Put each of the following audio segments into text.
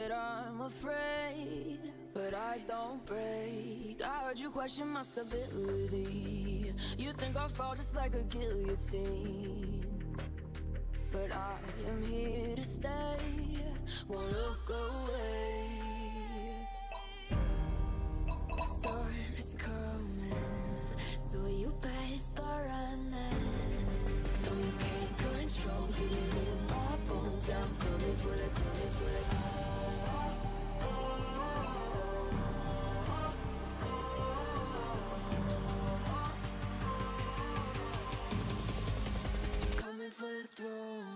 I'm afraid, but I don't break. I heard you question my stability. You think I'll fall just like a guillotine, but I am here to stay, won't look away. The storm is coming, so you better start running. No, you can't control, feel it in my bones. I'm coming for the, coming for the. Coming for the throne.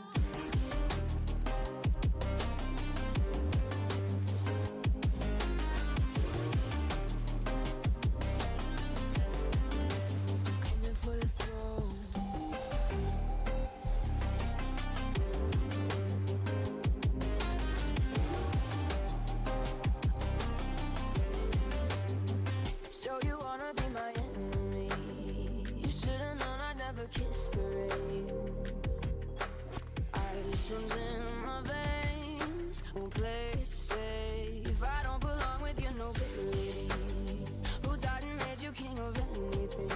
Kiss the rain. Ice runs in my veins. Won't play it safe. I don't belong with your nobility. Who died and made you king of anything?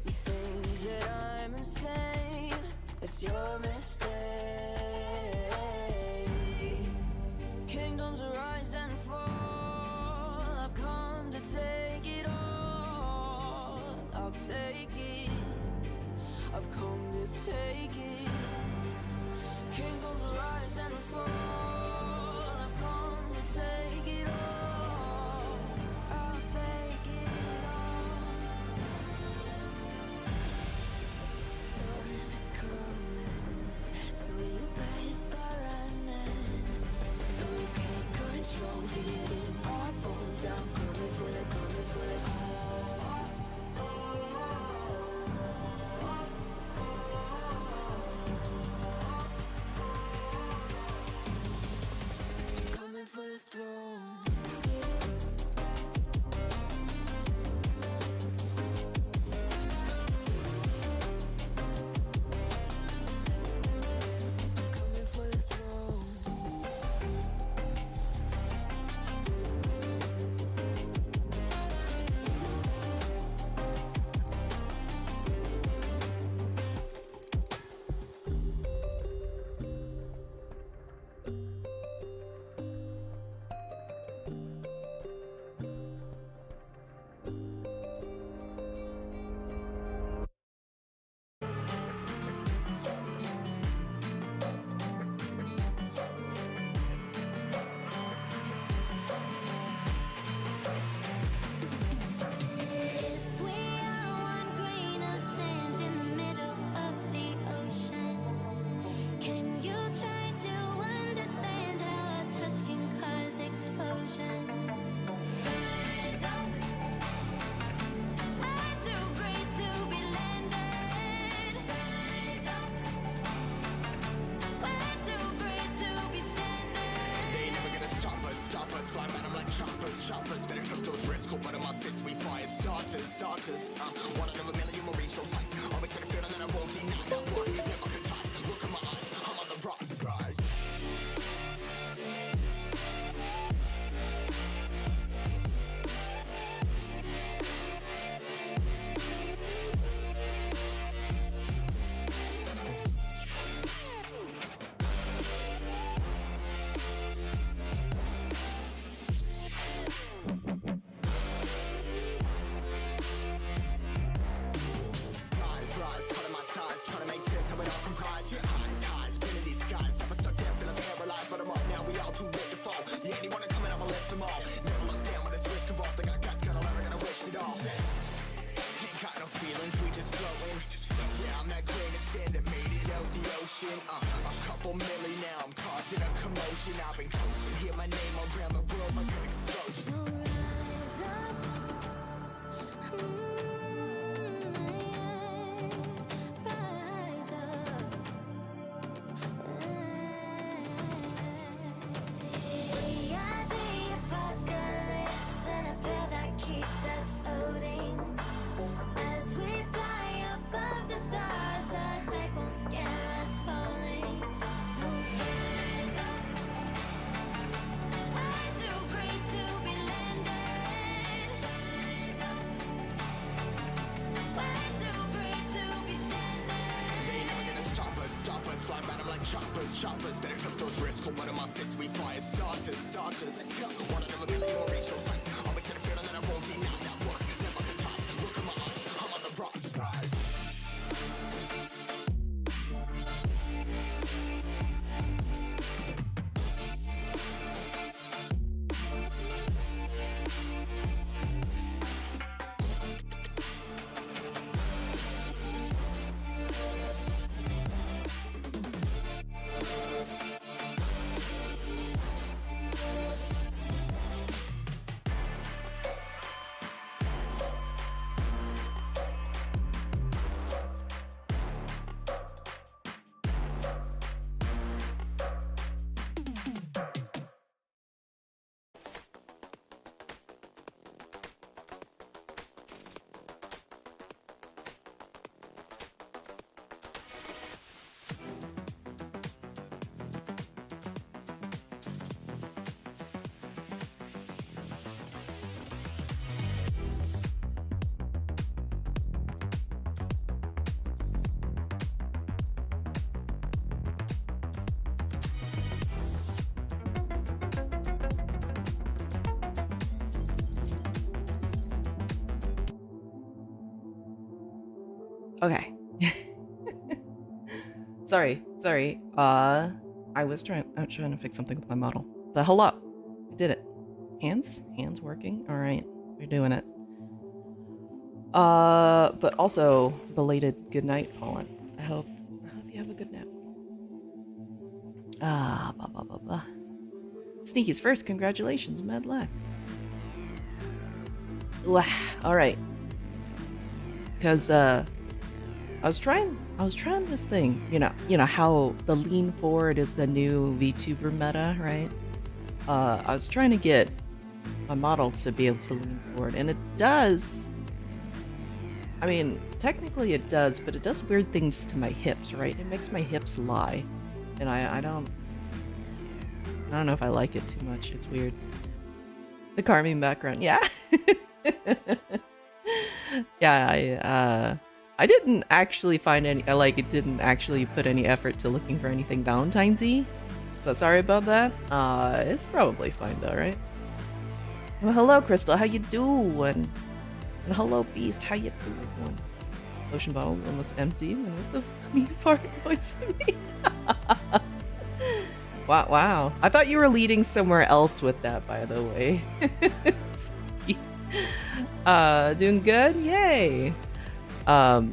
You think that I'm insane? It's your mistake. Kingdoms rise and fall. I've come to take it all. I'll take it. I've come to take it. Kingdoms rise and fall. I've come to take it all. I'll take it all. Storm is coming, so you better start running. No, you can't control, feel it in my bones. I'm coming for the, coming for the. For the throne. Starters, one out of a million will reach those heights. Always got a feeling that I won't deny. I'm one, never could toss. Look in my eyes, I'm on the rocks. Rise. A couple milli now, I'm causing a commotion. I've been coasting, hear my name around the world like an explosion. So rise up, rise up. We are the apocalypse, and a pill that keeps us floating. As we fly above the stars, the hype won't scare us falling. So rise up. shoppers, better took those risks. Hold one of my fists, we fire starters. Let's go. One out of a million will reach those heights. Always had a feeling that I won't deny that work. Never toss. Look at my eyes, I'm on the rocks. Okay. sorry. I was trying to fix something with my model. But hello. I did it. Hands working? Alright. We're doing it. But also belated good night, Fallen. I hope you have a good nap. Blah. Sneaky's first, congratulations, Med Luck. Alright. Because I was trying this thing, you know how the lean forward is the new VTuber meta, right? I was trying to get my model to be able to lean forward, and it does. I mean, technically it does, but it does weird things to my hips, right? It makes my hips lie, and I don't know if I like it too much. It's weird. The Carmine background, yeah. Yeah, I didn't actually find any, it didn't actually put any effort to looking for anything Valentine's-y. So sorry about that. It's probably fine though, right? Well, hello, Crystal, how you doing? And hello, Beast, how you doing? Lotion bottle almost empty. When was the funny fart noise to me? Wow. I thought you were leading somewhere else with that, by the way. Doing good? Yay! I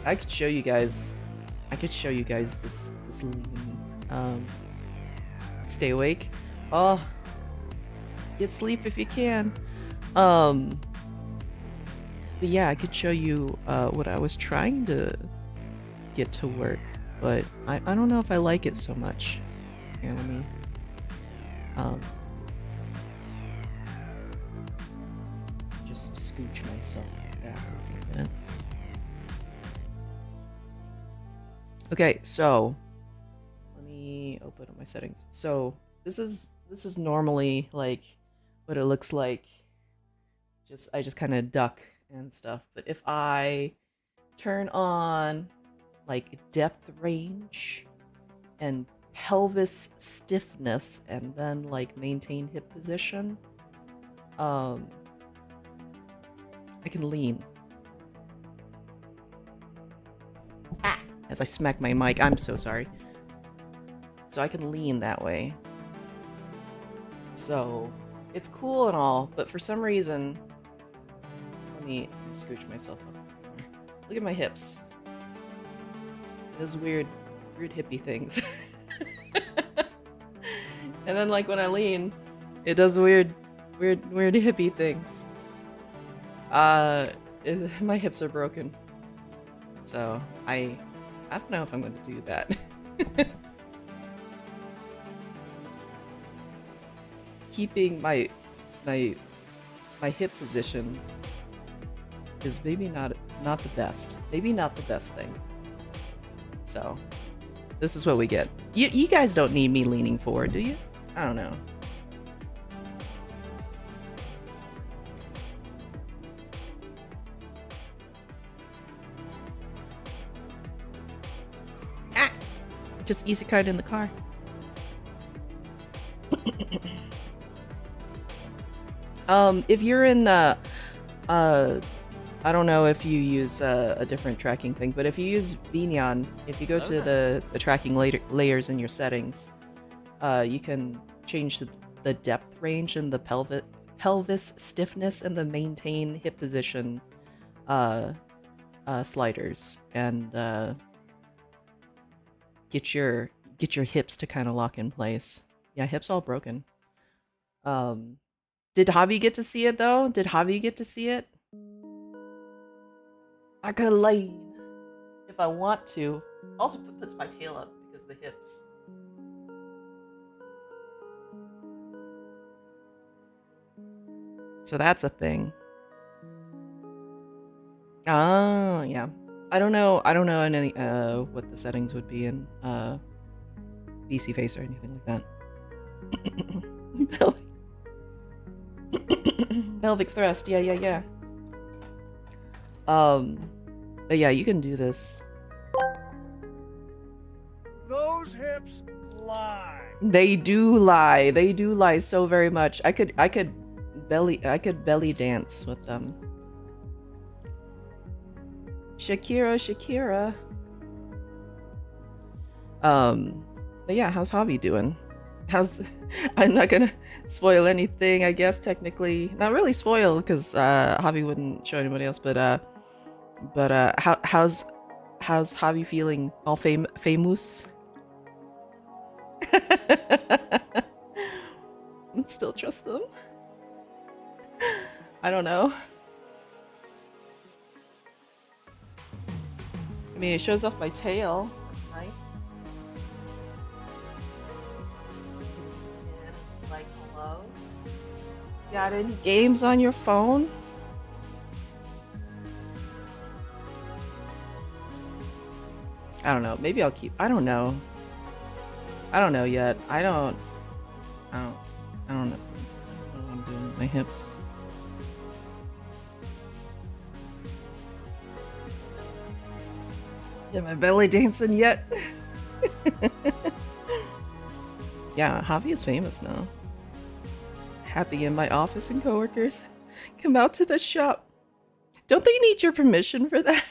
could show you guys this lean, stay awake. Oh, get sleep if you can. But yeah, I could show you what I was trying to get to work, but I don't know if I like it so much. Here, let me just scooch myself back a bit. Okay, so let me open up my settings. So this is normally like what it looks like. I just kind of duck and stuff. But if I turn on like depth range and pelvis stiffness and then like maintain hip position, I can lean. As I smack my mic, I'm so sorry. So I can lean that way. So it's cool and all, but for some reason, let me scooch myself up. Look at my hips. Those weird hippie things. And then like when I lean, it does weird hippie things. My hips are broken. So I don't know if I'm going to do that. Keeping my hip position is maybe not the best. Maybe not the best thing. So this is what we get. You guys don't need me leaning forward, do you? I don't know. Just isekai in the car. If you're in I don't know if you use a different tracking thing, but if you use Vignon, if you go to the tracking layers in your settings, you can change the depth range and the pelvis stiffness and the maintain hip position sliders, and get your hips to kind of lock in place. Yeah, hips all broken. Did Javi get to see it though? Did Javi get to see it? I could lay if I want to. Also puts my tail up because the hips. So that's a thing. Oh, yeah. I don't know in any what the settings would be in BC Face or anything like that. Pelvic thrust, yeah. But yeah, you can do this. Those hips lie. They do lie. They do lie so very much. I could belly dance with them. Shakira. But yeah, how's Javi doing? I'm not gonna spoil anything, I guess, technically. Not really spoil, because Javi wouldn't show anybody else, but how's Javi feeling? All famous? Still trust them? I don't know. I mean, it shows off my tail. That's nice. And like, hello? Got any games on your phone? I don't know. Maybe I'll keep. I don't know. I don't know yet. I don't know. I don't know what I'm doing with my hips. Get my belly dancing yet? Yeah, Javi is famous now. Happy in my office and coworkers. Come out to the shop. Don't they need your permission for that?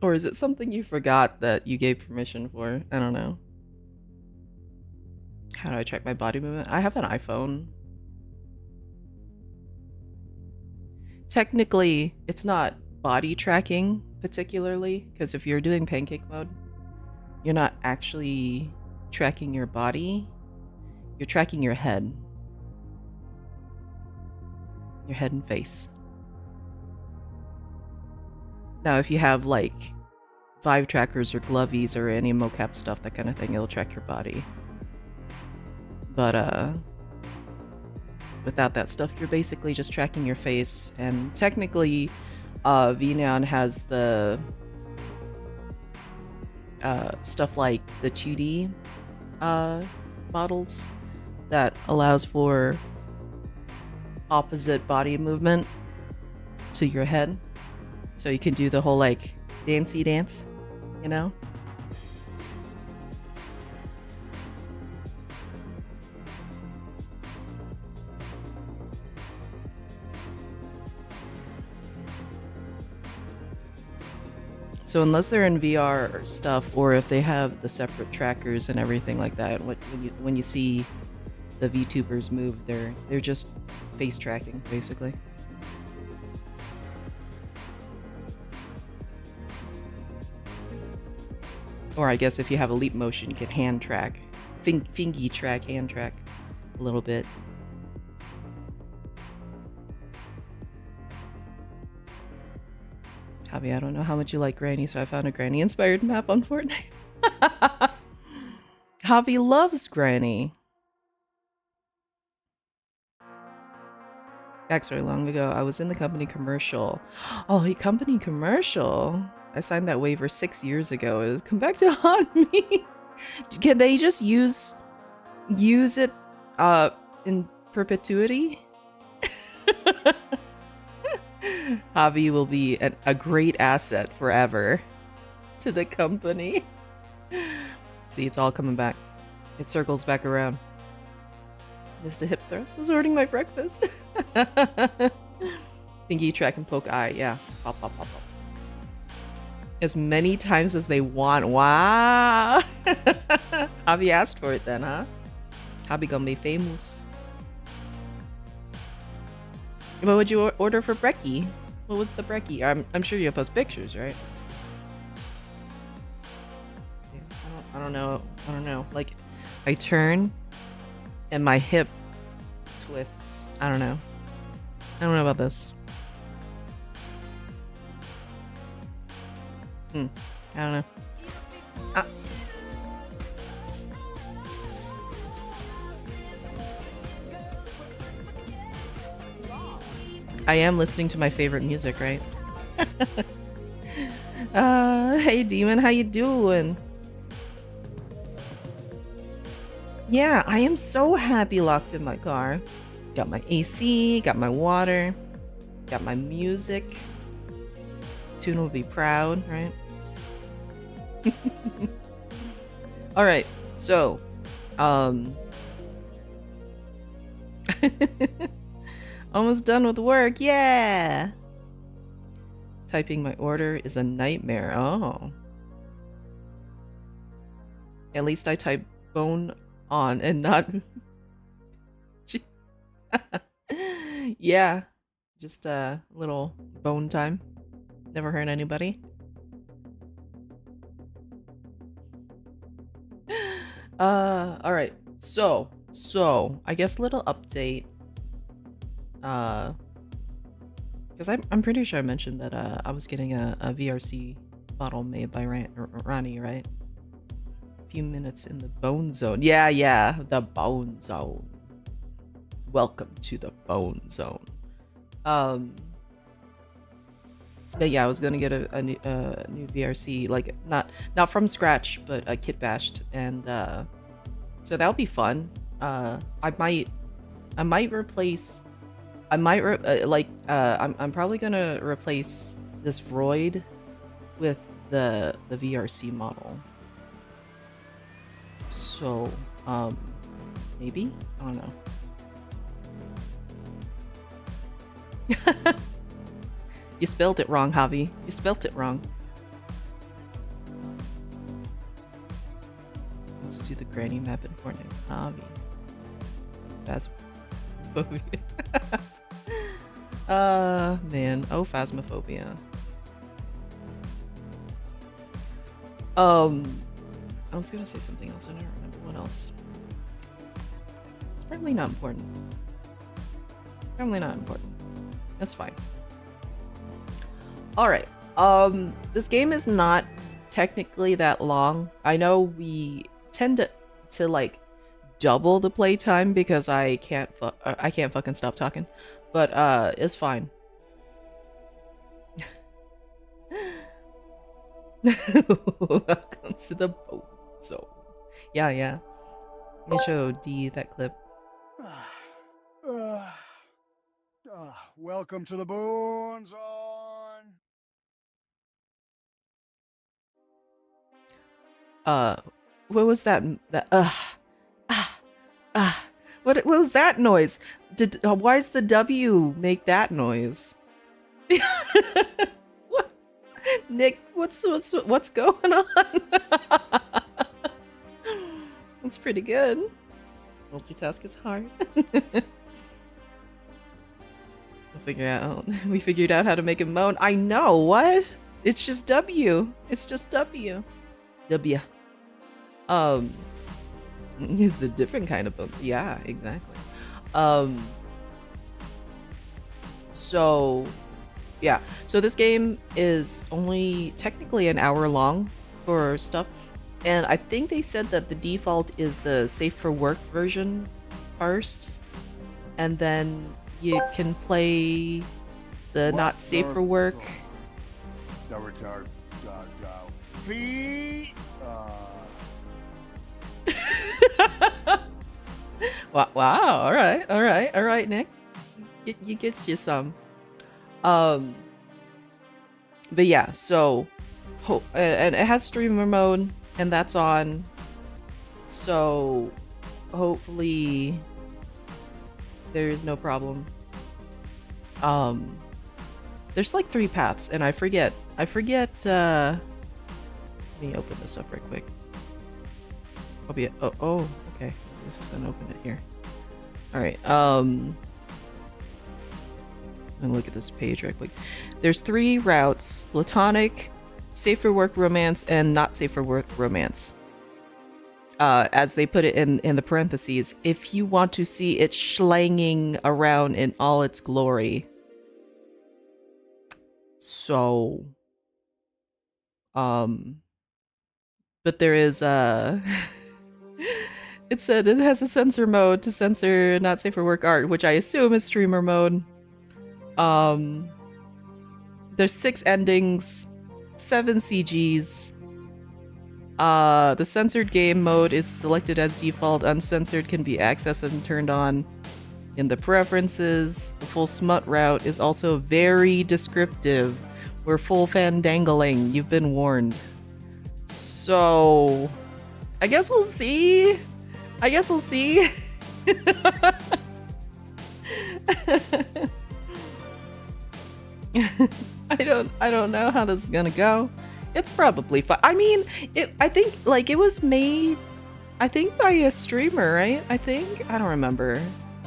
Or is it something you forgot that you gave permission for? I don't know. How do I track my body movement? I have an iPhone. Technically, it's not body tracking particularly, because if you're doing pancake mode, you're not actually tracking your body. You're tracking your head. Your head and face. Now, if you have like Vive trackers or Glovies or any mocap stuff, that kind of thing, it'll track your body. But without that stuff, you're basically just tracking your face. And technically, Vignon has the stuff like the 2D models that allows for opposite body movement to your head. So you can do the whole like dancey dance, you know? So unless they're in VR stuff, or if they have the separate trackers and everything like that, when you see the VTubers move, they're just face tracking basically. Or I guess if you have a leap motion, you can hand track, fingy track, hand track a little bit. Javi, I don't know how much you like Granny, so I found a Granny-inspired map on Fortnite. Javi loves Granny. Actually, long ago, I was in the company commercial. Oh, the company commercial? I signed that waiver 6 years ago. It has come back to haunt me. Can they just use it in perpetuity? Javi will be a great asset forever to the company. See, it's all coming back. It circles back around. Missed a hip thrust. Was ordering my breakfast. Thingy, track, and poke eye. Yeah. Pop, pop, pop, pop. As many times as they want. Wow. Javi asked for it then, huh? Javi gonna be famous. What would you order for brekkie? What was the brekkie? I'm sure you'll post pictures, right? Yeah, I don't know. I don't know. Like, I turn and my hip twists. I don't know. I don't know about this. I don't know. Ah. I am listening to my favorite music, right? Hey Demon, how you doing? Yeah, I am so happy locked in my car. Got my AC, got my water, got my music. Tuna will be proud, right? All right, so, almost done with work, yeah! Typing my order is a nightmare, oh. At least I type bone on and not... Yeah, just a little bone time. Never hurt anybody. All right. So I guess little update. Because I'm pretty sure I mentioned that I was getting a VRC bottle made by Ronnie, right? A few minutes in the bone zone. Yeah, the bone zone. Welcome to the bone zone. But yeah, I was gonna get a new VRC, like not from scratch, but kit bashed, and so that'll be fun. I might replace. I'm probably gonna replace this Vroid with the VRC model. So maybe, I don't know. You spelled it wrong, Javi. You spelled it wrong. Let's do the granny map in Fortnite. Javi. Phasmophobia. Man. Oh, phasmophobia. I was gonna say something else. I don't remember what else. It's probably not important. Probably not important. That's fine. Alright, this game is not technically that long. I know we tend to like double the playtime because I can't fucking stop talking, but it's fine. Welcome to the boat zone. Yeah. Let me show D that clip. Welcome to the bone zone. What was that? What was that noise? Why does the W make that noise? What? Nick, what's going on? That's pretty good. Multitask is hard. We figured out how to make him moan. I know, what? It's just W. It's just W. W. It's a different kind of bone. Yeah, exactly. So yeah. So this game is only technically an hour long for stuff. And I think they said that the default is the safe for work version first. And then you can play the not safe for work. The retard. Feet. Wow. All right, Nick. You gets you some. But yeah, so and it has streamer mode. and that's on. So hopefully there is no problem. There's like 3 paths, and I forget, let me open this up right quick. Oh, okay. This is gonna open it here. Alright, and look at this page right quick. There's 3 routes: platonic, safe for work romance, and not safe for work romance. As they put it in the parentheses, if you want to see it schlanging around in all its glory. So, but there is it said it has a censor mode to censor not safe for work art, which I assume is streamer mode. There's 6 endings, 7 CGs. The censored game mode is selected as default. Uncensored can be accessed and turned on in the preferences. The full smut route is also very descriptive. We're full fandangling. You've been warned. So, I guess we'll see. I don't know how this is gonna go. It's probably fine. I mean, I think like it was made, I think by a streamer, right? I don't remember.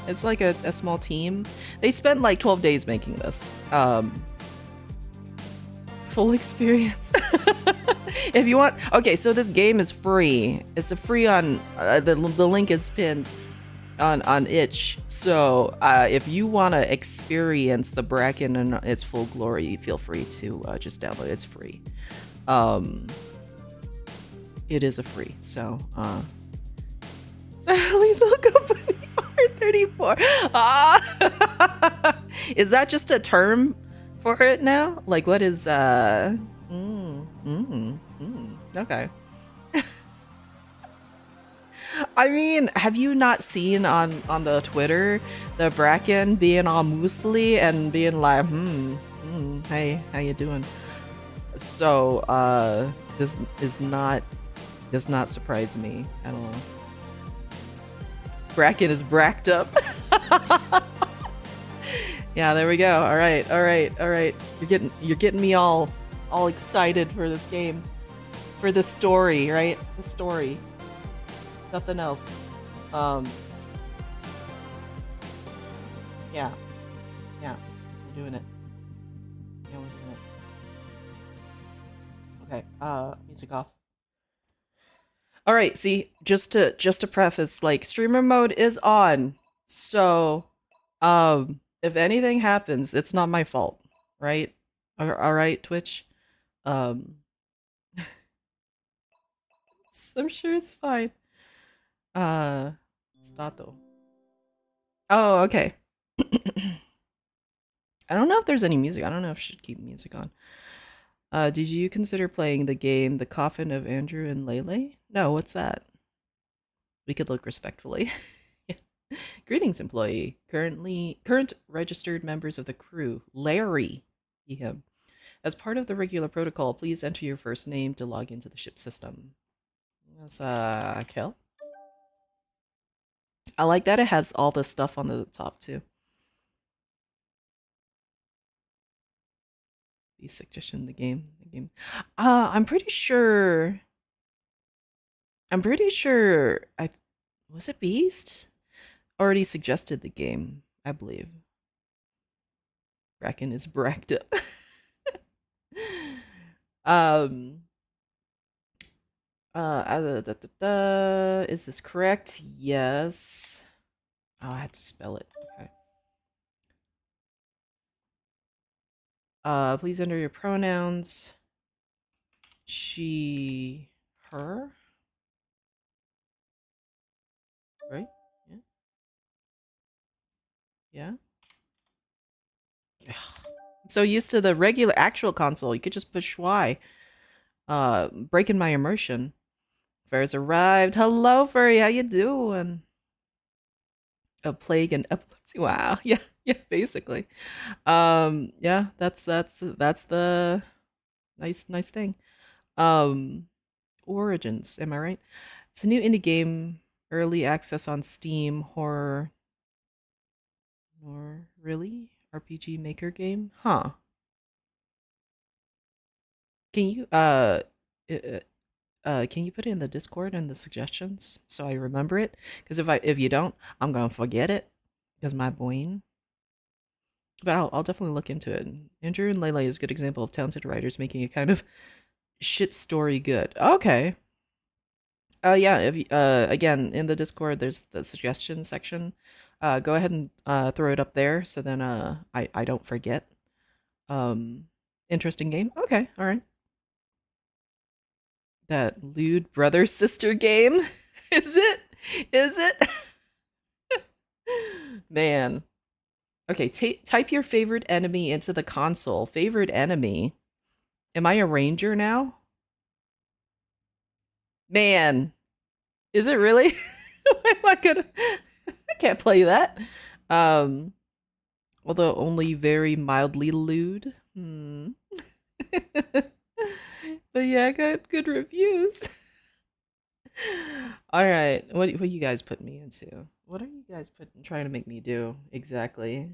It's like a small team. They spent like 12 days making this. Full experience. If you want, okay, so this game is free. It's a free on the link is pinned on itch. So if you want to experience the Bracken in its full glory, feel free to just download it. It's free. It is a free, so look up R34. Is that just a term for it now? Like, what is okay. I mean, have you not seen on the Twitter the Bracken being all moosely and being like, hey, how you doing? So this does not surprise me at all. Bracken is bracked up. Yeah, there we go. All right. You're getting me all excited for this game, for the story, right? The story, nothing else. Yeah, we're doing it. Okay, music off. All right, see, just to preface, like, streamer mode is on. So, if anything happens, it's not my fault, right? All right, Twitch. I'm sure it's fine. Stato. Oh, okay. I don't know if there's any music. I don't know if I should keep music on. Did you consider playing the game The Coffin of Andrew and Lele? No, what's that? We could look respectfully. Greetings, employee. Current registered members of the crew. Larry. Him. As part of the regular protocol, please enter your first name to log into the ship system. That's Kel. I like that it has all the stuff on the top too. The suggestion, the game. I'm pretty sure. Was it Beast? Already suggested the game, I believe. Bracken is bracked up. Is this correct? Yes. Oh, I have to spell it. Okay. Please enter your pronouns. She, her. Right? Yeah. I'm so used to the regular actual console. You could just push Y. Breaking my immersion. Furry's arrived. Hello, Furry. How you doing? A plague and epilepsy. Wow. Yeah, basically. Yeah, that's the nice thing. Origins, am I right? It's a new indie game, early access on Steam, horror, or really? RPG maker game? Huh. Can you uh, can you put it in the Discord and the suggestions so I remember it? Because if you don't, I'm gonna forget it because my brain. But I'll definitely look into it. Andrew and Lele is a good example of talented writers making a kind of shit story good. Okay. Yeah. If again in the Discord, there's the suggestion section. Go ahead and throw it up there so then I don't forget. Um, Interesting game. Okay. All right. That lewd brother sister game. Is it? Is it? Man. Okay, type your favorite enemy into the console. Favorite enemy. Am I a ranger now? Man. Is it really? Am I gonna I can't play that. Um Although only very mildly lewd. Hmm. But yeah, I got good reviews. All right, what you guys putting me into? What are you guys trying to make me do exactly?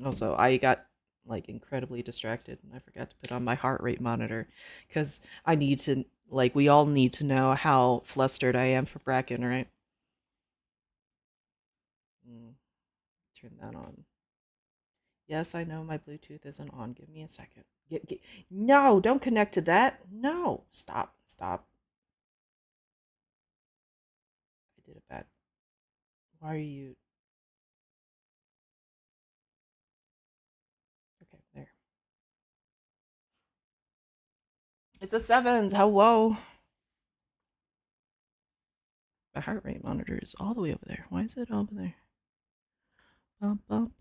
Also, I got like incredibly distracted and I forgot to put on my heart rate monitor because I need to like we all need to know how flustered I am for Bracken, right? Turn that on. Yes, I know my Bluetooth isn't on. Give me a second. No, don't connect to that. No, stop. I did it bad. Why are you? Okay, there. It's a 7. Hello. My heart rate monitor is all the way over there. Why is it over there? We'll put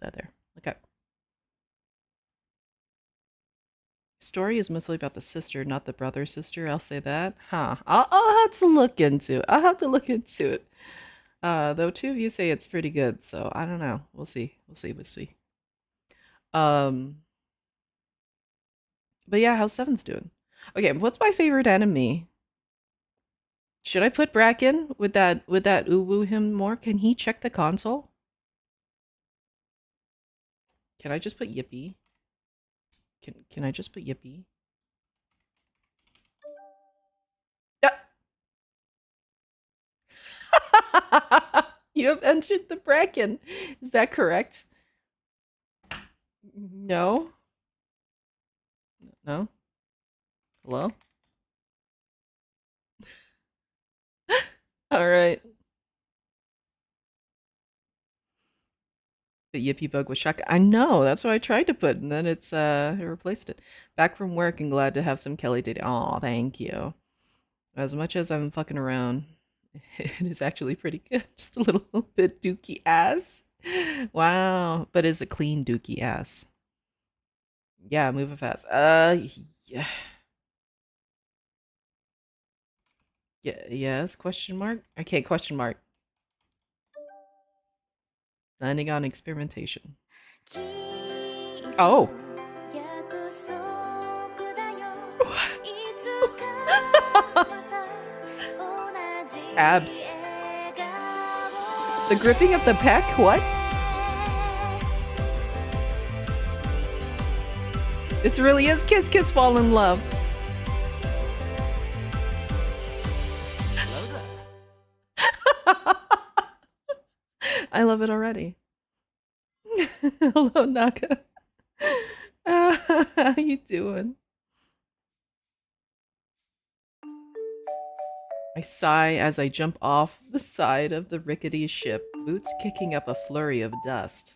that there. Okay. Story is mostly about the sister, not the brother sister. I'll say that. Huh. I'll have to look into it. I'll have to look into it. Though two of you say it's pretty good, so I don't know. We'll see. We'll see. But yeah, how's Seven's doing? Okay, what's my favorite enemy? Should I put Bracken with that OwO him more? Can he check the console? Can I just put Yippee? Can I just put Yippee? Yeah. You have entered the Bracken. Is that correct? No. No. Hello? All right. The Yippee bug was shock. I know. That's what I tried to put, and then it replaced it. Back from work and glad to have some Kelly data. Aw, thank you. As much as I'm fucking around, it is actually pretty good. Just a little bit dookie ass. Wow. But it's a clean dookie ass. Yeah, move it fast. Yeah. Yeah, yes, question mark? Okay, question mark. Landing on experimentation. Oh. Abs. The gripping of the peck? What? This really is Kiss Kiss Fall in Love. I love it already. Hello, Naka. How you doing? I sigh as I jump off the side of the rickety ship, boots kicking up a flurry of dust.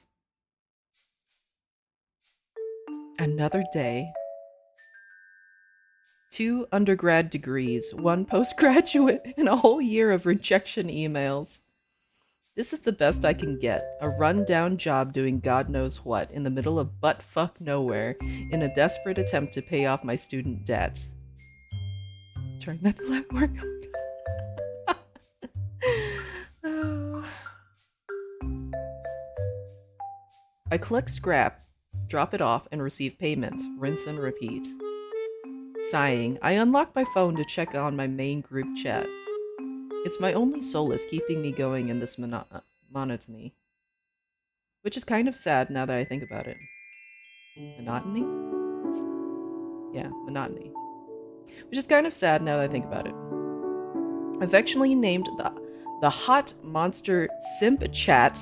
Another day. 2 undergrad degrees, 1 postgraduate, and a whole year of rejection emails. This is the best I can get. A rundown job doing God knows what in the middle of butt-fuck nowhere in a desperate attempt to pay off my student debt. Trying not to let work. I collect scrap, drop it off, and receive payment. Rinse and repeat. Sighing, I unlock my phone to check on my main group chat. It's my only solace keeping me going in this monotony. Which is kind of sad now that I think about it. Monotony? Yeah, monotony. Which is kind of sad now that I think about it. Affectionately named the Hot Monster Simp Chat.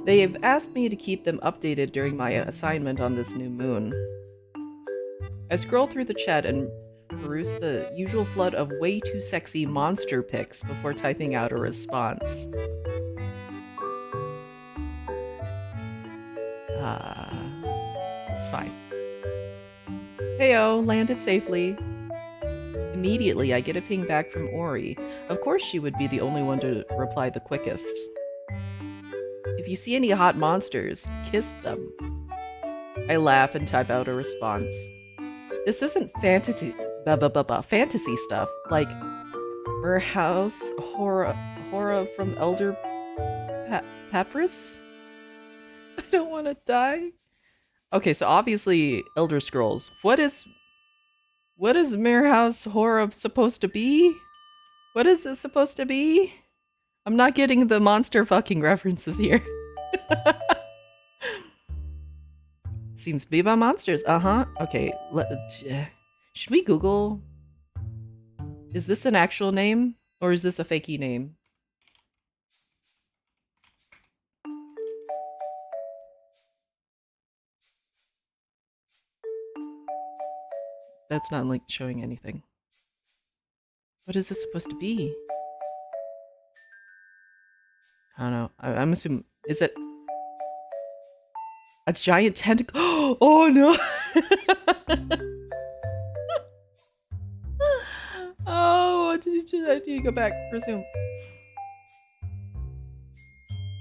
They have asked me to keep them updated during my assignment on this new moon. I scroll through the chat and peruse the usual flood of way too sexy monster pics before typing out a response. It's fine. Heyo, landed safely. Immediately, I get a ping back from Ori. Of course she would be the only one to reply the quickest. If you see any hot monsters, kiss them. I laugh and type out a response. This isn't fantasy stuff, like House Horror from Elder Papyrus? I don't want to die. Okay, so obviously Elder Scrolls. What is House Horror supposed to be? What is this supposed to be? I'm not getting the monster fucking references here. Seems to be about monsters. Okay, should we Google? Is this an actual name? Or is this a fakey name? That's not like showing anything. What is this supposed to be? I don't know. I'm assuming, is it a giant tentacle? Oh no! Oh, I need to go back. Resume.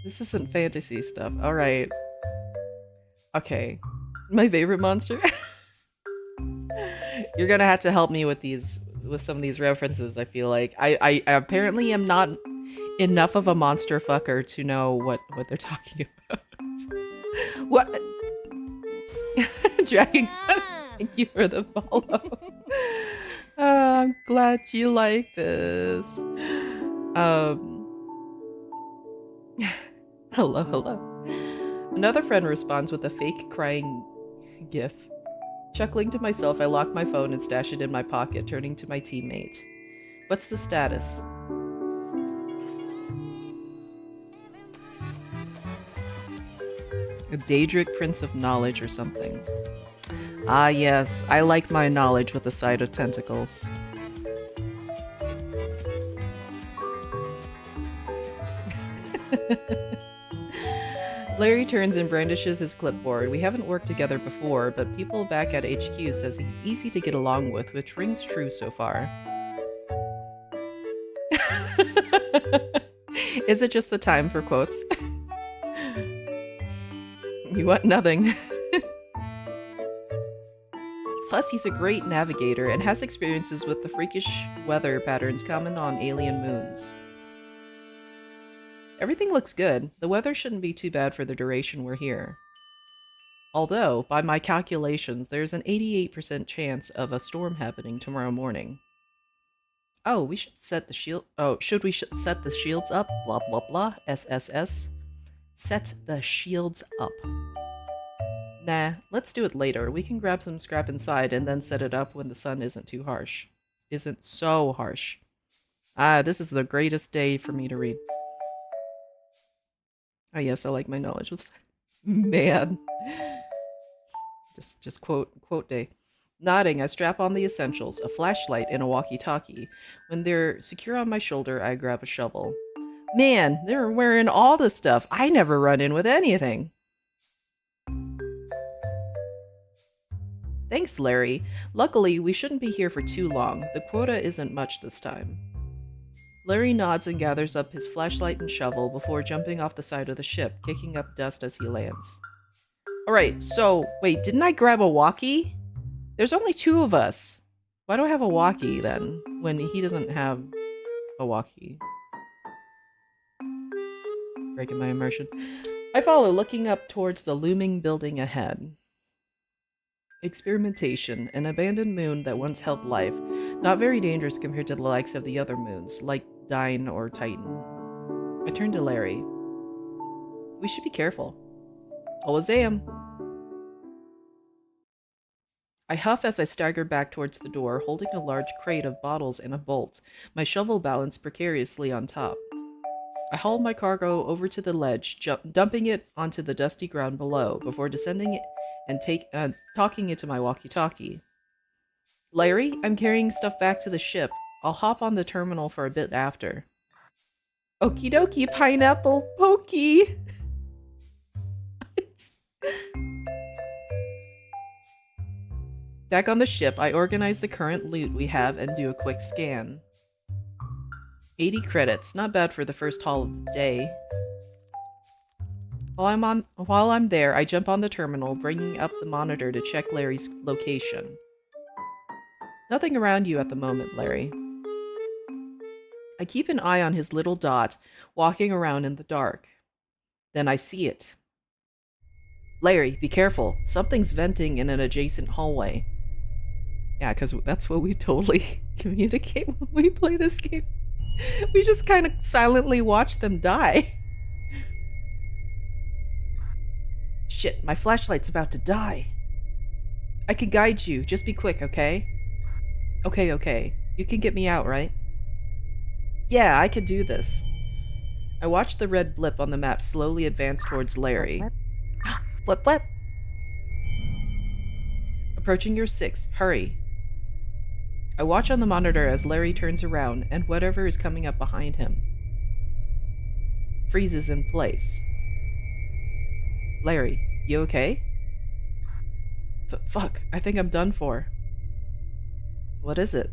This isn't fantasy stuff. All right. Okay. My favorite monster. You're gonna have to help me with some of these references. I feel like I apparently am not enough of a monster fucker to know what they're talking about. What? Dragon, thank you for the follow. I'm glad you like this. Hello. Another friend responds with a fake crying gif. Chuckling to myself, I lock my phone and stash it in my pocket, turning to my teammate. What's the status? A Daedric Prince of Knowledge or something. Ah yes, I like my knowledge with a side of tentacles. Larry turns and brandishes his clipboard. We haven't worked together before, but people back at HQ says he's easy to get along with, which rings true so far. Is it just the time for quotes? You want nothing. Plus, he's a great navigator and has experiences with the freakish weather patterns common on alien moons. Everything looks good. The weather shouldn't be too bad for the duration we're here. Although, by my calculations, there's an 88% chance of a storm happening tomorrow morning. Oh, we should set the shield. Oh, should we set the shields up? Blah blah blah. SSS. Set the shields up. Nah, let's do it later. We can grab some scrap inside and then set it up when the sun isn't too harsh. Isn't so harsh. Ah, this is the greatest day for me to read. Ah, yes, I like my knowledge. Man. Just quote day. Nodding, I strap on the essentials, a flashlight and a walkie-talkie. When they're secure on my shoulder, I grab a shovel. Man, they're wearing all the stuff. I never run in with anything. Thanks, Larry. Luckily, we shouldn't be here for too long. The quota isn't much this time. Larry nods and gathers up his flashlight and shovel before jumping off the side of the ship, kicking up dust as he lands. Alright, so, wait, didn't I grab a walkie? There's only 2 of us. Why do I have a walkie, then, when he doesn't have a walkie? breaking my immersion. I follow, looking up towards the looming building ahead. Experimentation, an abandoned moon that once held life. Not very dangerous compared to the likes of the other moons, like Dine or Titan. I turn to Larry. We should be careful. Alwazam. I huff as I stagger back towards the door, holding a large crate of bottles and a bolt, my shovel balanced precariously on top. I haul my cargo over to the ledge, dumping it onto the dusty ground below, before descending it and talking into my walkie-talkie. Larry, I'm carrying stuff back to the ship. I'll hop on the terminal for a bit after. Okie dokie, pineapple pokey! Back on the ship, I organize the current loot we have and do a quick scan. 80 credits, not bad for the first haul of the day. While I'm there, I jump on the terminal, bringing up the monitor to check Larry's location. Nothing around you at the moment, Larry. I keep an eye on his little dot, walking around in the dark. Then I see it. Larry, be careful. Something's venting in an adjacent hallway. Yeah, because that's what we totally communicate when we play this game. We just kind of silently watch them die. Shit, my flashlight's about to die. I can guide you. Just be quick, okay? Okay. You can get me out, right? Yeah, I can do this. I watch the red blip on the map slowly advance towards Larry. Blip, blip. Approaching your 6. Hurry. I watch on the monitor as Larry turns around, and whatever is coming up behind him freezes in place. Larry, you okay? Fuck, I think I'm done for. What is it?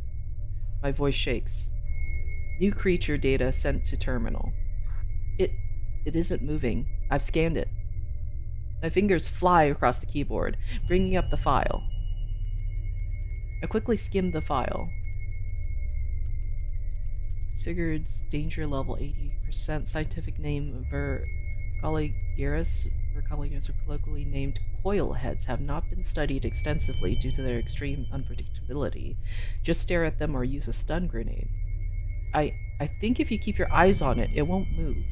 My voice shakes. New creature data sent to terminal. It isn't moving. I've scanned it. My fingers fly across the keyboard, bringing up the file. I quickly skim the file. Sigurd's danger level 80%. Scientific name Vercolligerus or colloquially named coil heads have not been studied extensively due to their extreme unpredictability. Just stare at them or use a stun grenade. I think if you keep your eyes on it, it won't move.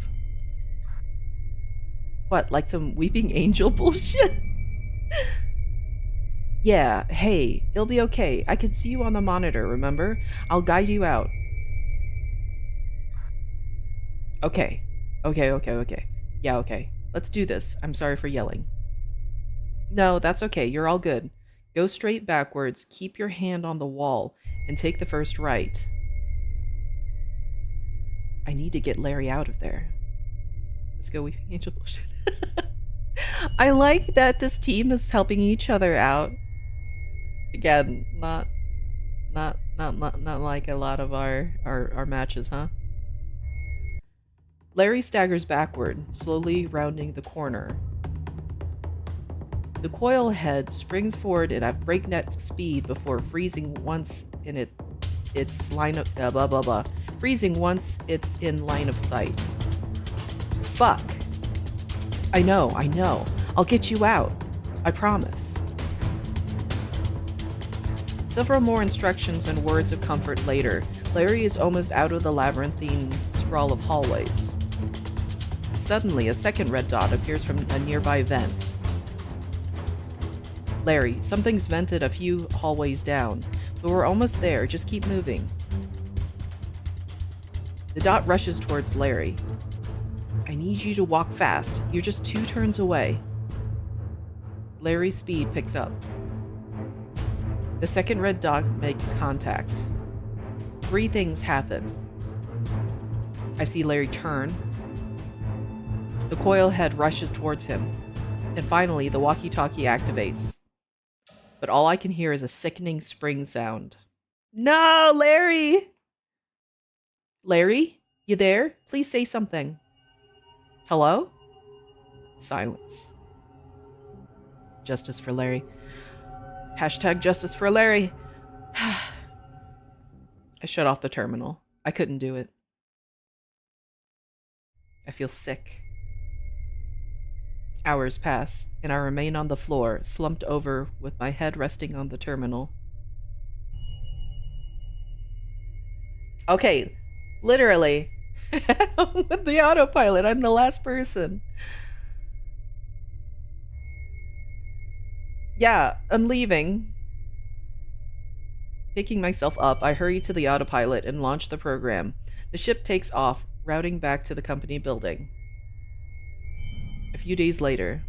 What, like some weeping angel bullshit? Yeah, hey, it'll be okay. I can see you on the monitor, remember? I'll guide you out. Okay. Yeah, okay. Let's do this. I'm sorry for yelling. No, that's okay. You're all good. Go straight backwards, keep your hand on the wall, and take the first right. I need to get Larry out of there. Let's go, weeping angel bullshit. I like that this team is helping each other out. Again, not like a lot of our matches, huh? Larry staggers backward, slowly rounding the corner. The coil head springs forward at a breakneck speed before freezing once in its line of freezing once it's in line of sight. Fuck. I know. I'll get you out. I promise. Several more instructions and words of comfort later, Larry is almost out of the labyrinthine sprawl of hallways. Suddenly, a second red dot appears from a nearby vent. Larry, something's vented a few hallways down, but we're almost there. Just keep moving. The dot rushes towards Larry. I need you to walk fast. You're just 2 turns away. Larry's speed picks up. The second red dot makes contact. 3 things happen. I see Larry turn. The coil head rushes towards him. And finally, the walkie-talkie activates. But all I can hear is a sickening spring sound. No, Larry! Larry? You there? Please say something. Hello? Silence. Justice for Larry. Hashtag justice for Larry. I shut off the terminal. I couldn't do it. I feel sick. Hours pass, and I remain on the floor, slumped over with my head resting on the terminal. Okay, literally. With the autopilot, I'm the last person. Yeah, I'm leaving. Picking myself up, I hurry to the autopilot and launch the program. The ship takes off, routing back to the company building. A few days later,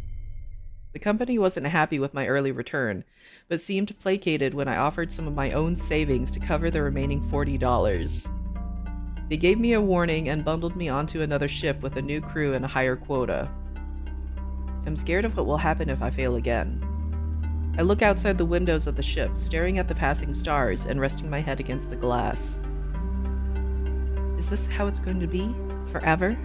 the company wasn't happy with my early return, but seemed placated when I offered some of my own savings to cover the remaining $40. They gave me a warning and bundled me onto another ship with a new crew and a higher quota. I'm scared of what will happen if I fail again. I look outside the windows of the ship, staring at the passing stars and resting my head against the glass. Is this how it's going to be? Forever?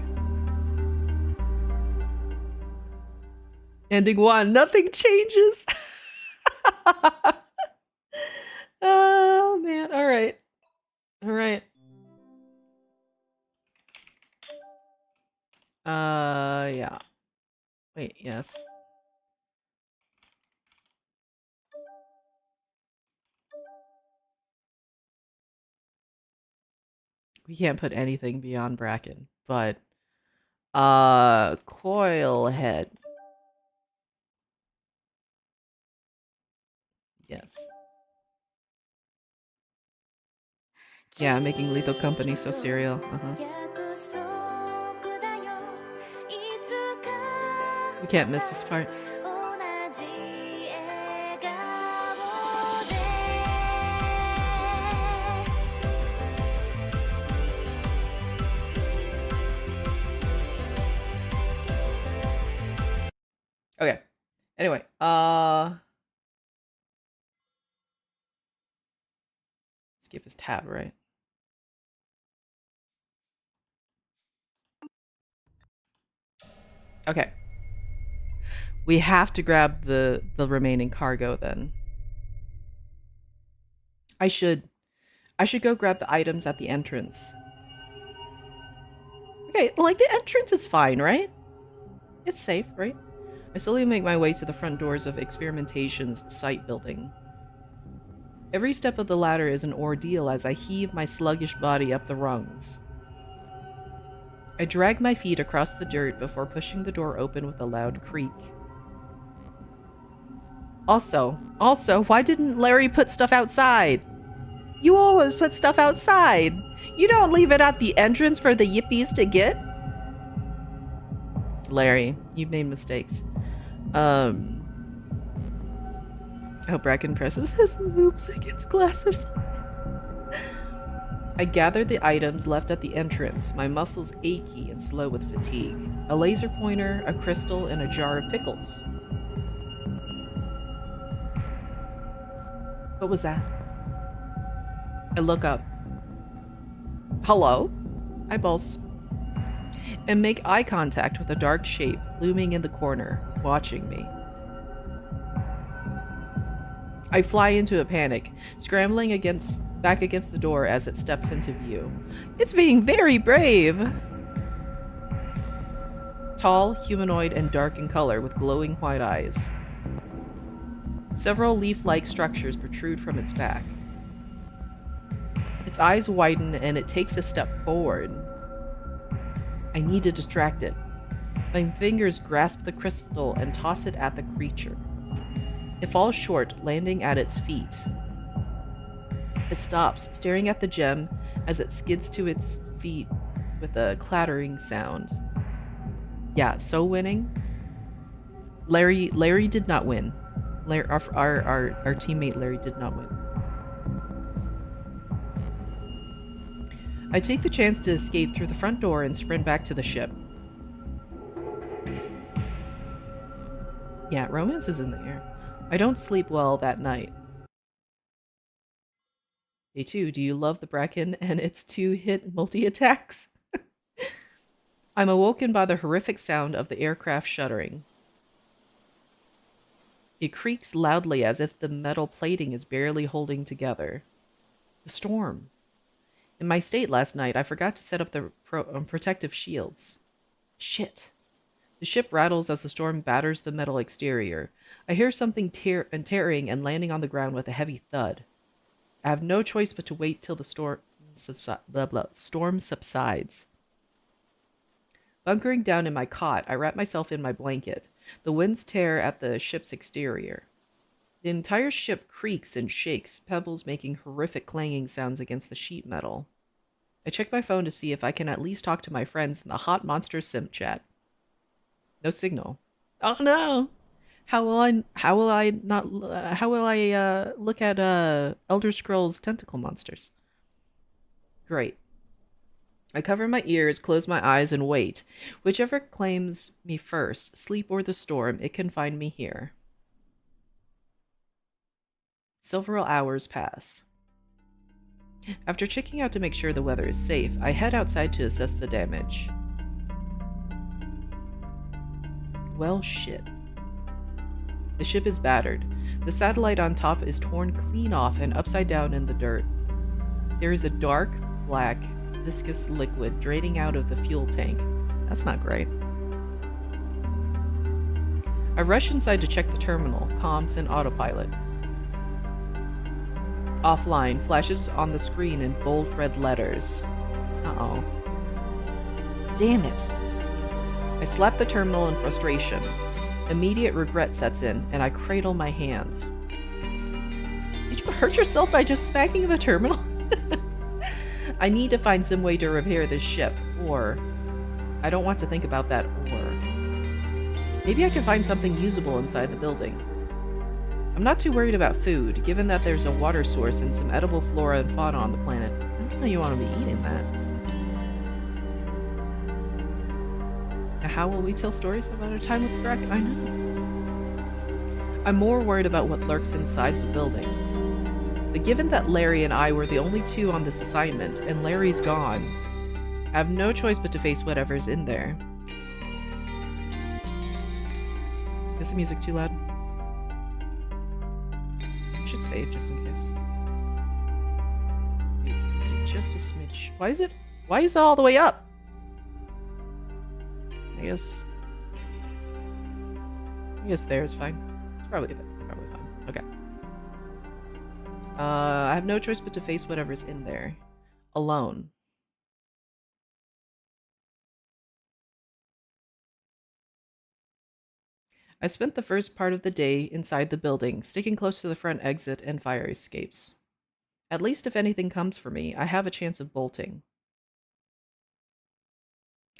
Ending 1. Nothing changes. Oh, man. All right. All right. Yeah. Wait, yes. We can't put anything beyond Bracken, but coil head. Yes. Yeah, making Lethal Company so serial. We can't miss this part. Okay. Anyway, skip his tab, right? Okay. We have to grab the remaining cargo then. I should go grab the items at the entrance. Okay, like the entrance is fine, right? It's safe, right? I slowly make my way to the front doors of Experimentation's site building. Every step of the ladder is an ordeal as I heave my sluggish body up the rungs. I drag my feet across the dirt before pushing the door open with a loud creak. Also, why didn't Larry put stuff outside? You always put stuff outside. You don't leave it at the entrance for the yippies to get? Larry, you've made mistakes. I hope Bracken presses his moves against glass or something. I gather the items left at the entrance, my muscles achy and slow with fatigue. A laser pointer, a crystal, and a jar of pickles. What was that? I look up. Hello? I pulse. And make eye contact with a dark shape looming in the corner, watching me. I fly into a panic, scrambling back against the door as it steps into view. It's being very brave! Tall, humanoid, and dark in color with glowing white eyes. Several leaf-like structures protrude from its back. Its eyes widen and it takes a step forward. I need to distract it. My fingers grasp the crystal and toss it at the creature. It falls short, landing at its feet. It stops, staring at the gem as it skids to its feet with a clattering sound. Yeah, so winning. Larry did not win. Our teammate Larry did not win. I take the chance to escape through the front door and sprint back to the ship. Yeah, romance is in the air. I don't sleep well that night. Day 2, do you love the Bracken and its 2-hit multi-attacks? I'm awoken by the horrific sound of the aircraft shuddering. It creaks loudly as if the metal plating is barely holding together. The storm. In my state last night, I forgot to set up the protective shields. Shit. The ship rattles as the storm batters the metal exterior. I hear something tearing and landing on the ground with a heavy thud. I have no choice but to wait till the storm subsides. Bunkering down in my cot, I wrap myself in my blanket. The winds tear at the ship's exterior. The entire ship creaks and shakes, pebbles making horrific clanging sounds against the sheet metal. I check my phone to see if I can at least talk to my friends in the Hot Monster Sim chat. No signal. Oh no! How will I look at Elder Scrolls Tentacle Monsters? Great. I cover my ears, close my eyes, and wait. Whichever claims me first, sleep or the storm, it can find me here. Several hours pass. After checking out to make sure the weather is safe, I head outside to assess the damage. Well, shit. The ship is battered. The satellite on top is torn clean off and upside down in the dirt. There is a dark, black, viscous liquid draining out of the fuel tank. That's not great. I rush inside to check the terminal, comms, and autopilot. Offline flashes on the screen in bold red letters. Uh-oh. Damn it. I slap the terminal in frustration. Immediate regret sets in, and I cradle my hand. Did you hurt yourself by just smacking the terminal? I need to find some way to repair this ship, or... I don't want to think about that or. Maybe I can find something usable inside the building. I'm not too worried about food, given that there's a water source and some edible flora and fauna on the planet. I don't know you want to be eating that. Now, how will we tell stories about our time with the Bracken? I know. I'm more worried about what lurks inside the building. But given that Larry and I were the only two on this assignment, and Larry's gone, I have no choice but to face whatever's in there. Is the music too loud? I should save just in case. Music just a smidge. Why is it all the way up? I guess there is fine. It's probably fine. Okay. I have no choice but to face whatever's in there. Alone. I spent the first part of the day inside the building, sticking close to the front exit and fire escapes. At least if anything comes for me, I have a chance of bolting.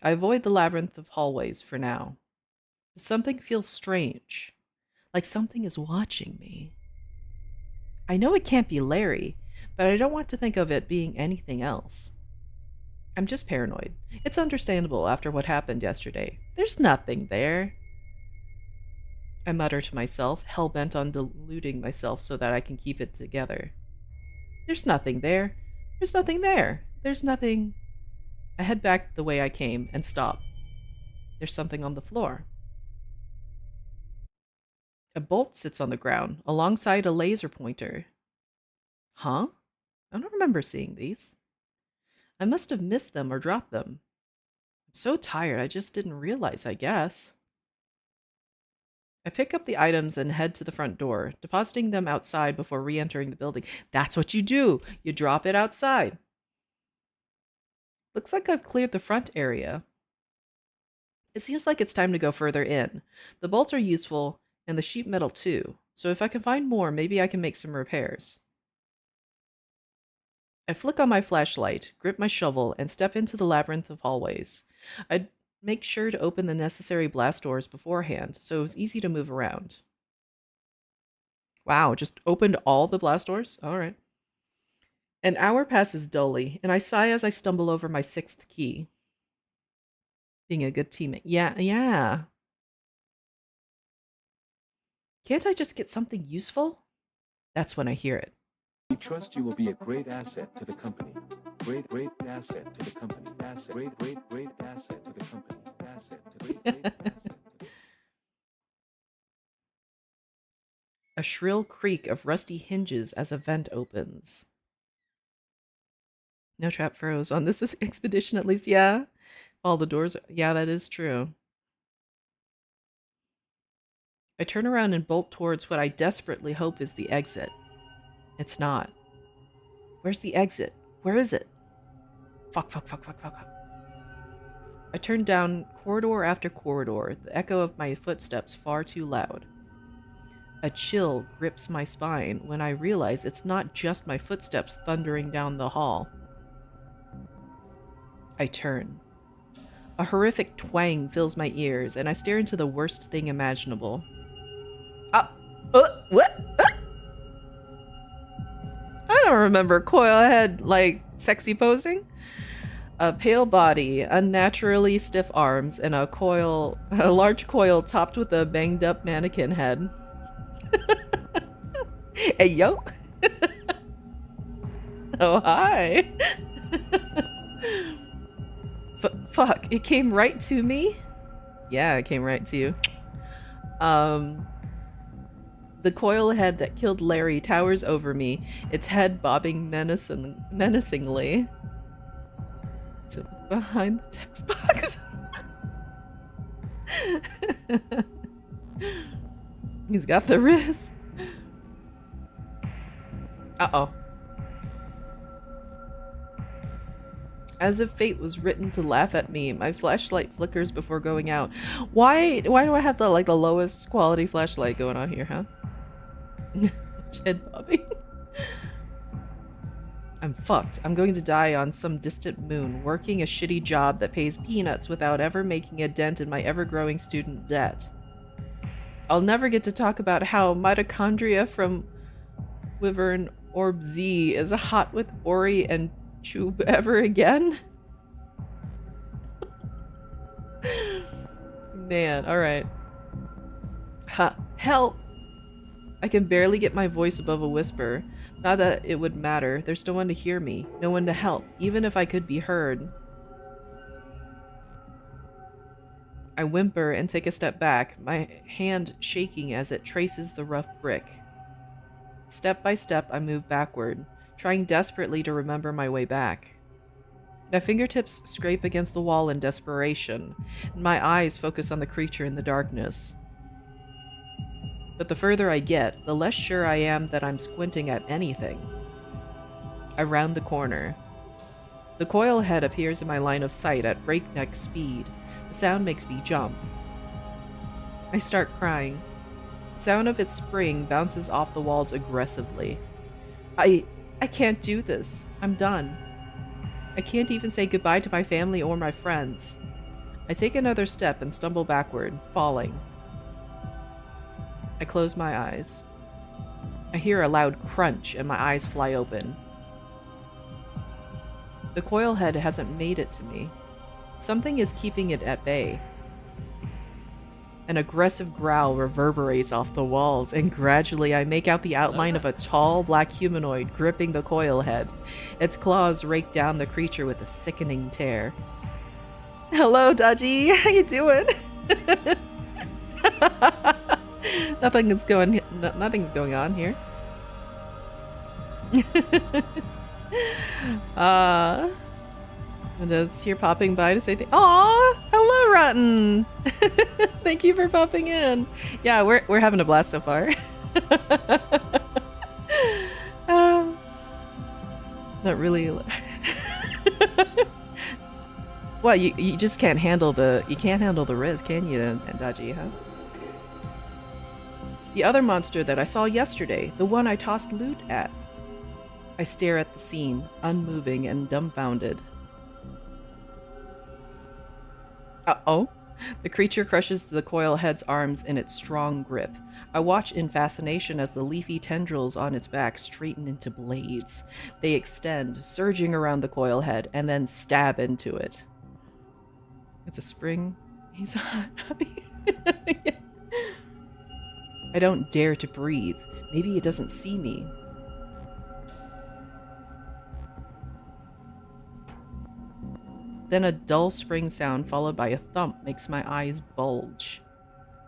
I avoid the labyrinth of hallways for now. Something feels strange, like something is watching me. I know it can't be Larry, but I don't want to think of it being anything else. I'm just paranoid. It's understandable after what happened yesterday. There's nothing there. I mutter to myself, hell-bent on deluding myself so that I can keep it together. There's nothing there. There's nothing there. There's nothing. I head back the way I came and stop. There's something on the floor. A bolt sits on the ground, alongside a laser pointer. Huh? I don't remember seeing these. I must have missed them or dropped them. I'm so tired, I just didn't realize, I guess. I pick up the items and head to the front door, depositing them outside before re-entering the building. That's what you do! You drop it outside. Looks like I've cleared the front area. It seems like it's time to go further in. The bolts are useful, and the sheet metal too, so if I can find more, maybe I can make some repairs. I flick on my flashlight, grip my shovel, and step into the labyrinth of hallways. I'd make sure to open the necessary blast doors beforehand, so it was easy to move around. Wow, just opened all the blast doors? Alright. An hour passes dully, and I sigh as I stumble over my 6th key. Being a good teammate. Yeah. Can't I just get something useful? That's when I hear it. We trust you will be a great asset to the company. Great asset to the company. Great asset to the company. Great asset. A shrill creak of rusty hinges as a vent opens. No trap froze on this expedition, at least. Yeah. All the doors. Yeah, that is true. I turn around and bolt towards what I desperately hope is the exit. It's not. Where's the exit? Where is it? Fuck. I turn down corridor after corridor, the echo of my footsteps far too loud. A chill grips my spine when I realize it's not just my footsteps thundering down the hall. I turn. A horrific twang fills my ears, and I stare into the worst thing imaginable. What? I don't remember Coilhead, like, sexy posing. A pale body, unnaturally stiff arms, and a large coil topped with a banged-up mannequin head. Hey, yo! Oh, hi! Fuck, it came right to me? Yeah, it came right to you. The coil head that killed Larry towers over me, its head bobbing menacingly. To look behind the text box. He's got the wrist. Uh-oh. As if fate was written to laugh at me, my flashlight flickers before going out. Why do I have the lowest quality flashlight going on here, huh? Head bobbing. I'm fucked. I'm going to die on some distant moon, working a shitty job that pays peanuts without ever making a dent in my ever-growing student debt. I'll never get to talk about how mitochondria from Wyvern Orb Z is hot with Ori and Chube ever again. Man, alright. Help! I can barely get my voice above a whisper. Not that it would matter. There's no one to hear me. No one to help, even if I could be heard. I whimper and take a step back, my hand shaking as it traces the rough brick. Step by step, I move backward, trying desperately to remember my way back. My fingertips scrape against the wall in desperation, and my eyes focus on the creature in the darkness. But the further I get, the less sure I am that I'm squinting at anything. I round the corner. The coil head appears in my line of sight at breakneck speed. The sound makes me jump. I start crying. The sound of its spring bounces off the walls aggressively. I can't do this. I'm done. I can't even say goodbye to my family or my friends. I take another step and stumble backward, falling. I close my eyes. I hear a loud crunch and my eyes fly open. The coil head hasn't made it to me. Something is keeping it at bay. An aggressive growl reverberates off the walls, and gradually I make out the outline of a tall black humanoid gripping the coil head. Its claws rake down the creature with a sickening tear. Hello, Dodgy. How you doing? Nothing's going on here. And it's here popping by to say Aw! Hello, Rotten! Thank you for popping in. Yeah, we're having a blast so far. Not really. Well, you just can't handle the Riz, can you, Dodgy, huh? The other monster that I saw yesterday, the one I tossed loot at. I stare at the scene, unmoving and dumbfounded. Uh-oh. The creature crushes the coil head's arms in its strong grip. I watch in fascination as the leafy tendrils on its back straighten into blades. They extend, surging around the coil head, and then stab into it. It's a spring. He's hot. Yeah. I don't dare to breathe. Maybe it doesn't see me. Then a dull spring sound followed by a thump makes my eyes bulge.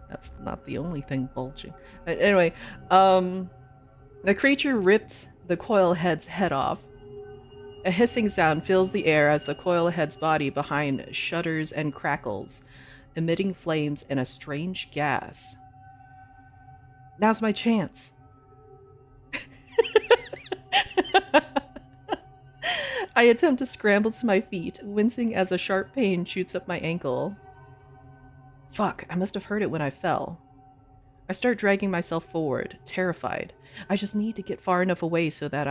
That's not the only thing bulging. But anyway, the creature ripped the coil head's head off. A hissing sound fills the air as the coil head's body behind shudders and crackles, emitting flames and a strange gas. Now's my chance. I attempt to scramble to my feet, wincing as a sharp pain shoots up my ankle. Fuck, I must have heard it when I fell. I start dragging myself forward, terrified. I just need to get far enough away so that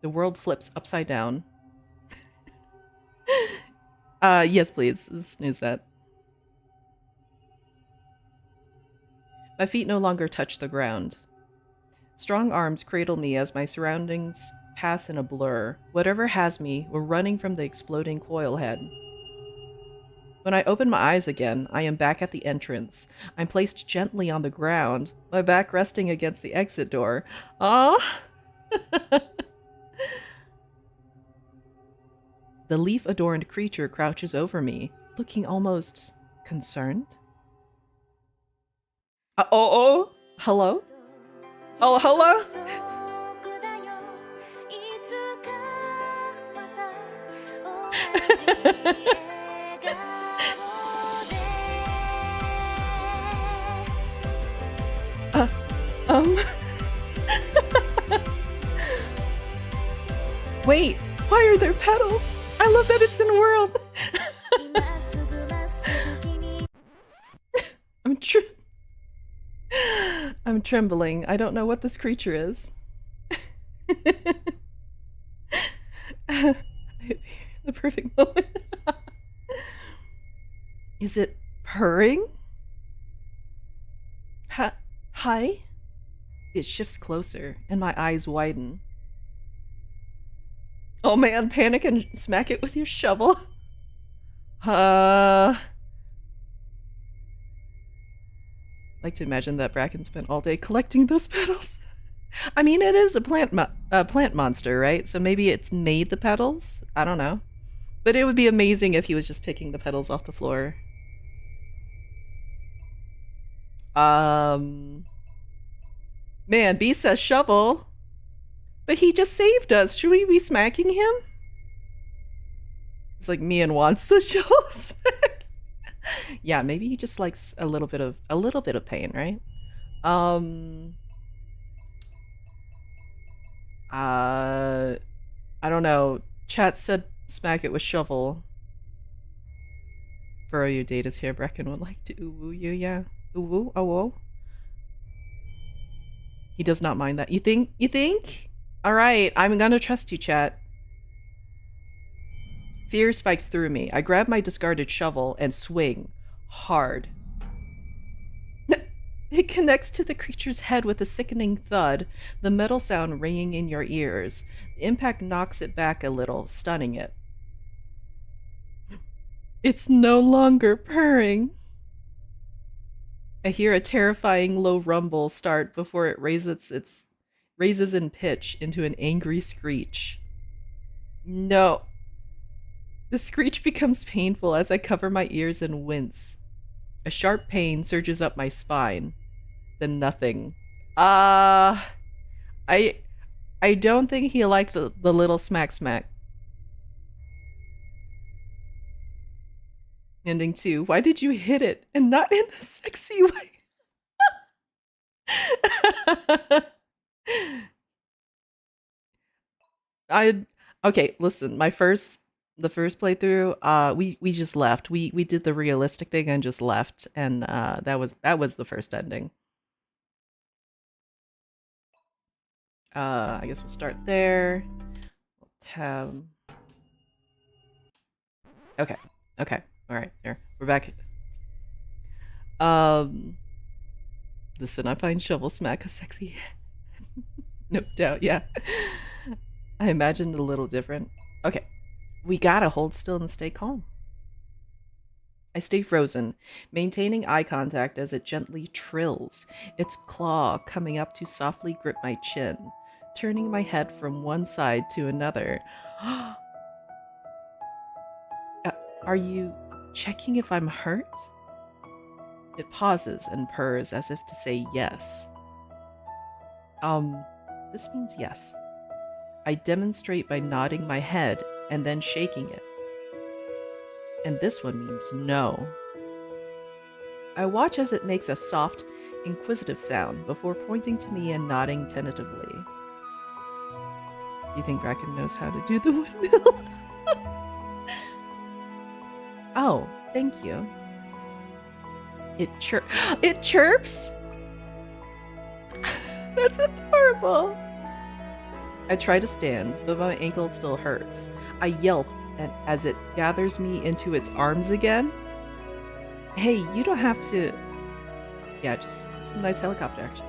the world flips upside down. Yes, please. Snooze that. My feet no longer touch the ground. Strong arms cradle me as my surroundings pass in a blur. Whatever has me, we're running from the exploding coil head. When I open my eyes again, I am back at the entrance. I'm placed gently on the ground, my back resting against the exit door. Ah! The leaf-adorned creature crouches over me, looking almost concerned. Oh, hello? Oh, hello? Wait, why are there petals? I love that it's in world. I'm trembling. I don't know what this creature is. The perfect moment. Is it purring? Hi? It shifts closer, and my eyes widen. Oh man, panic and smack it with your shovel. Like to imagine that Bracken spent all day collecting those petals. I mean, it is a plant monster, right? So maybe it's made the petals? I don't know. But it would be amazing if he was just picking the petals off the floor. Man, B says shovel. But he just saved us. Should we be smacking him? It's like Mian wants the shovel smack. Yeah, maybe he just likes a little bit of pain, right? I don't know. Chat said smack it with shovel. For all you datas here, Bracken would like to OwO you, yeah. OwO, OwO. He does not mind that. You think? Alright, I'm gonna trust you, chat. Fear spikes through me. I grab my discarded shovel and swing. Hard. It connects to the creature's head with a sickening thud, the metal sound ringing in your ears. The impact knocks it back a little, stunning it. It's no longer purring. I hear a terrifying low rumble start before it raises in pitch into an angry screech. No. The screech becomes painful as I cover my ears and wince. A sharp pain surges up my spine. Then nothing. I don't think he liked the little smack. Ending 2. Why did you hit it and not in the sexy way? Okay, listen, the first playthrough, we just left. We did the realistic thing and just left, and that was the first ending. I guess we'll start there. We'll tab. Okay. All right, there. We're back. Listen, I find shovel smack a sexy. No doubt, yeah. I imagined a little different. Okay. We gotta hold still and stay calm. I stay frozen, maintaining eye contact as it gently trills, its claw coming up to softly grip my chin, turning my head from one side to another. Are you checking if I'm hurt? It pauses and purrs as if to say yes. This means yes. I demonstrate by nodding my head and then shaking it. And this one means no. I watch as it makes a soft, inquisitive sound before pointing to me and nodding tentatively. You think Bracken knows how to do the windmill? Oh, thank you. It chirps? That's adorable. I try to stand, but my ankle still hurts. I yelp and as it gathers me into its arms again. Hey, you don't have to... Yeah, just some nice helicopter action.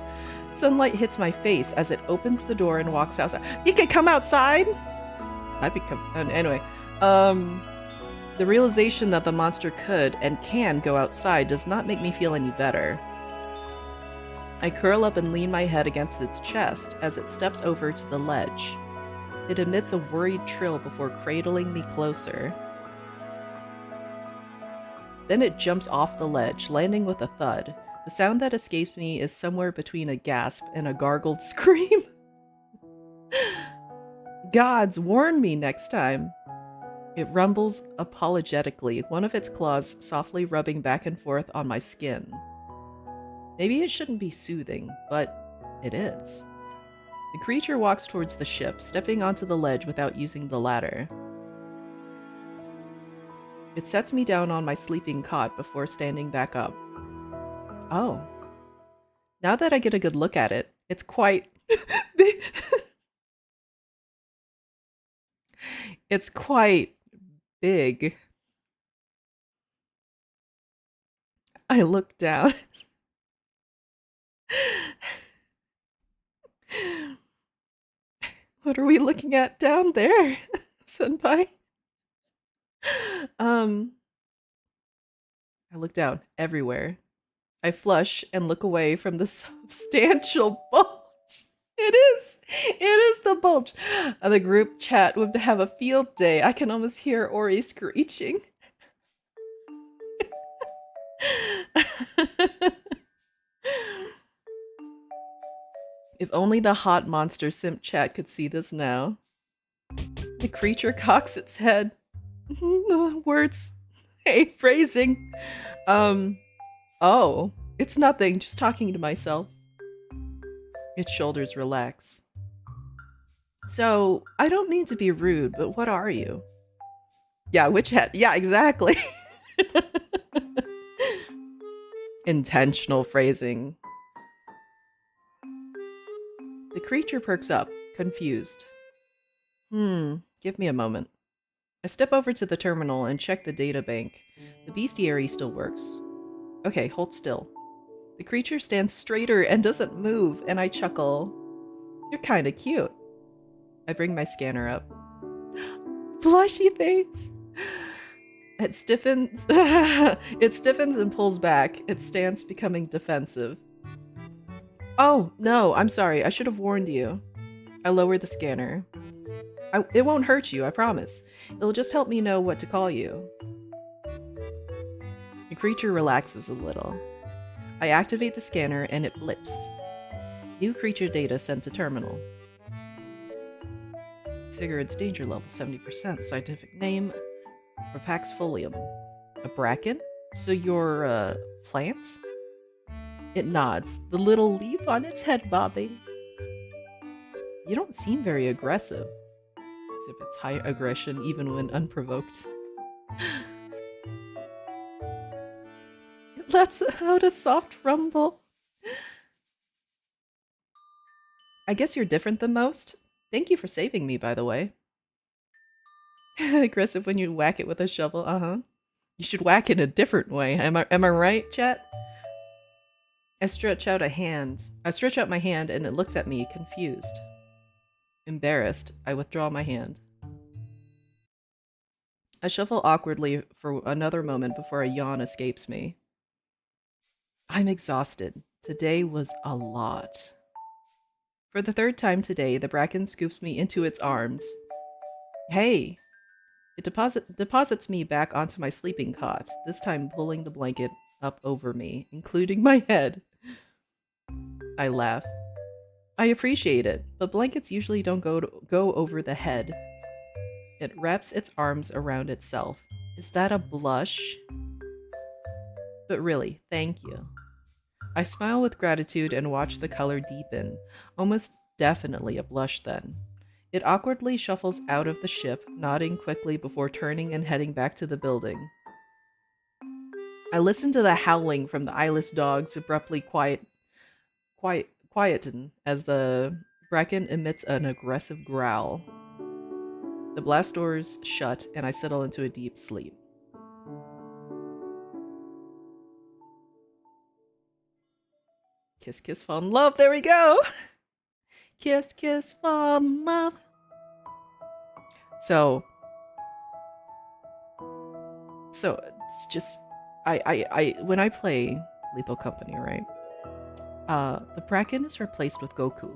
Sunlight hits my face as it opens the door and walks outside. You can come outside? Anyway, the realization that the monster could and can go outside does not make me feel any better. I curl up and lean my head against its chest as it steps over to the ledge. It emits a worried trill before cradling me closer. Then it jumps off the ledge, landing with a thud. The sound that escapes me is somewhere between a gasp and a gargled scream. Gods, warn me next time. It rumbles apologetically, one of its claws softly rubbing back and forth on my skin. Maybe it shouldn't be soothing, but it is. The creature walks towards the ship, stepping onto the ledge without using the ladder. It sets me down on my sleeping cot before standing back up. Oh. Now that I get a good look at it, it's quite big. It's quite big. I look down. What are we looking at down there, senpai? I look down everywhere. I flush and look away from the substantial bulge. It is the bulge. The group chat would have a field day. I can almost hear Ori screeching. If only the hot monster simp chat could see this now. The creature cocks its head. Words. Hey, phrasing. Oh, it's nothing, just talking to myself. Its shoulders relax. So, I don't mean to be rude, but what are you? Yeah, which head? Yeah, exactly. Intentional phrasing. The creature perks up, confused. Give me a moment. I step over to the terminal and check the data bank. The bestiary still works. Okay, hold still. The creature stands straighter and doesn't move, and I chuckle. You're kinda cute. I bring my scanner up. Blushy face! It stiffens. It stiffens and pulls back, its stance becoming defensive. Oh, no, I'm sorry. I should have warned you. I lower the scanner. It won't hurt you, I promise. It'll just help me know what to call you. The creature relaxes a little. I activate the scanner and it blips. New creature data sent to terminal. Cigarette's danger level 70%. Scientific name, Rapax folium. A bracken? So you're a plant? It nods, the little leaf on its head bobbing. You don't seem very aggressive. Exhibits high aggression even when unprovoked. It lets out a soft rumble. I guess you're different than most. Thank you for saving me, by the way. Aggressive when you whack it with a shovel, You should whack it a different way. Am I right, chat? I stretch out my hand and it looks at me, confused. Embarrassed, I withdraw my hand. I shuffle awkwardly for another moment before a yawn escapes me. I'm exhausted. Today was a lot. For the third time today, the bracken scoops me into its arms. Hey! It deposits me back onto my sleeping cot, this time pulling the blanket up over me, including my head. I laugh. I appreciate it, but blankets usually don't go over the head. It wraps its arms around itself. Is that a blush? But really, thank you. I smile with gratitude and watch the color deepen, almost definitely a blush then. It awkwardly shuffles out of the ship, nodding quickly before turning and heading back to the building. I listen to the howling from the eyeless dogs abruptly quieten as the Bracken emits an aggressive growl. The blast doors shut and I settle into a deep sleep. Kiss, kiss, fall in love. There we go. Kiss, kiss, fall in love. So it's just I when I play Lethal Company, right? The Bracken is replaced with Goku.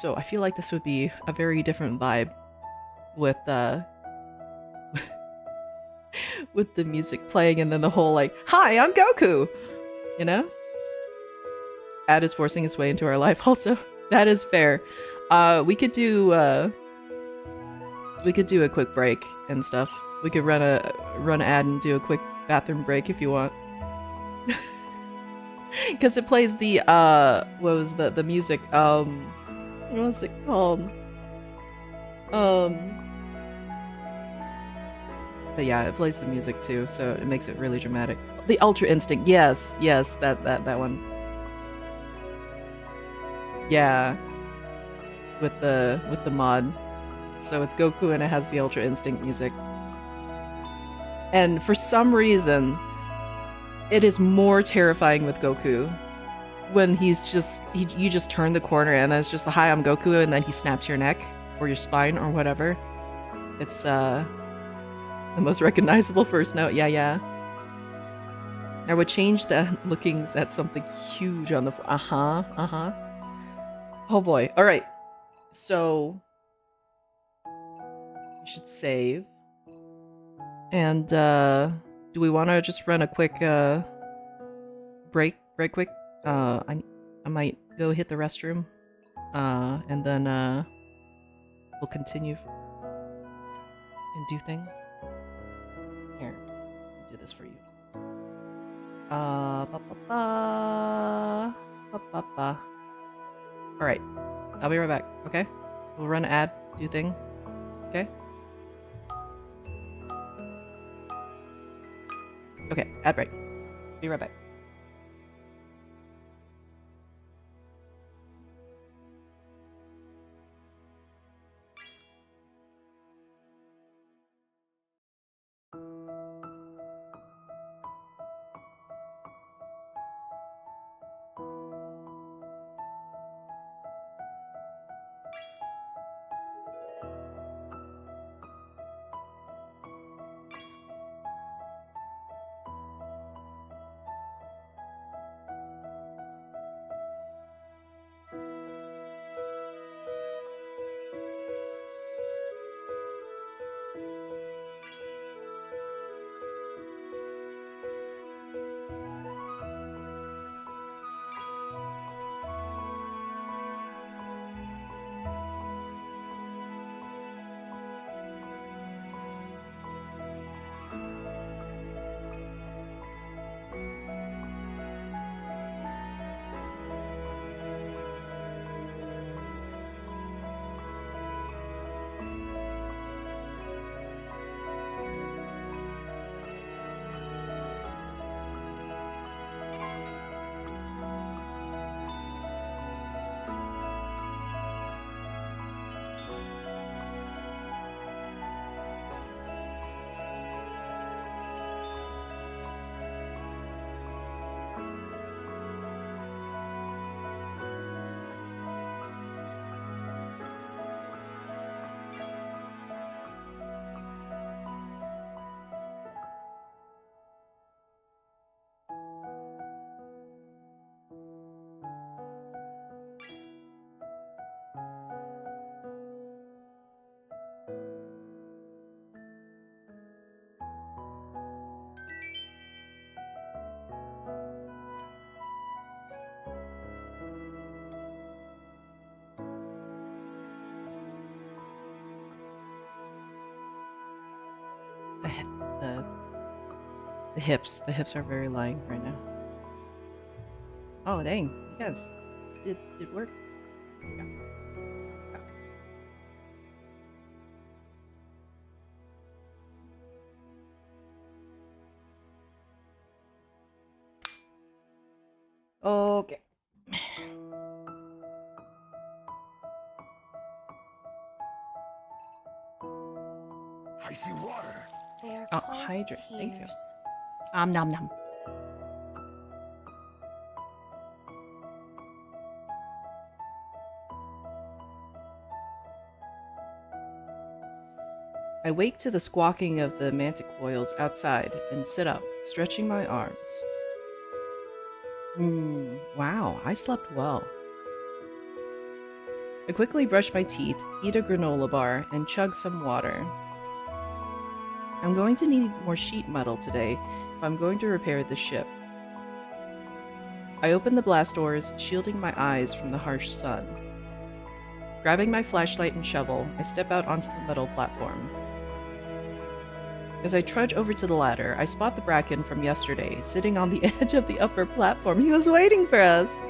So I feel like this would be a very different vibe with with the music playing and then the whole like, "Hi, I'm Goku," you know. Ad is forcing its way into our life. Also, that is fair. We could do a quick break and stuff. We could run an ad and do a quick bathroom break if you want. Because it plays the what was the music, what was it called, but yeah, it plays the music too, so it makes it really dramatic. The Ultra Instinct, yes, that one, yeah, with the mod. So it's Goku and it has the Ultra Instinct music, and for some reason it is more terrifying with Goku when he's just you just turn the corner and then it's just "Hi, I'm Goku," and then he snaps your neck or your spine or whatever. It's the most recognizable first note. Yeah. I would change the lookings at something huge on the Oh boy. All right. So we should save. And do we want to just run a quick break quick? I might go hit the restroom. And then we'll continue and do thing. Here, I'll do this for you. All right, I'll be right back. Okay, we'll run an ad, do thing. Okay. Okay, ad break. Be right back. The hips are very light right now. Oh, dang. You guys did work. Yeah. Yeah. Okay. I see water. They are Oh, called hydrant. Thank you. tears. Nom nom. I wake to the squawking of the mantic coils outside and sit up, stretching my arms. Wow, I slept well. I quickly brush my teeth, eat a granola bar, and chug some water. I'm going to need more sheet metal today if I'm going to repair the ship. I open the blast doors, shielding my eyes from the harsh sun. Grabbing my flashlight and shovel, I step out onto the metal platform. As I trudge over to the ladder, I spot the Bracken from yesterday, sitting on the edge of the upper platform. He was waiting for us!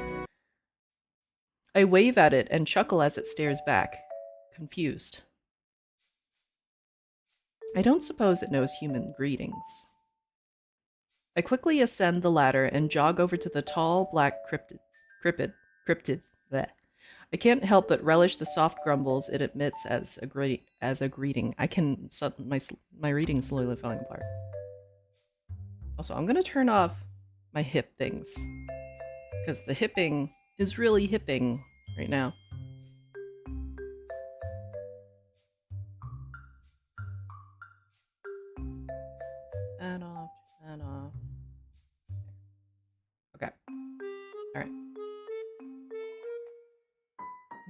I wave at it and chuckle as it stares back, confused. I don't suppose it knows human greetings. I quickly ascend the ladder and jog over to the tall, black cryptid. Bleh. I can't help but relish the soft grumbles it emits as a greeting. My reading's slowly falling apart. Also, I'm gonna turn off my hip things because the hipping is really hipping right now. And off, and off. Okay. All right.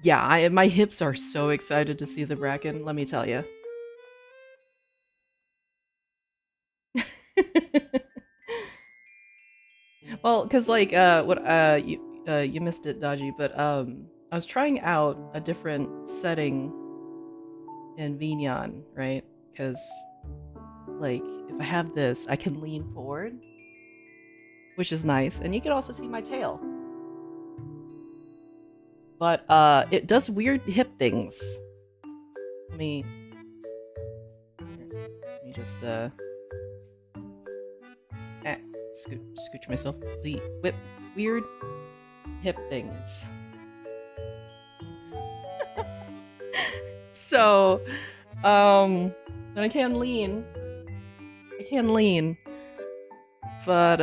Yeah, my hips are so excited to see the Bracken, let me tell you. Well, because like you missed it, Dodgy, but I was trying out a different setting in Vignon, right? Because like if I have this, I can lean forward, which is nice, and you can also see my tail. But it does weird hip things. Let me just scooch myself. Z whip weird hip things. So, then I can lean. But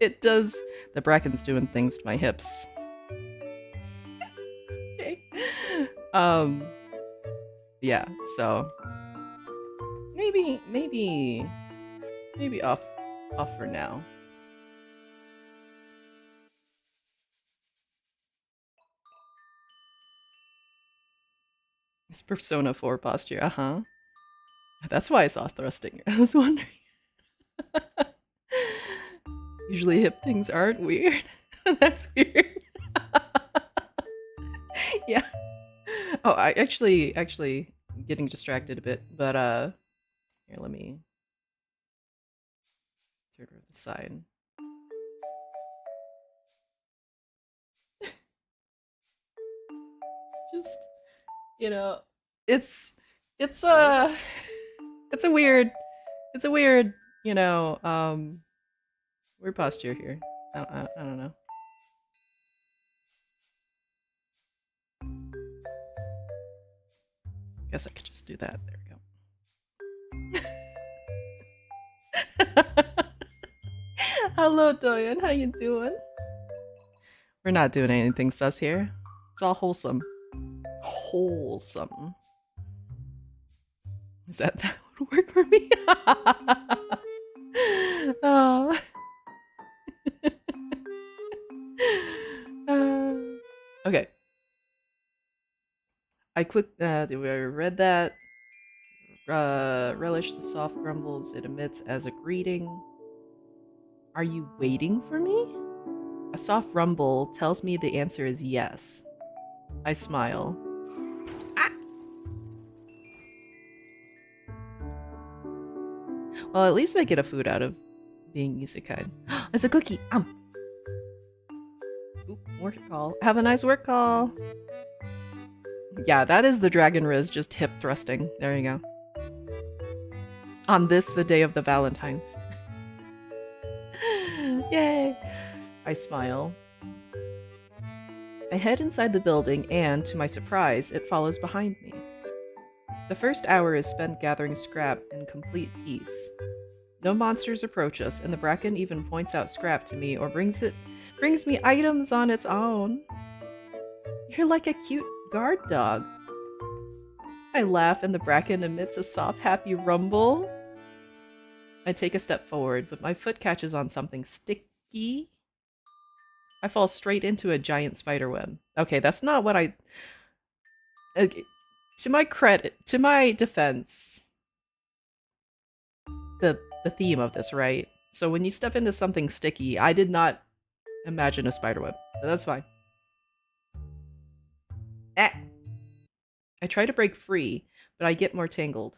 it does. The Bracken's doing things to my hips. Okay. Yeah. So maybe off for now. It's Persona 4 posture, uh-huh. That's why I saw thrusting. I was wondering. Usually hip things aren't weird. That's weird. Yeah. Oh, I actually getting distracted a bit, but here, let me turn to the side. Just, you know, it's a weird, you know, weird posture here. I don't know. Guess I could just do that. There we go. Hello, Doyen. How you doing? We're not doing anything sus here. It's all wholesome. Wholesome. Is that would work for me? Oh. Okay. I read that. Relish the soft grumbles it emits as a greeting. Are you waiting for me? A soft rumble tells me the answer is yes. I smile. Ah! Well, at least I get a food out of being isekai. It's a cookie! Oop, work call. Have a nice work call! Yeah, that is the Dragon Riz just hip thrusting. There you go. On this, the day of the Valentines. Yay! I smile. I head inside the building and, to my surprise, it follows behind me. The first hour is spent gathering scrap in complete peace. No monsters approach us, and the Bracken even points out scrap to me or brings me items on its own. You're like a cute guard dog. I laugh and the Bracken emits a soft, happy rumble. I take a step forward, but my foot catches on something sticky. I fall straight into a giant spiderweb. Okay, that's not what I... Okay. To my credit, to my defense, the theme of this, right? So when you step into something sticky, I did not imagine a spiderweb. But that's fine. I try to break free, but I get more tangled.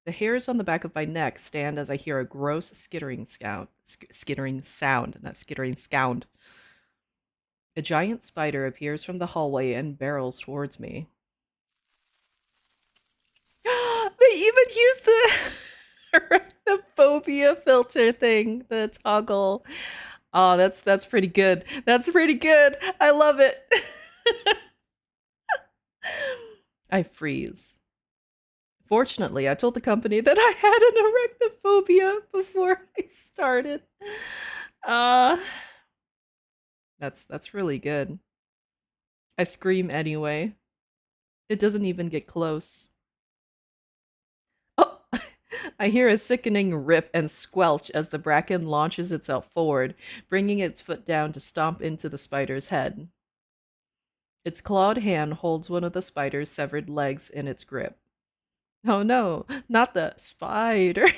The hairs on the back of my neck stand as I hear a gross skittering sound. Skittering sound, not skittering sound. A giant spider appears from the hallway and barrels towards me. They even use the arachnophobia filter thing, the toggle. Oh, that's pretty good. That's pretty good. I love it. I freeze. Fortunately, I told the company that I had an arachnophobia before I started. That's really good. I scream anyway. It doesn't even get close. Oh! I hear a sickening rip and squelch as the Bracken launches itself forward, bringing its foot down to stomp into the spider's head. Its clawed hand holds one of the spider's severed legs in its grip. Oh no, not the spider.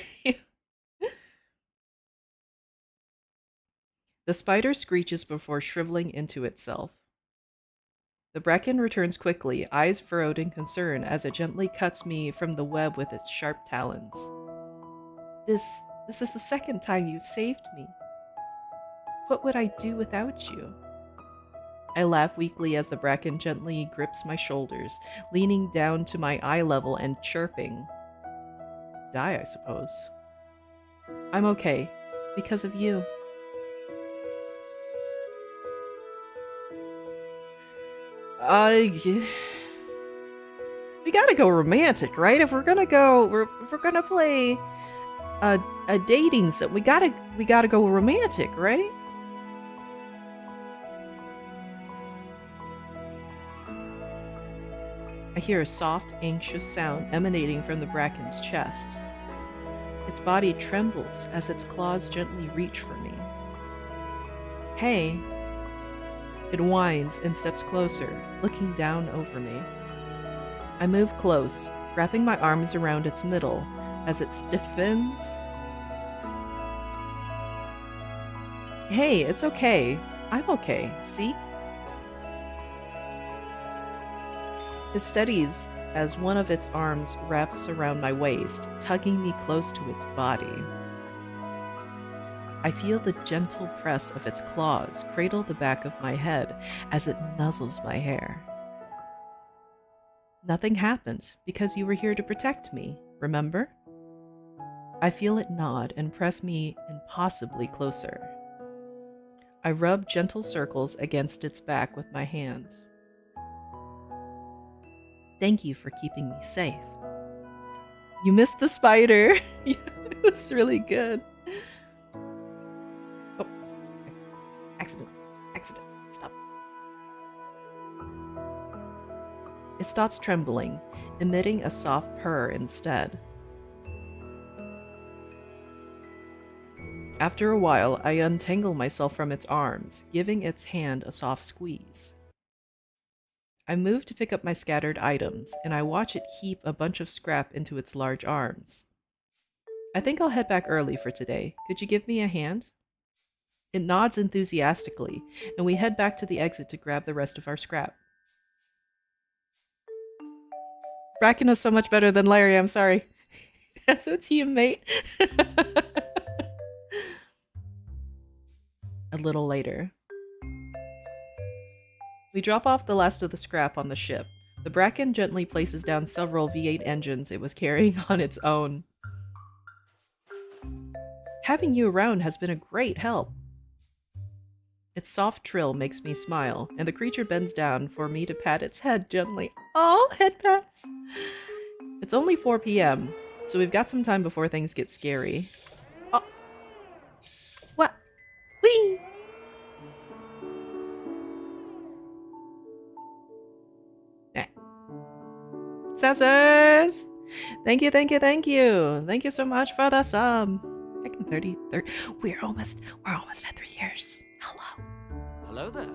The spider screeches before shriveling into itself. The Bracken returns quickly, eyes furrowed in concern as it gently cuts me from the web with its sharp talons. This is the second time you've saved me. What would I do without you? I laugh weakly as the Bracken gently grips my shoulders, leaning down to my eye level and chirping. Die, I suppose. I'm okay, because of you. We gotta go romantic, right? If we're gonna play a dating set, we gotta go romantic, right? I hear a soft, anxious sound emanating from the Bracken's chest. Its body trembles as its claws gently reach for me. Hey. It whines and steps closer, looking down over me. I move close, wrapping my arms around its middle as it stiffens. Hey, it's okay. I'm okay, see? It steadies as one of its arms wraps around my waist, tugging me close to its body. I feel the gentle press of its claws cradle the back of my head as it nuzzles my hair. Nothing happened because you were here to protect me, remember? I feel it nod and press me impossibly closer. I rub gentle circles against its back with my hand. Thank you for keeping me safe. You missed the spider. It was really good. Oh, accident. Stop. It stops trembling, emitting a soft purr instead. After a while, I untangle myself from its arms, giving its hand a soft squeeze. I move to pick up my scattered items, and I watch it heap a bunch of scrap into its large arms. I think I'll head back early for today. Could you give me a hand? It nods enthusiastically, and we head back to the exit to grab the rest of our scrap. Bracken is so much better than Larry, I'm sorry. As a teammate. A little later. We drop off the last of the scrap on the ship. The Bracken gently places down several V8 engines it was carrying on its own. Having you around has been a great help. Its soft trill makes me smile, and the creature bends down for me to pat its head gently. Oh, head pats! It's only 4 p.m., so we've got some time before things get scary. Oh! What? Whee! Sassers! Thank you, thank you, thank you. Thank you so much for the sub. Heck, in 30. We're almost at 3 years. Hello. Hello there.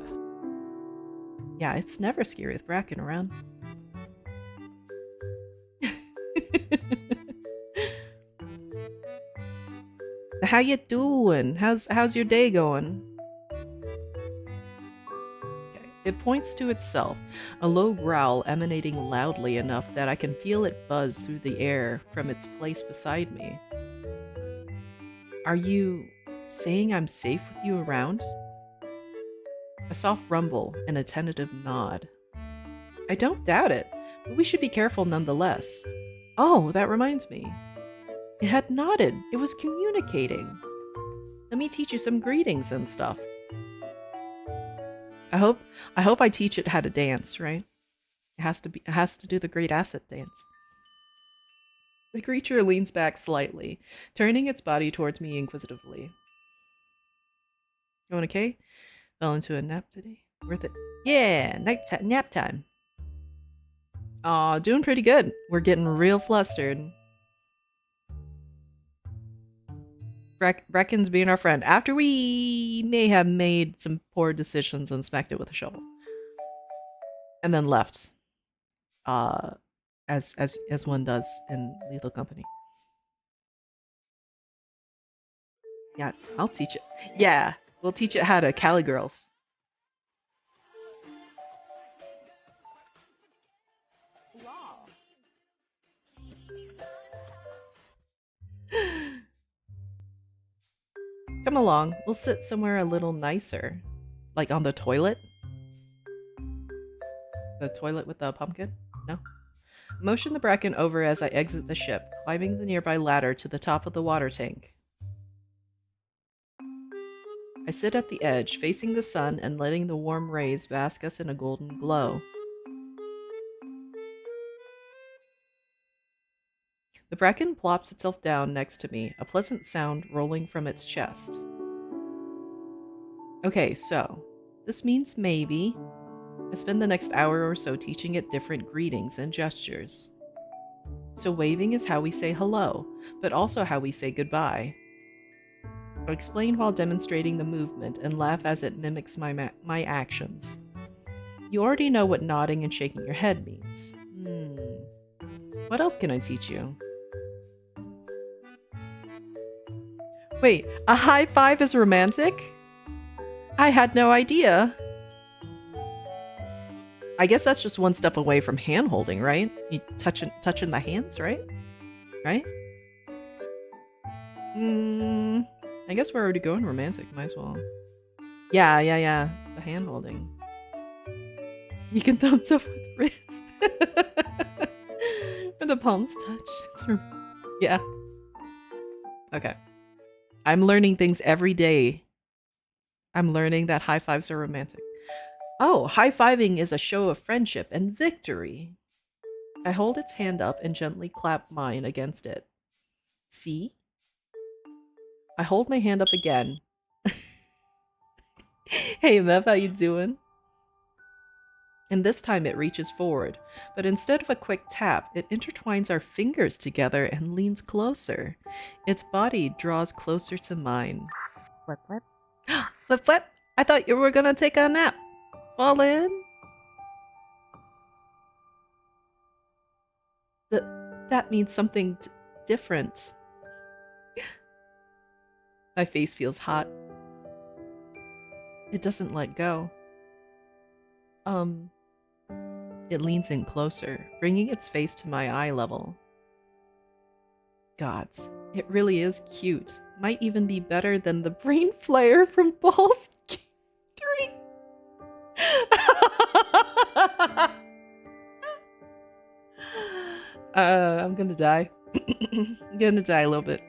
Yeah, it's never scary with Bracken around. How you doing? How's your day going? It points to itself, a low growl emanating loudly enough that I can feel it buzz through the air from its place beside me. Are you saying I'm safe with you around? A soft rumble and a tentative nod. I don't doubt it, but we should be careful nonetheless. Oh, that reminds me. It had nodded. It was communicating. Let me teach you some greetings and stuff. I hope I teach it how to dance, right? It has to do the great asset dance. The creature leans back slightly, turning its body towards me inquisitively. Going okay? Fell into a nap today? Worth it? Yeah, nap time. Aw, doing pretty good. We're getting real flustered. Brecken's being our friend after we may have made some poor decisions and smacked it with a shovel. And then left. As one does in Lethal Company. Yeah, I'll teach it. Yeah, we'll teach it how to Cali girls. Come along, we'll sit somewhere a little nicer. Like on the toilet? The toilet with the pumpkin? No? Motion the Bracken over as I exit the ship, climbing the nearby ladder to the top of the water tank. I sit at the edge, facing the sun and letting the warm rays bask us in a golden glow. The Bracken plops itself down next to me, a pleasant sound rolling from its chest. Okay, so, this means maybe I spend the next hour or so teaching it different greetings and gestures. So waving is how we say hello, but also how we say goodbye. I'll explain while demonstrating the movement and laugh as it mimics my actions. You already know what nodding and shaking your head means. What else can I teach you? Wait, a high five is romantic? I had no idea. I guess that's just one step away from hand holding, right? You touching the hands, right? Right? I guess we're already going romantic. Might as well. Yeah. The hand holding. You can thumbs up with wrist. Or the palms touch. Yeah. Okay. I'm learning things every day. I'm learning that high fives are romantic. Oh, high-fiving is a show of friendship and victory. I hold its hand up and gently clap mine against it. See? I hold my hand up again. Hey, Mev, how you doing? And this time it reaches forward, but instead of a quick tap, it intertwines our fingers together and leans closer. Its body draws closer to mine. Flip, flip. Flip, flip! I thought you were gonna take a nap. Fall in? That means something different. My face feels hot. It doesn't let go. It leans in closer, bringing its face to my eye level. Gods, it really is cute. might even be better than the brain flare from Balls 3. I'm gonna die. I'm gonna die a little bit.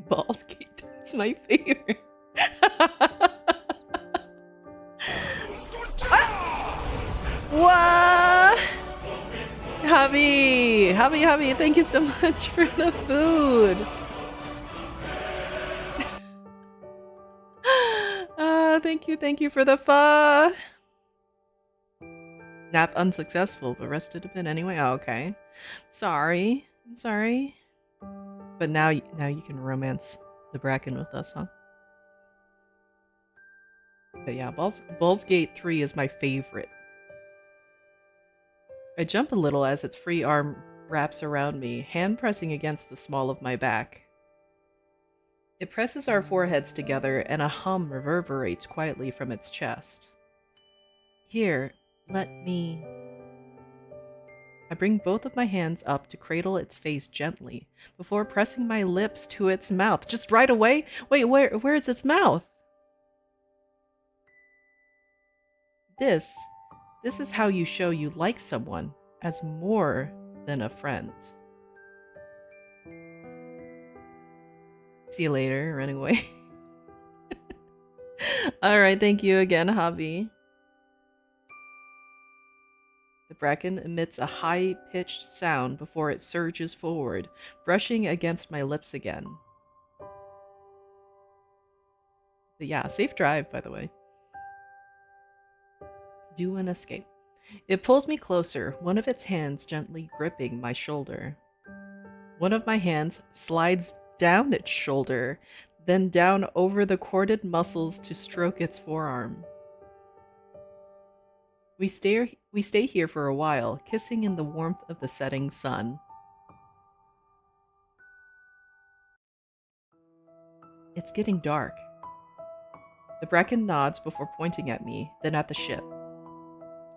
Balls Gate is my favorite. What? Hubby, thank you so much for the food. Thank you for the pho. Nap unsuccessful, but rested a bit anyway. Oh, okay. I'm sorry. But now you can romance the Bracken with us, huh? But yeah, Baldur's Gate 3 is my favorite. I jump a little as its free arm wraps around me, hand pressing against the small of my back. It presses our foreheads together, and a hum reverberates quietly from its chest. Here, let me... I bring both of my hands up to cradle its face gently, before pressing my lips to its mouth. Just right away? Wait, where is its mouth? This is how you show you like someone as more than a friend. See you later, running away. Alright, thank you again, Hobby. The Bracken emits a high-pitched sound before it surges forward, brushing against my lips again. But yeah, safe drive, by the way. Do an escape. It pulls me closer, one of its hands gently gripping my shoulder. One of my hands slides down its shoulder, then down over the corded muscles to stroke its forearm. We stay here for a while, kissing in the warmth of the setting sun. It's getting dark. The Bracken nods before pointing at me, then at the ship.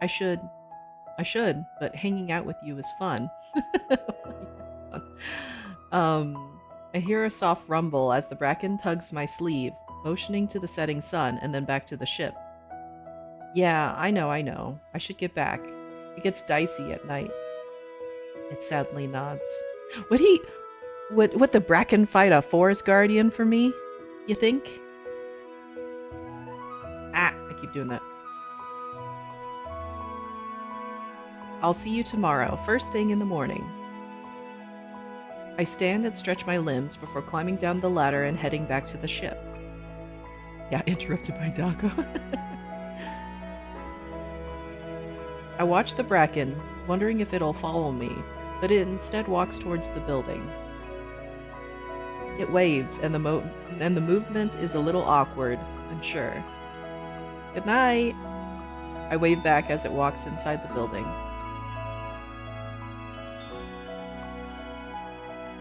I should, but hanging out with you is fun. I hear a soft rumble as the Bracken tugs my sleeve, motioning to the setting sun and then back to the ship. Yeah, I know. I should get back. It gets dicey at night. It sadly nods. Would the Bracken fight a forest guardian for me? You think? I keep doing that. I'll see you tomorrow, first thing in the morning. I stand and stretch my limbs before climbing down the ladder and heading back to the ship. Yeah, interrupted by Dago. I watch the Bracken, wondering if it'll follow me, but it instead walks towards the building. It waves, and the movement is a little awkward, I'm sure. Good night! I wave back as it walks inside the building.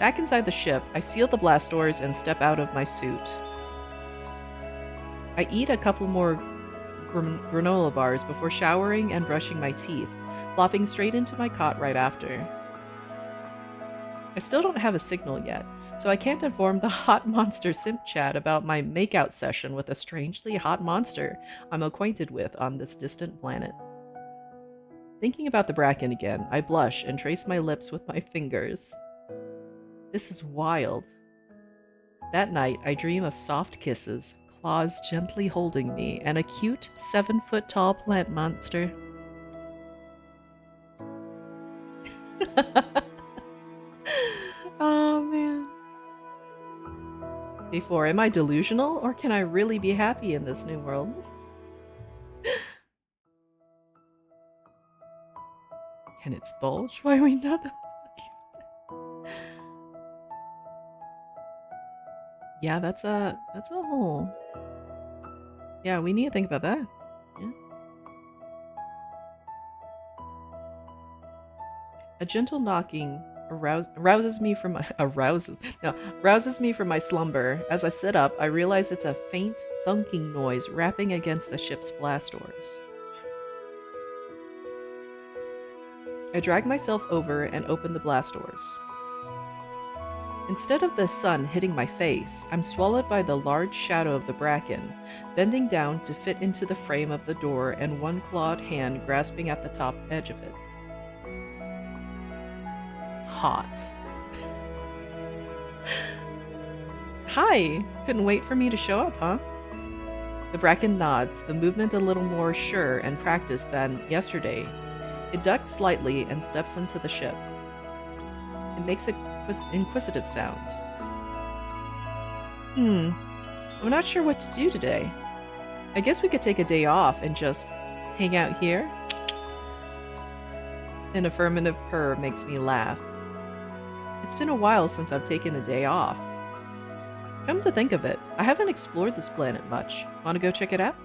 Back inside the ship, I seal the blast doors and step out of my suit. I eat a couple more granola bars before showering and brushing my teeth, flopping straight into my cot right after. I still don't have a signal yet, so I can't inform the hot monster simp chat about my makeout session with a strangely hot monster I'm acquainted with on this distant planet. Thinking about the Bracken again, I blush and trace my lips with my fingers. This is wild. That night, I dream of soft kisses, claws gently holding me, and a cute 7-foot-tall plant monster. Oh, man. Day 4. Am I delusional, or can I really be happy in this new world? Can its bulge? Why are we not? Yeah, that's a whole... Yeah, we need to think about that. Yeah. A gentle knocking rouses me from my slumber. As I sit up, I realize it's a faint thunking noise rapping against the ship's blast doors. I drag myself over and open the blast doors. Instead of the sun hitting my face, I'm swallowed by the large shadow of the bracken, bending down to fit into the frame of the door and one clawed hand grasping at the top edge of it. Hot. Hi! Couldn't wait for me to show up, huh? The bracken nods, the movement a little more sure and practiced than yesterday. It ducks slightly and steps into the ship. It makes an inquisitive sound. I'm not sure what to do today. I guess we could take a day off and just hang out here? An affirmative purr makes me laugh. It's been a while since I've taken a day off. Come to think of it, I haven't explored this planet much. Want to go check it out?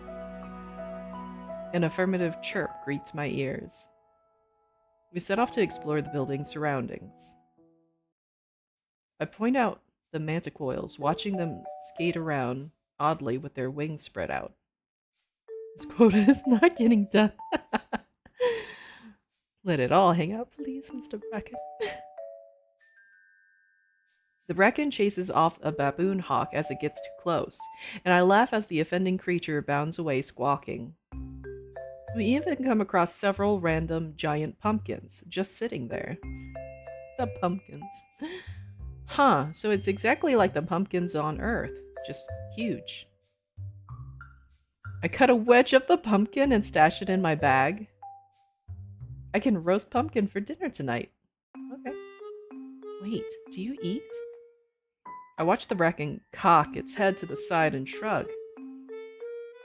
An affirmative chirp greets my ears. We set off to explore the building's surroundings. I point out the manticoils, watching them skate around oddly with their wings spread out. This quota is not getting done. Let it all hang out, please, Mr. Bracken. The bracken chases off a baboon hawk as it gets too close, and I laugh as the offending creature bounds away squawking. We even come across several random giant pumpkins just sitting there. The pumpkins. Huh, so it's exactly like the pumpkins on Earth, just huge. I cut a wedge of the pumpkin and stash it in my bag. I can roast pumpkin for dinner tonight. Okay. Wait, do you eat? I watch the bracken cock its head to the side and shrug.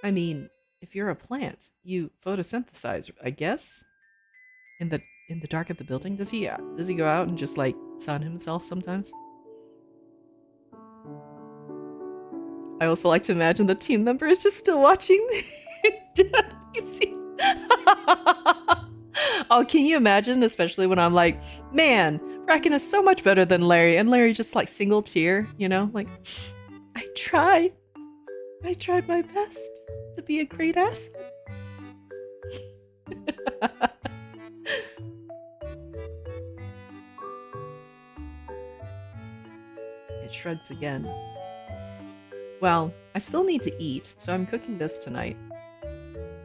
I mean, if you're a plant, you photosynthesize, I guess? In the dark of the building? Does he go out and just like sun himself sometimes? I also like to imagine the team member is just still watching. You see? Oh, can you imagine? Especially when I'm like, man, Bracken is so much better than Larry, and Larry just like single tear, you know? Like, I tried my best to be a great asset. It shrugs again. Well, I still need to eat, so I'm cooking this tonight.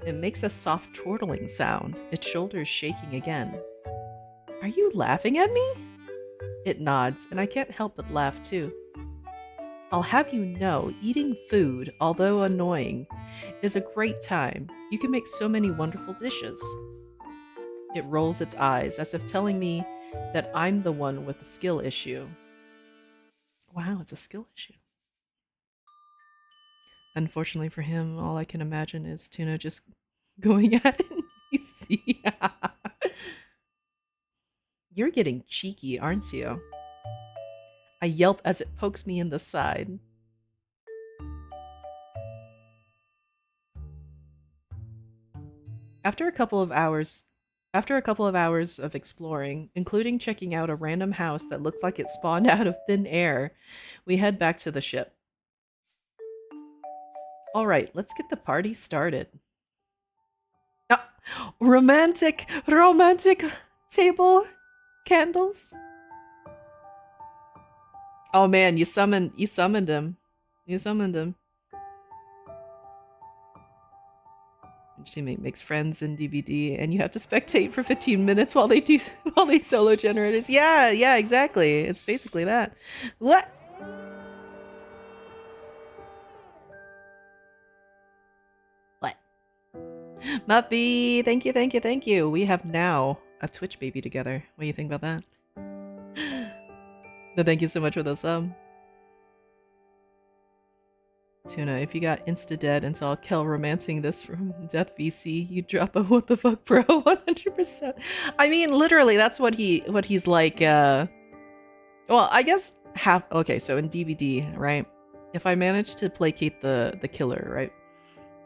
It makes a soft chortling sound, its shoulders shaking again. Are you laughing at me? It nods, and I can't help but laugh too. I'll have you know, eating food, although annoying, is a great time. You can make so many wonderful dishes. It rolls its eyes, as if telling me that I'm the one with a skill issue. Wow, it's a skill issue. Unfortunately for him, all I can imagine is Tuna just going at it. You see? You're getting cheeky, aren't you? I yelp as it pokes me in the side. After a couple of hours of exploring, including checking out a random house that looks like it spawned out of thin air, we head back to the ship. Alright, let's get the party started. Romantic table candles. Oh man, you summoned him. She makes friends in DVD, and you have to spectate for 15 minutes while they solo generators. Yeah, exactly. It's basically that. What? Muffy, thank you. We have now a Twitch baby together. What do you think about that? No, thank you so much for the sub. Tuna, if you got insta-dead and saw Kel romancing this from Death VC, you'd drop a what the fuck bro 100%. I mean, literally, that's what he's like, well, I guess okay, so in DVD, right? If I manage to placate the killer, right?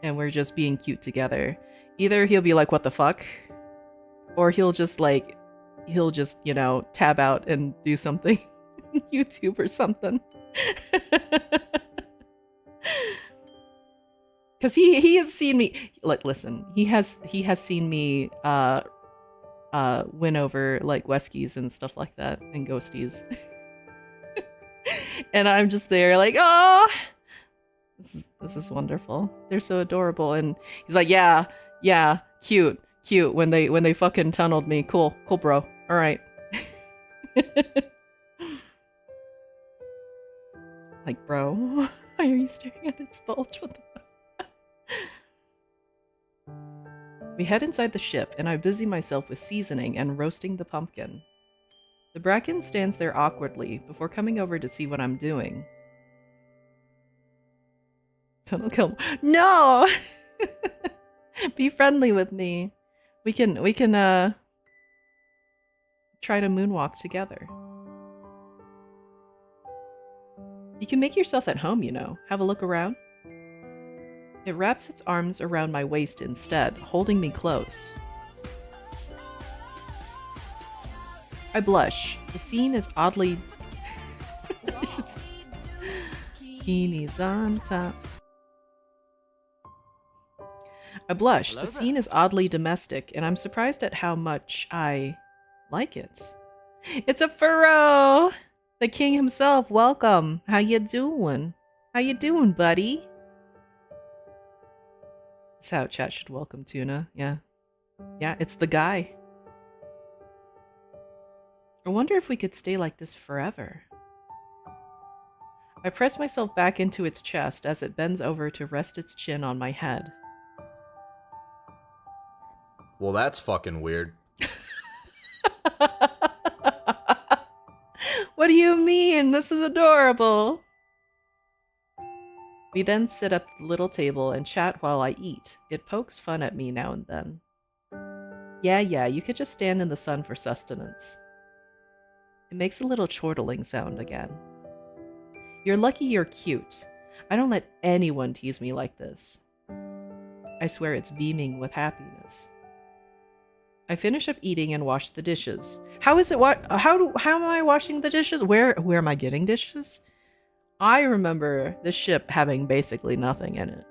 And we're just being cute together, either he'll be like, what the fuck? Or he'll just, you know, tab out and do something. YouTube or something. Because he has seen me, listen, he has seen me win over, like, Weskies and stuff like that, and Ghosties. And I'm just there like, oh, this is wonderful. They're so adorable. And he's like, yeah, cute. When they fucking tunneled me. Cool, bro. All right. Like, bro, why are you staring at its bulge? What the We head inside the ship, and I busy myself with seasoning and roasting the pumpkin. The Bracken stands there awkwardly before coming over to see what I'm doing. Tunnel kill. No! Be friendly with me. We can try to moonwalk together. You can make yourself at home, you know. Have a look around. It wraps its arms around my waist instead, holding me close. I blush. The scene is oddly... Bikinis on top. I blush. The scene is oddly domestic, and I'm surprised at how much I like it. It's a furrow! The king himself, welcome. How you doing? How you doing, buddy? That's how chat should welcome Tuna. Yeah. Yeah, it's the guy. I wonder if we could stay like this forever. I press myself back into its chest as it bends over to rest its chin on my head. Well, that's fucking weird. What do you mean? This is adorable. We then sit at the little table and chat while I eat. It pokes fun at me now and then. Yeah, you could just stand in the sun for sustenance. It makes a little chortling sound again. You're lucky you're cute. I don't let anyone tease me like this. I swear it's beaming with happiness. I finish up eating and wash the dishes. How is it? How am I washing the dishes? Where am I getting dishes? I remember the ship having basically nothing in it.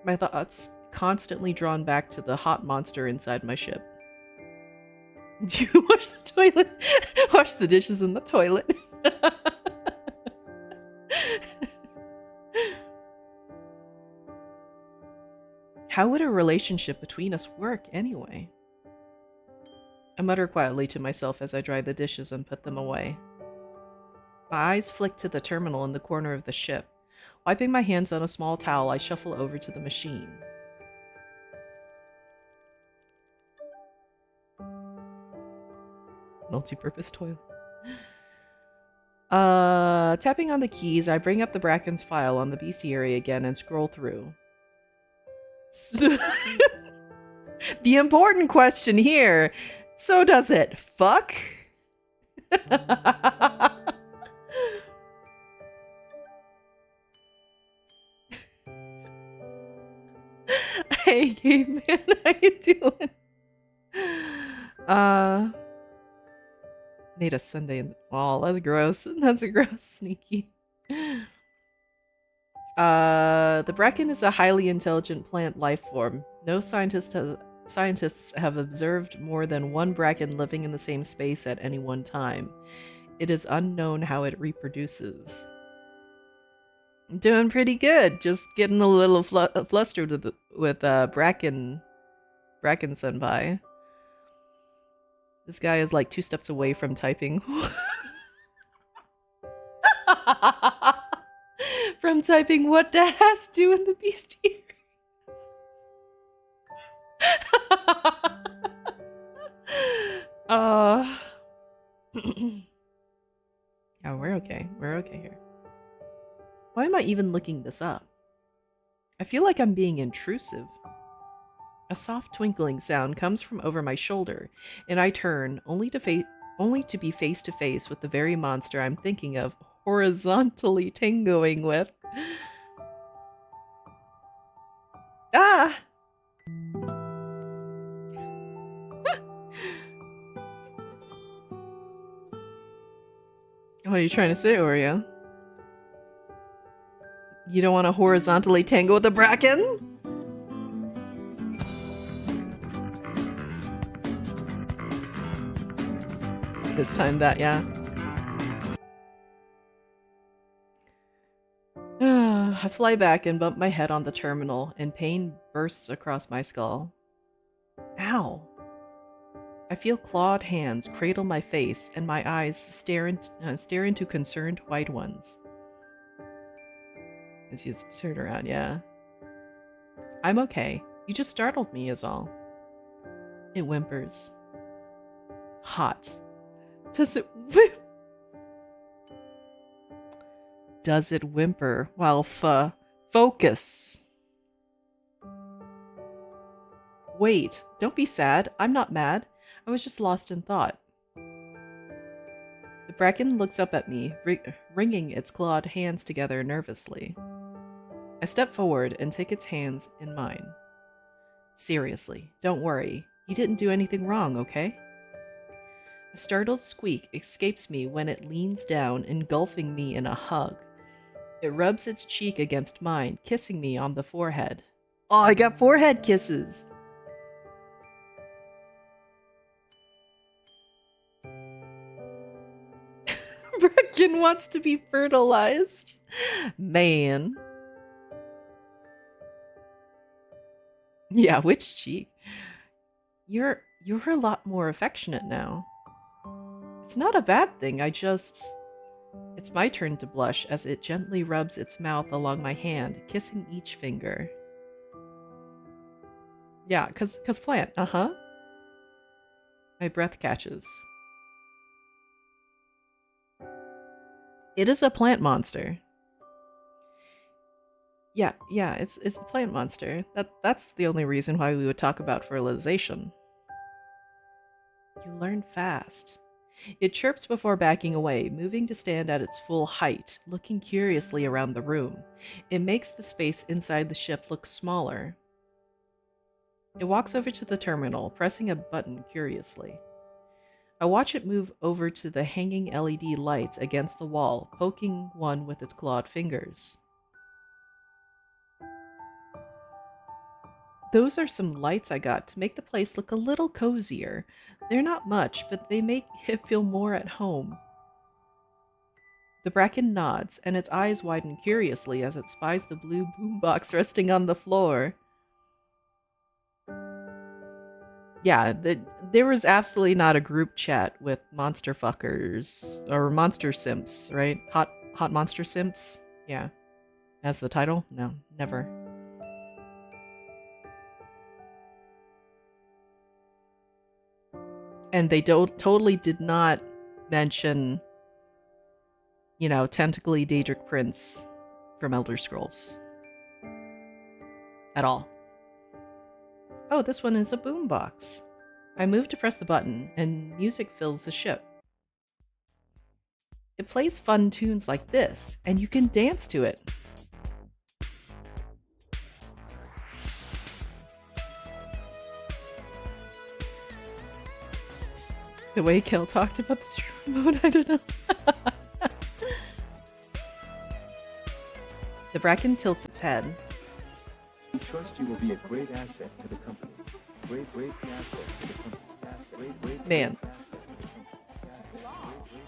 My thoughts constantly drawn back to the hot monster inside my ship. Do you wash the toilet? Wash the dishes in the toilet. How would a relationship between us work anyway? I mutter quietly to myself as I dry the dishes and put them away. My eyes flick to the terminal in the corner of the ship. Wiping my hands on a small towel, I shuffle over to the machine. Multi-purpose toilet. Tapping on the keys, I bring up the Bracken's file on the bestiary again and scroll through. The important question here, so does it fuck? Hey, caveman, how you doing? Made a Sunday in the wall. That's gross. That's a gross sneaky. The Bracken is a highly intelligent plant life form. No scientists have observed more than one Bracken living in the same space at any one time. It is unknown how it reproduces. I'm doing pretty good. Just getting a little flustered with Bracken-senpai. This guy is like 2 steps away from typing. From typing what that has to do in the bestiary. Yeah, we're okay. We're okay here. Why am I even looking this up? I feel like I'm being intrusive. A soft twinkling sound comes from over my shoulder, and I turn, only to be face to face with the very monster I'm thinking of horizontally tangoing with. Ah! What are you trying to say, Oreo? You don't want to horizontally tango with a Bracken? This time that, yeah. I fly back and bump my head on the terminal, and pain bursts across my skull. Ow! I feel clawed hands cradle my face, and my eyes stare into concerned white ones. As he turned around, yeah. I'm okay. You just startled me, is all. It whimpers. Hot. Does it whimper? Does it whimper while focus? Wait, don't be sad. I'm not mad. I was just lost in thought. The Bracken looks up at me, wringing its clawed hands together nervously. I step forward and take its hands in mine. Seriously, don't worry. You didn't do anything wrong, okay? A startled squeak escapes me when it leans down, engulfing me in a hug. It rubs its cheek against mine, kissing me on the forehead. Oh, I got forehead kisses! Bracken wants to be fertilized. Man. Yeah, which cheek? You're a lot more affectionate now. It's not a bad thing, It's my turn to blush as it gently rubs its mouth along my hand, kissing each finger. Yeah, cause plant, uh-huh. My breath catches. It is a plant monster. Yeah, it's a plant monster. That's the only reason why we would talk about fertilization. You learn fast. It chirps before backing away, moving to stand at its full height, looking curiously around the room. It makes the space inside the ship look smaller. It walks over to the terminal, pressing a button curiously. I watch it move over to the hanging LED lights against the wall, poking one with its clawed fingers. Those are some lights I got to make the place look a little cozier. They're not much, but they make it feel more at home. The Bracken nods, and its eyes widen curiously as it spies the blue boombox resting on the floor. Yeah, there was absolutely not a group chat with monster fuckers or monster simps, right? Hot monster simps? Yeah. As the title? No, never. And they totally did not mention, you know, tentacly Daedric Prince from Elder Scrolls. At all. Oh, this one is a boombox. I move to press the button, and music fills the ship. It plays fun tunes like this, and you can dance to it. The way Kel talked about the stream mode, I don't know. The Bracken tilts its head. We trust you will be a great asset to the company. Great asset to the company. Great Man. asset to the company.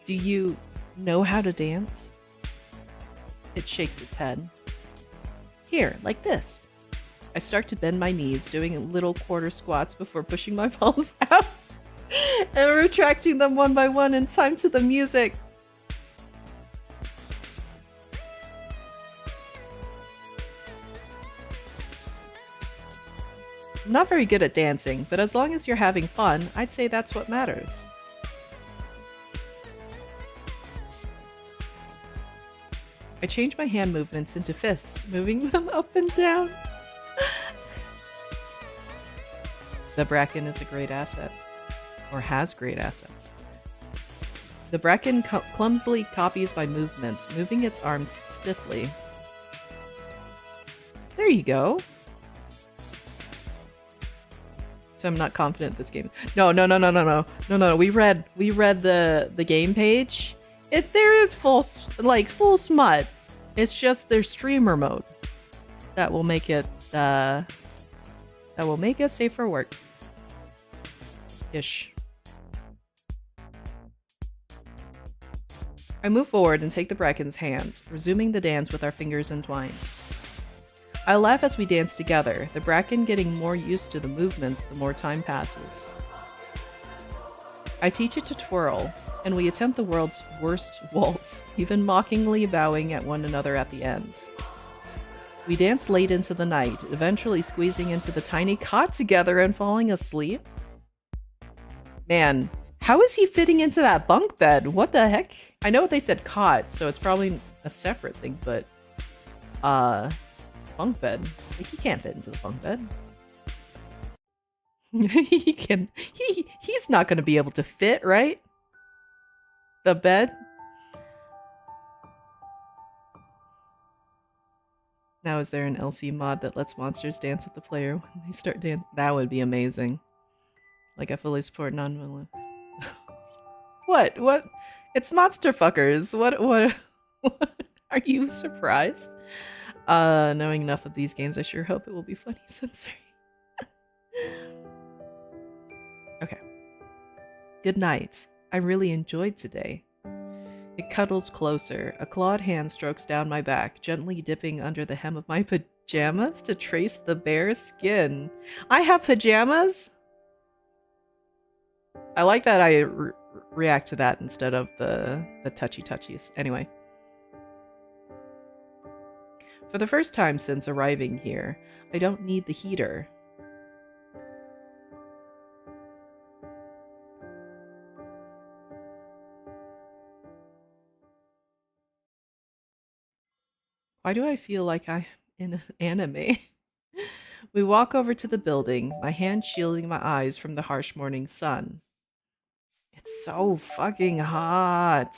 Do you know how to dance? It shakes its head. Here, like this. I start to bend my knees, doing little quarter squats before pushing my palms out and retracting them one by one in time to the music. I'm not very good at dancing, but as long as you're having fun, I'd say that's what matters. I change my hand movements into fists, moving them up and down. The Bracken is a great asset. Or has great assets. The Bracken clumsily copies my movements, moving its arms stiffly. There you go. So I'm not confident this game. No. We read the game page. There is full smut. It's just their streamer mode that will make it safe for work. Ish. I move forward and take the Bracken's hands, resuming the dance with our fingers entwined. I laugh as we dance together, the Bracken getting more used to the movements the more time passes. I teach it to twirl, and we attempt the world's worst waltz, even mockingly bowing at one another at the end. We dance late into the night, eventually squeezing into the tiny cot together and falling asleep. Man, how is he fitting into that bunk bed? What the heck? I know they said cot, so it's probably a separate thing, but bunk bed. He can't fit into the bunk bed. He's not going to be able to fit, right? The bed. Now, is there an LC mod that lets monsters dance with the player when they start dancing? That would be amazing. Like, I fully support non-violent. What? It's monster fuckers. What? Are you surprised? Knowing enough of these games, I sure hope it will be funny censoring. Okay. Good night. I really enjoyed today. It cuddles closer. A clawed hand strokes down my back, gently dipping under the hem of my pajamas to trace the bare skin. I have pajamas? I like that I react to that instead of the touchy-touchies. Anyway. For the first time since arriving here, I don't need the heater. Why do I feel like I'm in an anime? We walk over to the building, my hand shielding my eyes from the harsh morning sun. It's so fucking hot.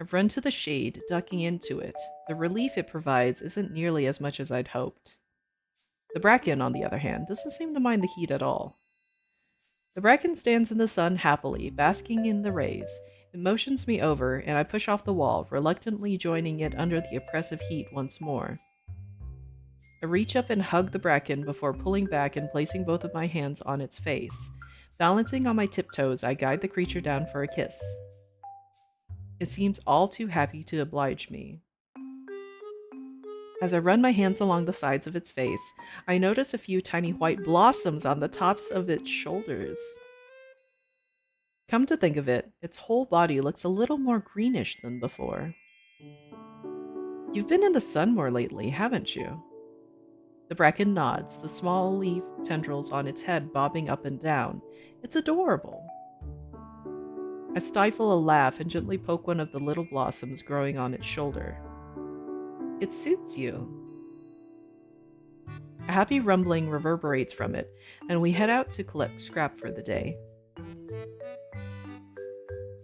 I run to the shade, ducking into it. The relief it provides isn't nearly as much as I'd hoped. The Bracken, on the other hand, doesn't seem to mind the heat at all. The Bracken stands in the sun happily, basking in the rays. It motions me over, and I push off the wall, reluctantly joining it under the oppressive heat once more. I reach up and hug the Bracken before pulling back and placing both of my hands on its face. Balancing on my tiptoes, I guide the creature down for a kiss. It seems all too happy to oblige me. As I run my hands along the sides of its face, I notice a few tiny white blossoms on the tops of its shoulders. Come to think of it, its whole body looks a little more greenish than before. You've been in the sun more lately, haven't you? The Bracken nods, the small leaf tendrils on its head bobbing up and down. It's adorable. I stifle a laugh and gently poke one of the little blossoms growing on its shoulder. It suits you. A happy rumbling reverberates from it, and we head out to collect scrap for the day.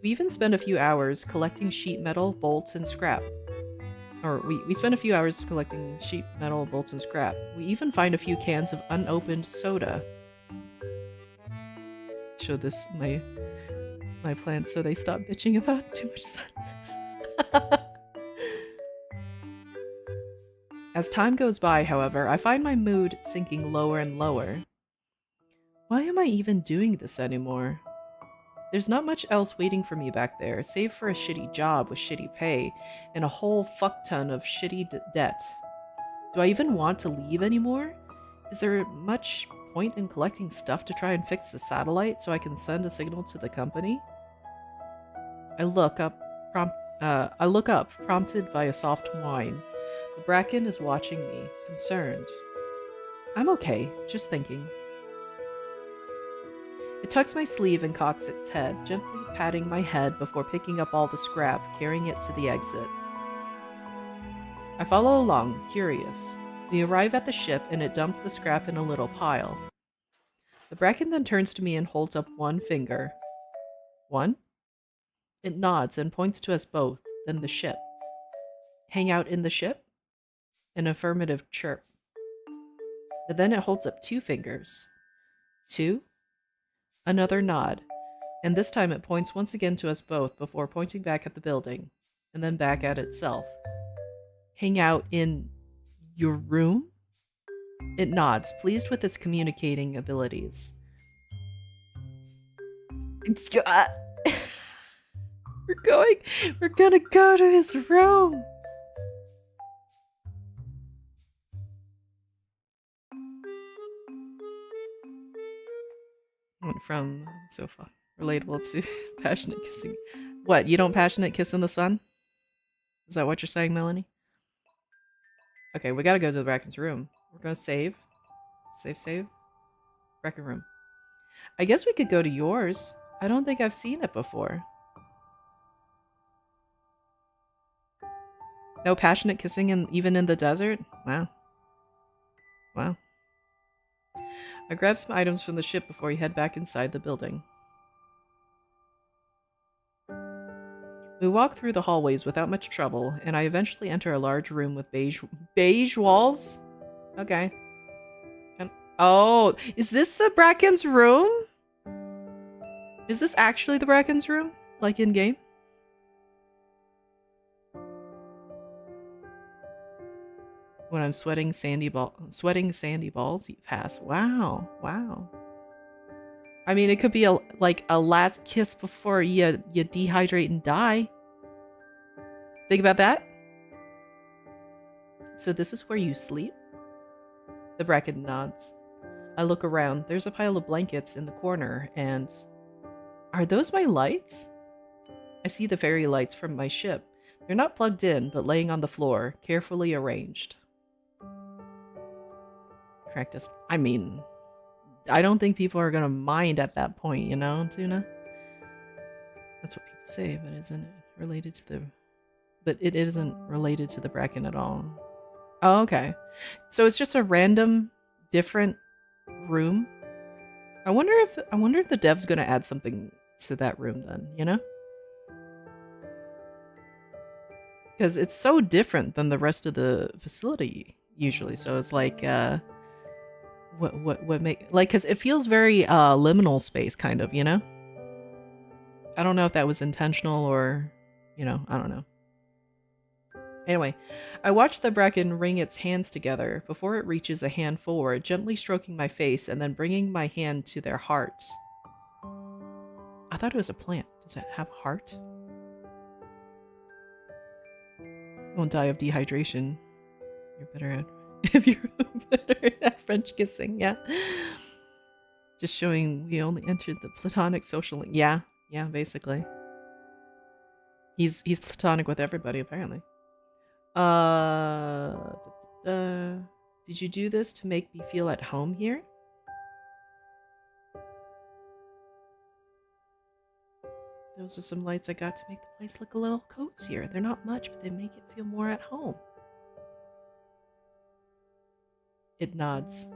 We even spend a few hours collecting sheet metal, bolts, and scrap. We spend a few hours collecting sheet metal, bolts, and scrap. We even find a few cans of unopened soda. Show this my plants so they stop bitching about too much sun. As time goes by, however, I find my mood sinking lower and lower. Why am I even doing this anymore? There's not much else waiting for me back there, save for a shitty job with shitty pay and a whole fuck-ton of shitty debt. Do I even want to leave anymore? Is there much point in collecting stuff to try and fix the satellite so I can send a signal to the company? I look up, prompted by a soft whine. The Bracken is watching me, concerned. I'm okay, just thinking. It tucks my sleeve and cocks its head, gently patting my head before picking up all the scrap, carrying it to the exit. I follow along, curious. We arrive at the ship and it dumps the scrap in a little pile. The Bracken then turns to me and holds up one finger. One? It nods and points to us both, then the ship. Hang out in the ship? An affirmative chirp. And then it holds up two fingers. Two? Another nod, and this time it points once again to us both before pointing back at the building, and then back at itself. Hang out in your room? It nods, pleased with its communicating abilities. We're gonna go to his room. Went from so far relatable to passionate kissing. What, you don't passionate kiss in the sun? Is that what you're saying, Melanie? Okay, we gotta go to the Bracken's room. We're gonna save. Save. Bracken room. I guess we could go to yours. I don't think I've seen it before. No passionate kissing even in the desert? Wow. Wow. I grabbed some items from the ship before you head back inside the building. We walk through the hallways without much trouble, and I eventually enter a large room with beige walls? Okay. Oh, is this the Bracken's room? Is this actually the Bracken's room? Like in-game? When I'm sweating sandy balls, you pass. Wow. Wow. I mean, it could be like a last kiss before you dehydrate and die. Think about that. So this is where you sleep? The Bracken nods. I look around. There's a pile of blankets in the corner, and... Are those my lights? I see the fairy lights from my ship. They're not plugged in, but laying on the floor, carefully arranged. Correct us. I mean, I don't think people are gonna mind at that point, you know, Tuna? That's what people say, but isn't it related to the... But it isn't related to the Bracken at all. Oh, okay. So it's just a random, different room? I wonder if the dev's gonna add something to that room then, you know? Because it's so different than the rest of the facility usually. So it's like what make, like, because it feels very liminal space kind of, you know? I don't know if that was intentional or, you know, I don't know. Anyway, I watch the Bracken wring its hands together before it reaches a hand forward, gently stroking my face and then bringing my hand to their heart. I thought it was a plant. Does it have a heart? You won't die of dehydration. You're better at if you're better at French kissing, yeah. Just showing we only entered the platonic social link. Yeah, basically. He's platonic with everybody apparently. Did you do this to make me feel at home here? Those are some lights I got to make the place look a little cozier. They're not much, but they make it feel more at home. It nods.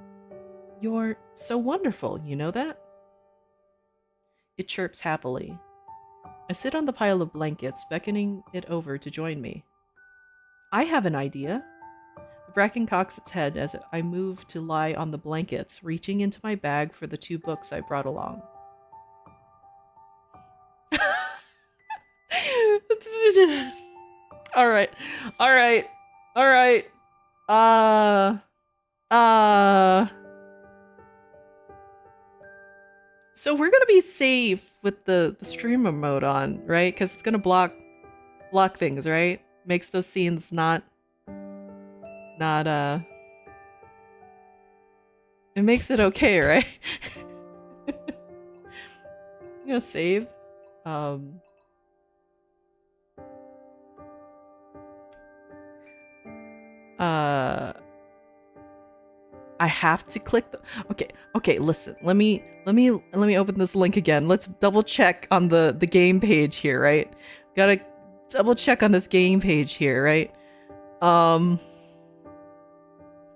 You're so wonderful, you know that? It chirps happily. I sit on the pile of blankets, beckoning it over to join me. I have an idea. The Bracken cocks its head as I move to lie on the blankets, reaching into my bag for the 2 books I brought along. All right. So we're gonna be safe with the streamer mode on, right? Because it's gonna block things, right? Makes those scenes not it makes it okay, right? I'm gonna save. I have to click the okay, listen. Let me open this link again. Let's double check on the game page here, right? Gotta double check on this game page here, right?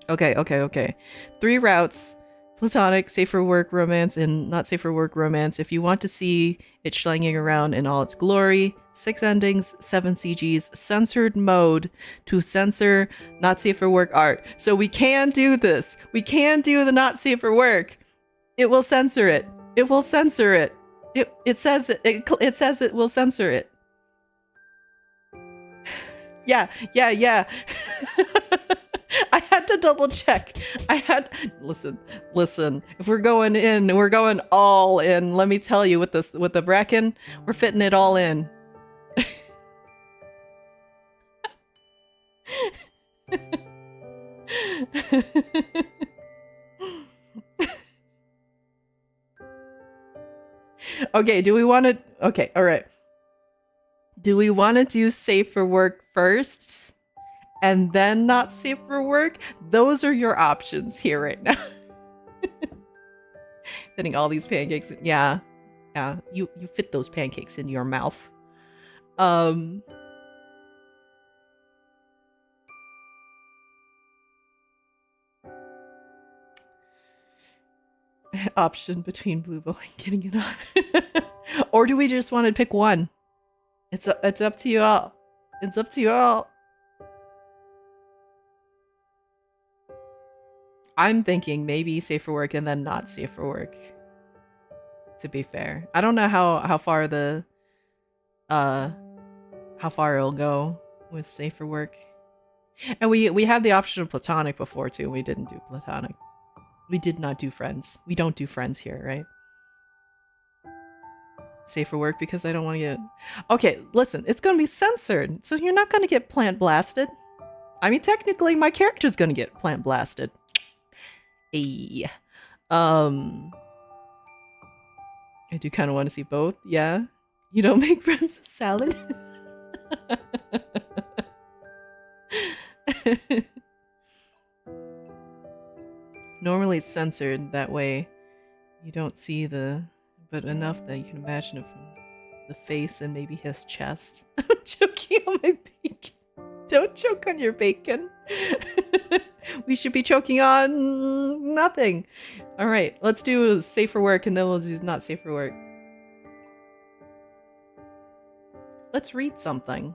Okay. 3 routes: platonic, safe for work romance, and not safe for work romance. If you want to see it slanging around in all its glory, 6 endings, 7 CGs, censored mode to censor not safe for work art. So we can do this. We can do the not safe for work. It will censor it. It will censor it. It says it says it will censor it. Yeah. I had to double check. Listen. If we're going in, we're going all in. Let me tell you, with the Bracken, we're fitting it all in. Okay, do we want to... Okay, all right. Do we want to do safe for work first and then not safe for work? Those are your options here right now. Fitting all these pancakes. Yeah. Yeah, you fit those pancakes in your mouth. Option between Blue Bow and getting it on. Or do we just want to pick one? It's up to you all. It's up to you all. I'm thinking maybe safe for work and then not safe for work. To be fair, I don't know how far the how far it'll go with safe for work. And we had the option of platonic before too. We didn't do platonic. We did not do friends. We don't do friends here, right? Safe for work because I don't want to get... Okay, listen, it's going to be censored, so you're not going to get plant blasted. I mean, technically, my character's going to get plant blasted. Hey. I do kind of want to see both, yeah. You don't make friends with salad? Normally it's censored, that way you don't see the... But enough that you can imagine it from the face and maybe his chest. I'm choking on my bacon. Don't choke on your bacon. We should be choking on nothing. Alright, let's do safe for work and then we'll do not safe for work. Let's read something.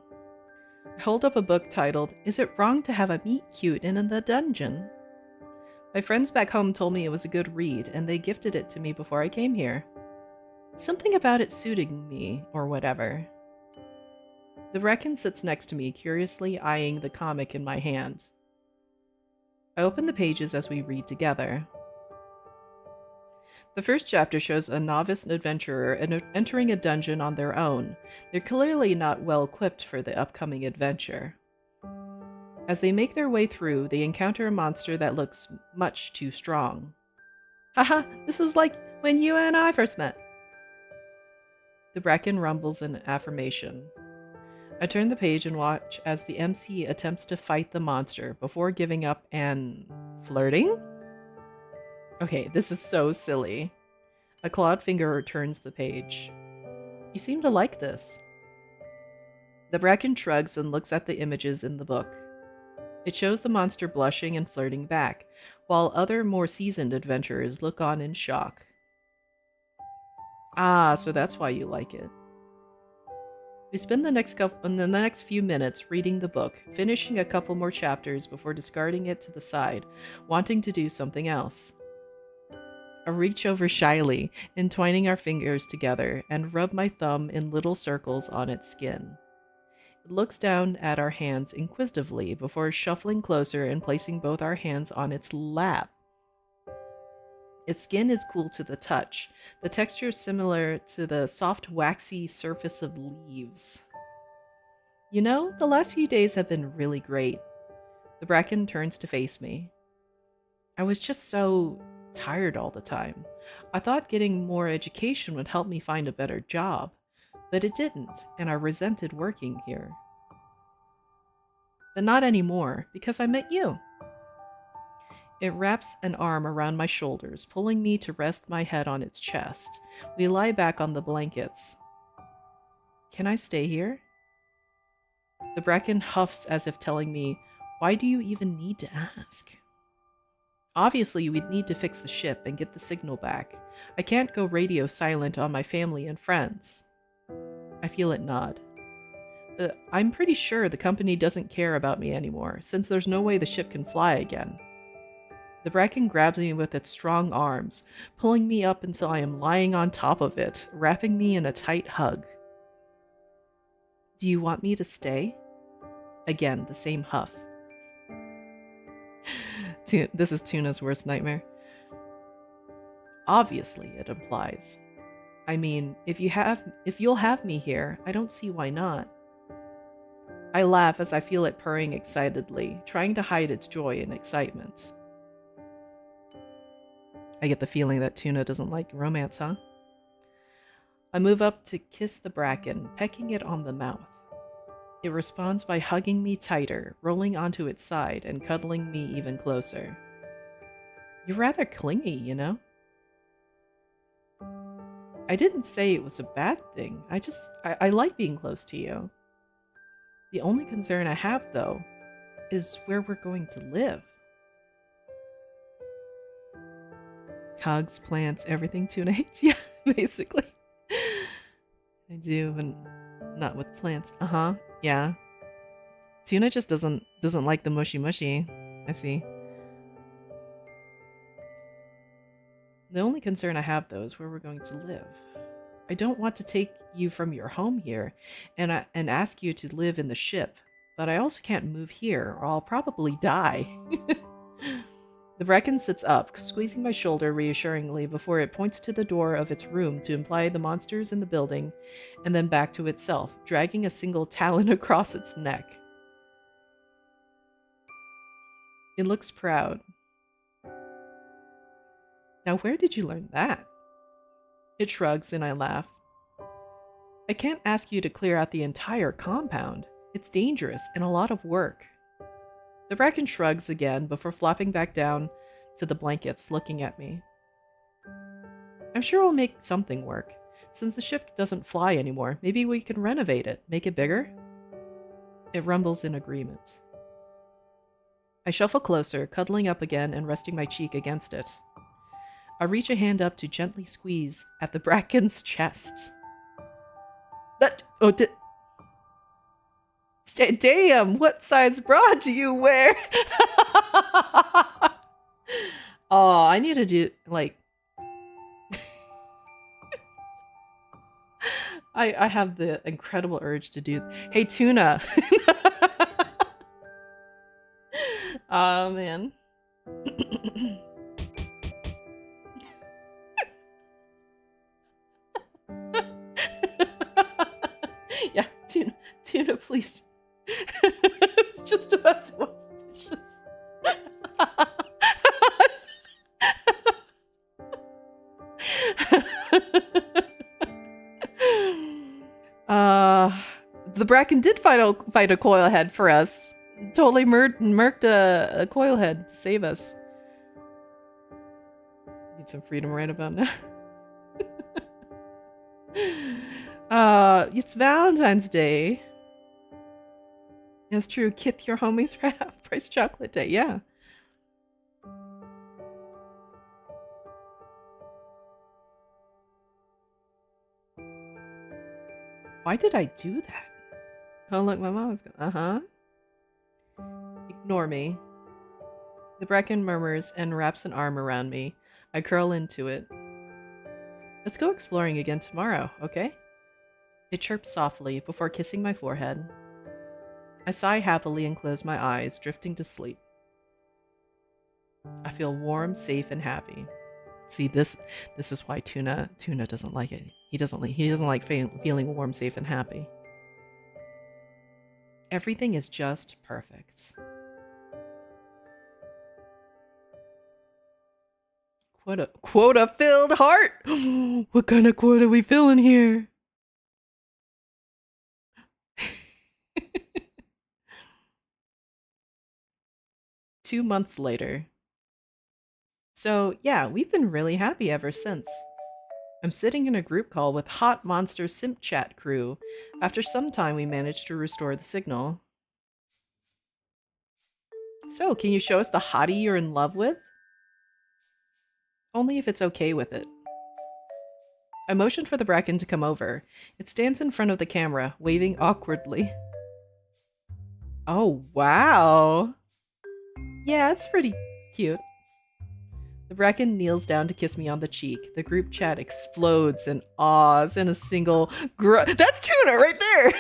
I hold up a book titled, Is It Wrong to Have a Meet Cute in the Dungeon? My friends back home told me it was a good read, and they gifted it to me before I came here. Something about it suiting me, or whatever. The Bracken sits next to me, curiously eyeing the comic in my hand. I open the pages as we read together. The first chapter shows a novice adventurer entering a dungeon on their own. They're clearly not well equipped for the upcoming adventure. As they make their way through, they encounter a monster that looks much too strong. Haha, this is like when you and I first met. The Bracken rumbles in affirmation. I turn the page and watch as the MC attempts to fight the monster before giving up and... flirting? Okay, this is so silly. A clawed finger returns the page. You seem to like this. The Bracken shrugs and looks at the images in the book. It shows the monster blushing and flirting back, while other more seasoned adventurers look on in shock. Ah, so that's why you like it. We spend the next few minutes reading the book, finishing a couple more chapters before discarding it to the side, wanting to do something else. I reach over shyly, entwining our fingers together, and rub my thumb in little circles on its skin. It looks down at our hands inquisitively before shuffling closer and placing both our hands on its lap. Its skin is cool to the touch, the texture is similar to the soft, waxy surface of leaves. You know, the last few days have been really great. The Bracken turns to face me. I was just so tired all the time. I thought getting more education would help me find a better job, but it didn't, and I resented working here. But not anymore, because I met you. It wraps an arm around my shoulders, pulling me to rest my head on its chest. We lie back on the blankets. Can I stay here? The Bracken huffs as if telling me, why do you even need to ask? Obviously, we'd need to fix the ship and get the signal back. I can't go radio silent on my family and friends. I feel it nod. I'm pretty sure the company doesn't care about me anymore, since there's no way the ship can fly again. The Bracken grabs me with its strong arms, pulling me up until I am lying on top of it, wrapping me in a tight hug. Do you want me to stay? Again, the same huff. This is Tuna's worst nightmare. Obviously, it implies. I mean, if you'll have me here, I don't see why not. I laugh as I feel it purring excitedly, trying to hide its joy and excitement. I get the feeling that Tuna doesn't like romance, huh? I move up to kiss the bracken, pecking it on the mouth. It responds by hugging me tighter, rolling onto its side and cuddling me even closer. You're rather clingy, you know? I didn't say it was a bad thing. I like being close to you. The only concern I have, though, is where we're going to live. Hugs, plants, everything Tuna hates. Yeah, basically. I do, and not with plants. Uh-huh. Yeah. Tuna just doesn't like the mushy mushy. I see. The only concern I have, though, is where we're going to live. I don't want to take you from your home here and ask you to live in the ship, but I also can't move here or I'll probably die. The Bracken sits up, squeezing my shoulder reassuringly before it points to the door of its room to imply the monsters in the building, and then back to itself, dragging a single talon across its neck. It looks proud. Now where did you learn that? It shrugs and I laugh. I can't ask you to clear out the entire compound. It's dangerous and a lot of work. The Bracken shrugs again before flopping back down to the blankets, looking at me. I'm sure we'll make something work. Since the ship doesn't fly anymore, maybe we can renovate it, make it bigger? It rumbles in agreement. I shuffle closer, cuddling up again and resting my cheek against it. I reach a hand up to gently squeeze at the Bracken's chest. Damn, what size bra do you wear? Oh, I need to do, like... I have the incredible urge to do... Hey, Tuna! Oh, man. Yeah, Tuna, please. I was just about to wash dishes. The Bracken did fight a coil head for us. Totally murked a coil head to save us. Need some freedom right about now. It's Valentine's Day. That's true. Kith your homies for half price chocolate day. Yeah. Why did I do that? Oh, look, my mom was going, uh-huh. Ignore me. The Bracken murmurs and wraps an arm around me. I curl into it. Let's go exploring again tomorrow, okay? It chirps softly before kissing my forehead. I sigh happily and close my eyes, drifting to sleep. I feel warm, safe, and happy. See, this is why Tuna doesn't like it. He doesn't like feeling warm, safe, and happy. Everything is just perfect. Quota-filled heart! What kind of quota are we filling here? 2 months later. So yeah, we've been really happy ever since. I'm sitting in a group call with Hot Monster Simp Chat crew. After some time, we managed to restore the signal. So, can you show us the hottie you're in love with? Only if it's okay with it. I motioned for the Bracken to come over. It stands in front of the camera, waving awkwardly. Oh, wow. Yeah, it's pretty cute. The Bracken kneels down to kiss me on the cheek. The group chat explodes in awes and a single That's Tuna right there!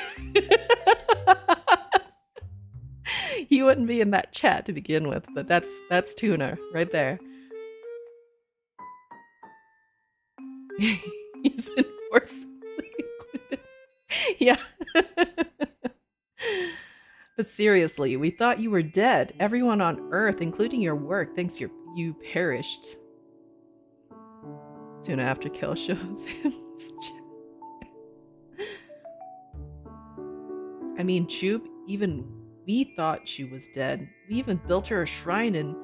He wouldn't be in that chat to begin with, but that's Tuna right there. He's been forcibly included. Yeah. But seriously, we thought you were dead. Everyone on Earth, including your work, thinks you perished. Soon after Kel shows him this chat. I mean, Chub, even we thought she was dead. We even built her a shrine in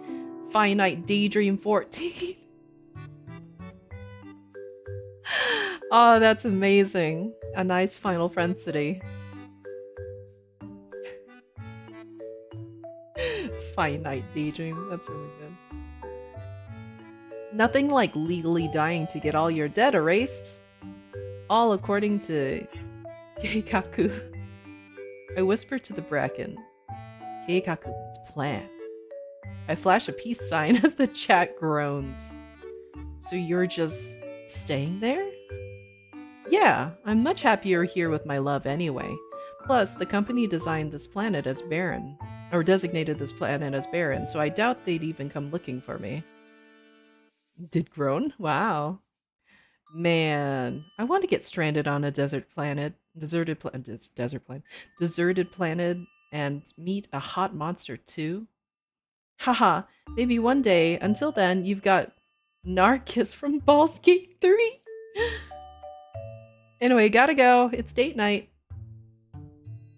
Finite Daydream 14. Oh, that's amazing. A nice Final Fantasy. Finite Daydream. That's really good. Nothing like legally dying to get all your debt erased. All according to Keikaku. I whisper to the Bracken. Keikaku's plan. I flash a peace sign as the chat groans. So you're just staying there? Yeah, I'm much happier here with my love anyway. Plus, the company designed this planet as barren. Or designated this planet as barren, so I doubt they'd even come looking for me. Did groan? Wow. Man, I want to get stranded on a deserted planet and meet a hot monster too. Haha, maybe one day. Until then, you've got Narcus from Baldur's Gate 3. Anyway, gotta go. It's date night.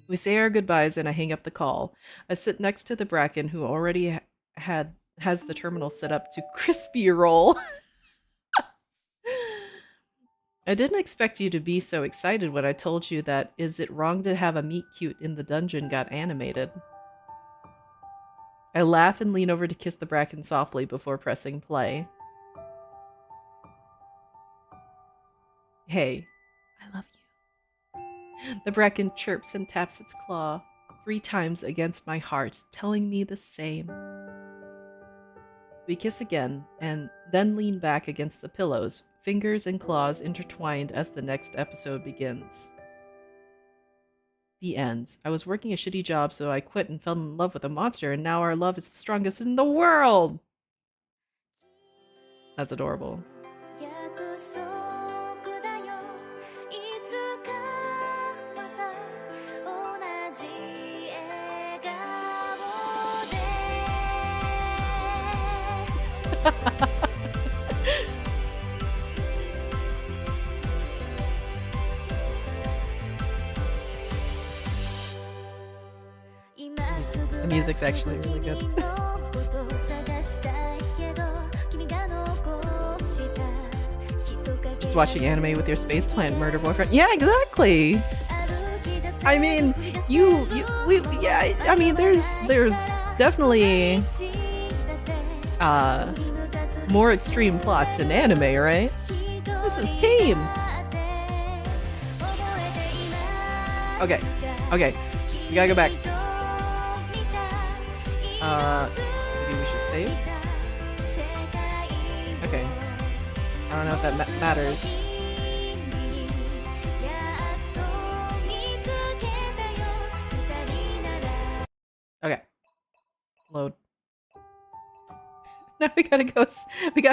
We say our goodbyes and I hang up the call. I sit next to the Bracken who already has the terminal set up to crispy roll. I didn't expect you to be so excited when I told you that Is It Wrong to Have a Meet Cute in the Dungeon got animated. I laugh and lean over to kiss the Bracken softly before pressing play. Hey, I love you. The Bracken chirps and taps its claw 3 times against my heart, telling me the same. We kiss again, and then lean back against the pillows, fingers and claws intertwined as the next episode begins. The end. I was working a shitty job, so I quit and fell in love with a monster, and now our love is the strongest in the world! That's adorable. The music's actually really good. Just watching anime with your space plant murder boyfriend. Yeah, exactly. I mean, I mean, there's definitely more extreme plots in anime, right? This is tame. Okay, we gotta go back. Maybe we should save? Okay. I don't know if that matters. Okay. Load. Now we gotta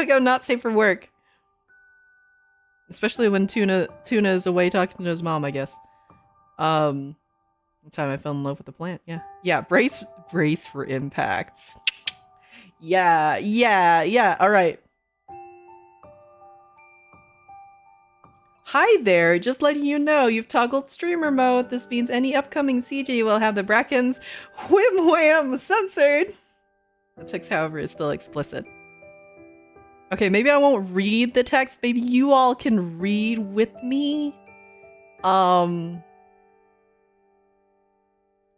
go not safe for work. Especially when Tuna is away talking to his mom, I guess. One time I fell in love with the plant, yeah. Yeah, brace for impacts. Yeah, alright. Hi there, just letting you know you've toggled streamer mode. This means any upcoming CG will have the Brackens whim wham censored. The text, however, is still explicit. Okay, maybe I won't read the text. Maybe you all can read with me.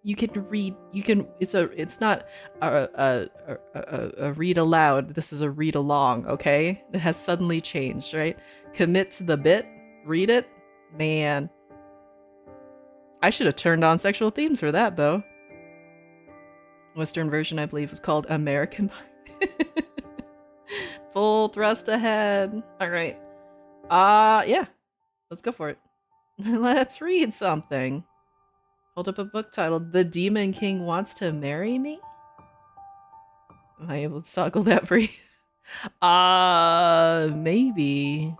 You can read. You can. It's not a read aloud. This is a read along. Okay, it has suddenly changed. Right. Commit to the bit. Read it. Man, I should have turned on sexual themes for that though. Western version, I believe, is called American Pie. Full thrust ahead. All right. Yeah. Let's go for it. Let's read something. Hold up a book titled The Demon King Wants to Marry Me? Am I able to toggle that for you? Maybe.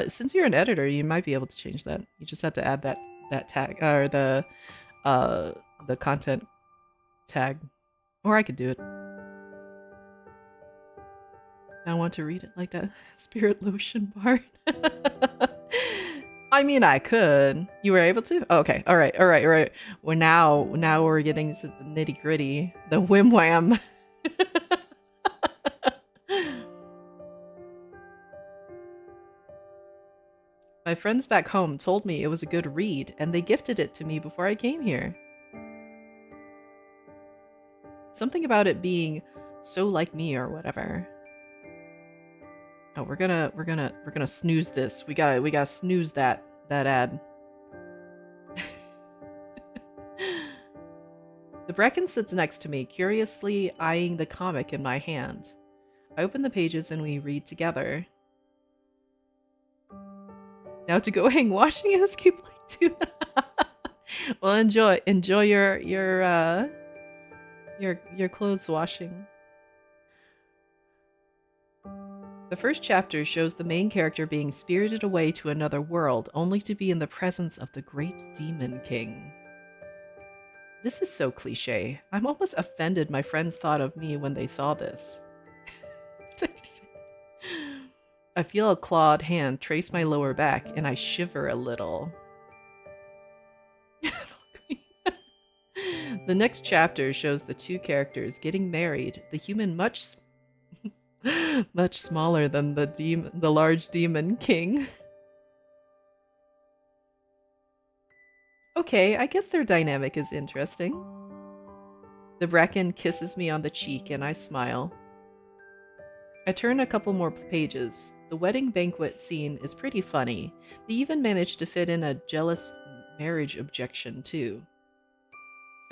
Since you're an editor, you might be able to change that. You just have to add that tag or the the content tag. Or I could do it. I don't want to read it like that. Spirit lotion part. I mean, I could. You were able to? Oh, okay. All right. All right. All right. Well, now we're getting to the nitty gritty. The whim wham. My friends back home told me it was a good read, and they gifted it to me before I came here. Something about it being so like me or whatever. Oh, we're gonna snooze this. We gotta snooze that ad. The Bracken sits next to me, curiously eyeing the comic in my hand. I open the pages and we read together. Now to go hang washing and escape like tuna. Well, enjoy your clothes washing. The first chapter shows the main character being spirited away to another world, only to be in the presence of the great Demon King. This is so cliche. I'm almost offended my friends thought of me when they saw this. I feel a clawed hand trace my lower back, and I shiver a little. The next chapter shows the two characters getting married, the human much smaller than the large demon king. Okay, I guess their dynamic is interesting. The Bracken kisses me on the cheek and I smile. I turn a couple more pages. The wedding banquet scene is pretty funny. They even managed to fit in a jealous marriage objection too.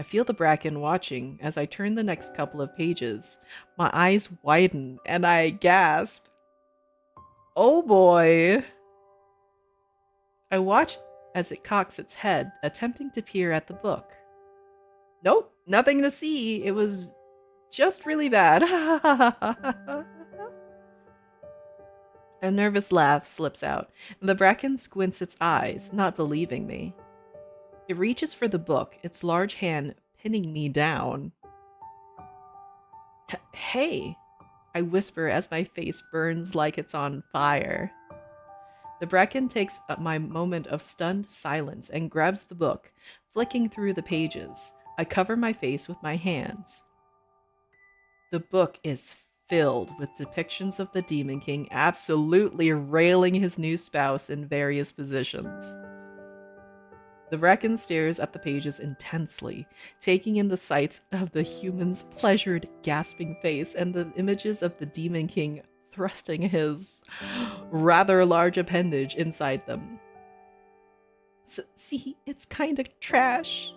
I feel the Bracken watching as I turn the next couple of pages. My eyes widen and I gasp. Oh boy! I watch as it cocks its head, attempting to peer at the book. Nope, nothing to see. It was just really bad. A nervous laugh slips out, and the Bracken squints its eyes, not believing me. It reaches for the book, its large hand pinning me down. Hey, I whisper as my face burns like it's on fire. The Bracken takes my moment of stunned silence and grabs the book, flicking through the pages. I cover my face with my hands. The book is filled with depictions of the Demon King absolutely railing his new spouse in various positions. The Bracken stares at the pages intensely, taking in the sights of the human's pleasured, gasping face and the images of the Demon King thrusting his rather large appendage inside them. See, it's kind of trash.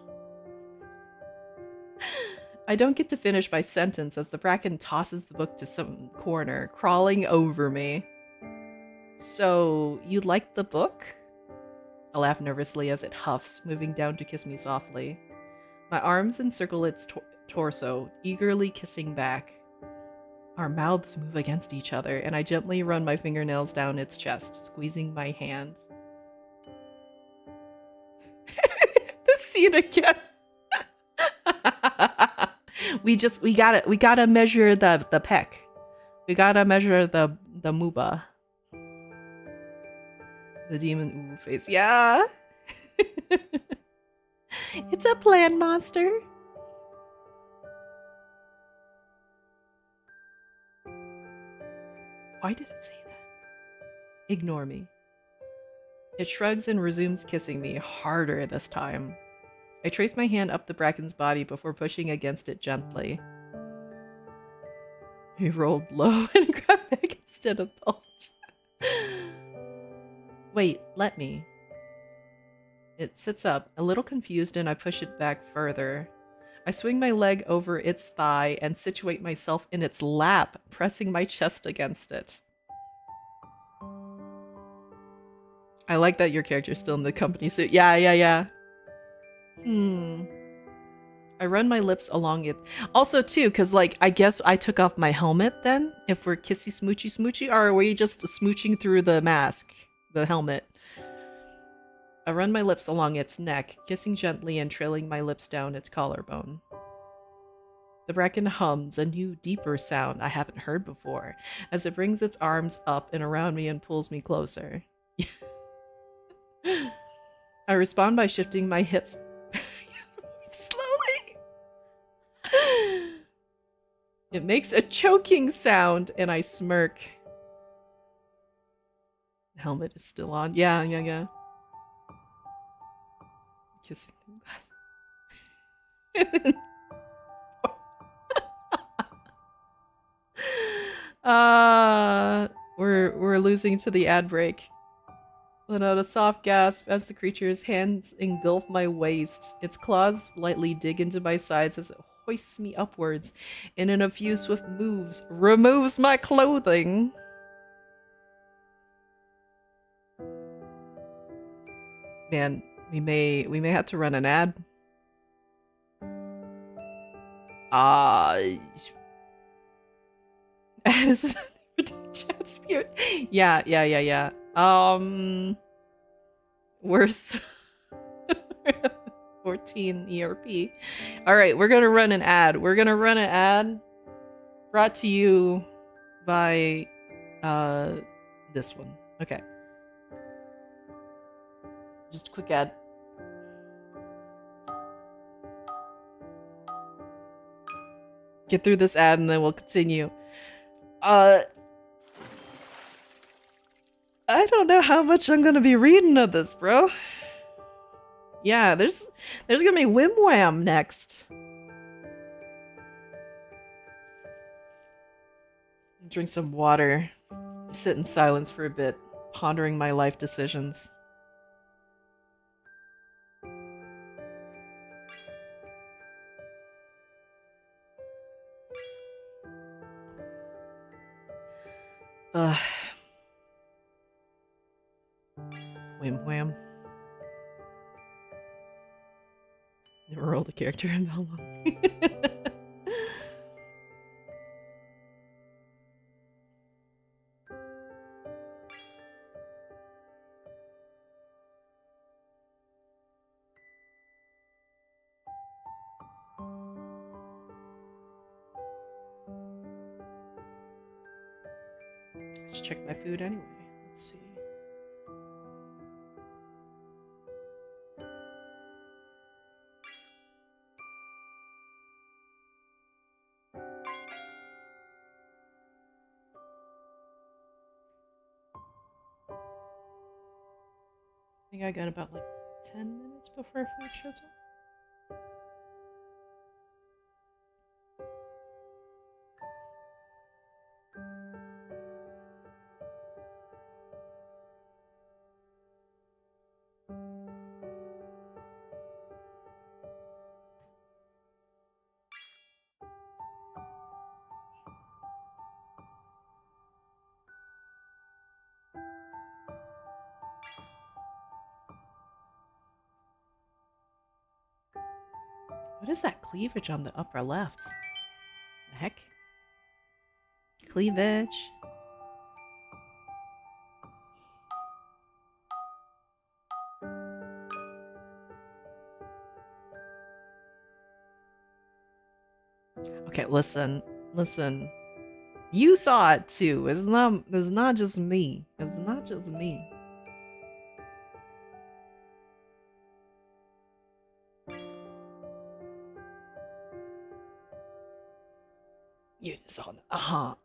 I don't get to finish my sentence as the Bracken tosses the book to some corner, crawling over me. So, you liked the book? I laugh nervously as it huffs, moving down to kiss me softly. My arms encircle its torso, eagerly kissing back. Our mouths move against each other, and I gently run my fingernails down its chest, squeezing my hand. This scene again. We gotta measure the peck. We gotta measure the mooba. The demon ooh face. Yeah. It's a plant monster. Why did it say that? Ignore me. It shrugs and resumes kissing me, harder this time. I trace my hand up the Bracken's body before pushing against it gently. He rolled low and grabbed back instead of bulge. Wait, let me. It sits up, a little confused, and I push it back further. I swing my leg over its thigh and situate myself in its lap, pressing my chest against it. I like that your character's still in the company suit. Yeah. I run my lips along it. Also, too, because, like, I guess I took off my helmet then, if we're kissy smoochy, or are we just smooching through the mask, the helmet? I run my lips along its neck, kissing gently and trailing my lips down its collarbone. The bracken hums, a new, deeper sound I haven't heard before, as it brings its arms up and around me and pulls me closer. I respond by shifting my hips slowly. It makes a choking sound, and I smirk. Helmet is still on. Yeah. Kissing glass. We're losing to the ad break. Let out a soft gasp as the creature's hands engulf my waist. Its claws lightly dig into my sides as it hoists me upwards, and in a few swift moves, removes my clothing. Man, we may have to run an ad. Chat spirit. Yeah. Worse. 14 ERP. All right, we're gonna run an ad. We're gonna run an ad brought to you by this one. Okay. Just a quick ad. Get through this ad and then we'll continue. I don't know how much I'm gonna be reading of this, bro. Yeah, there's gonna be Whim Wham next. Drink some water. Sit in silence for a bit, pondering my life decisions. Ugh. Whim Wham. Never rolled a character in Belmont. Let's check my food anyway. Let's see. I think I got about like 10 minutes before food shows up. What is that cleavage on the upper left? The heck? Cleavage. Okay, listen. You saw it too. It's not just me. It's not just me. You saw it. Uh-huh.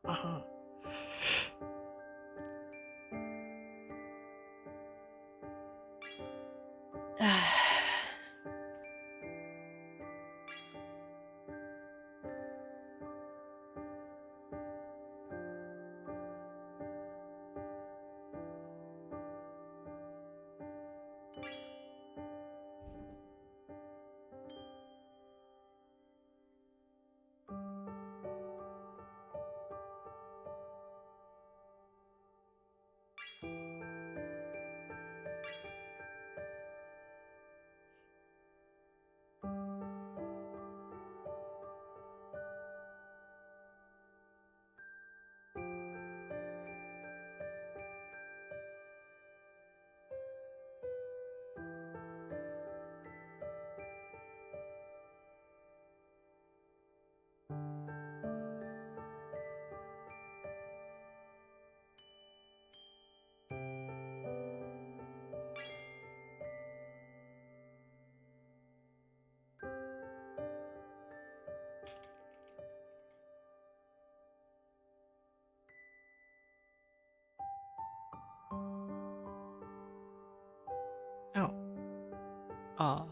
Oh.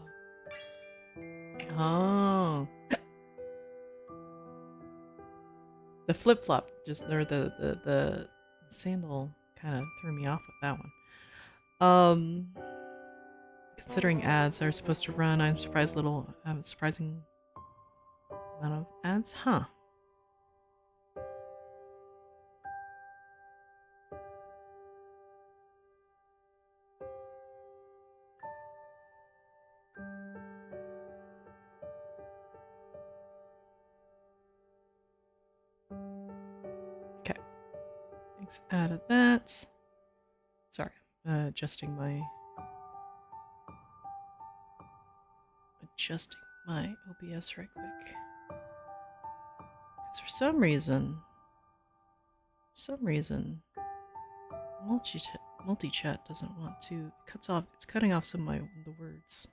The flip-flop just or the sandal kind of threw me off with that one. Considering ads are supposed to run, I'm surprised surprising amount of ads, huh? Okay. Thanks, added that. Sorry, adjusting my OBS right quick. Because for some reason, multi-chat doesn't want to. It's cutting off some of the words.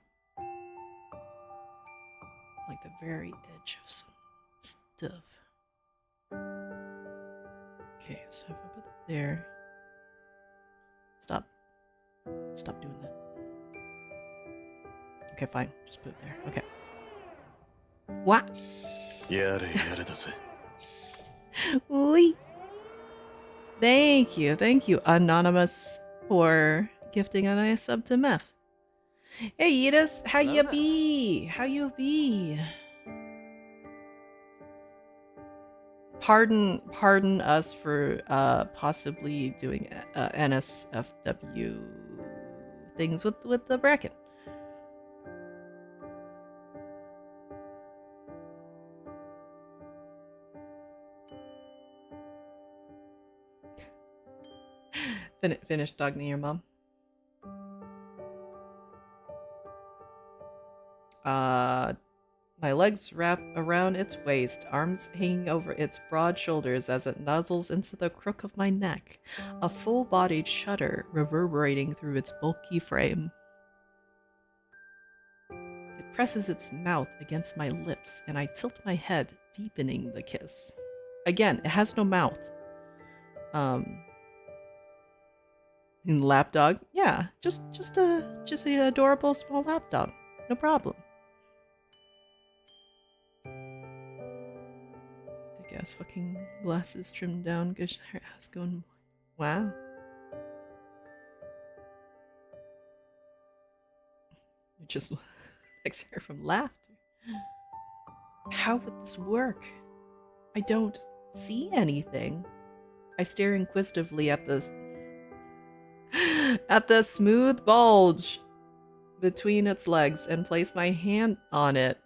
Like the very edge of some stuff. Okay, so if I put that there. Stop doing that. Okay, fine. Just put it there. Okay. What? Oi. Thank you, Anonymous, for gifting a nice sub to Meph. Hey, Yidis, how you be? How you be? Pardon us for possibly doing NSFW things with the Bracken. Finish dogging your mom. My legs wrap around its waist, arms hanging over its broad shoulders as it nuzzles into the crook of my neck, a full-bodied shudder reverberating through its bulky frame. It presses its mouth against my lips, and I tilt my head, deepening the kiss. Again, it has no mouth. Lapdog? Yeah, just a adorable small lapdog. No problem. Thick ass fucking glasses trimmed down, good her ass going. Wow. It just next hair from laughter. How would this work? I don't see anything. I stare inquisitively at the smooth bulge between its legs and place my hand on it.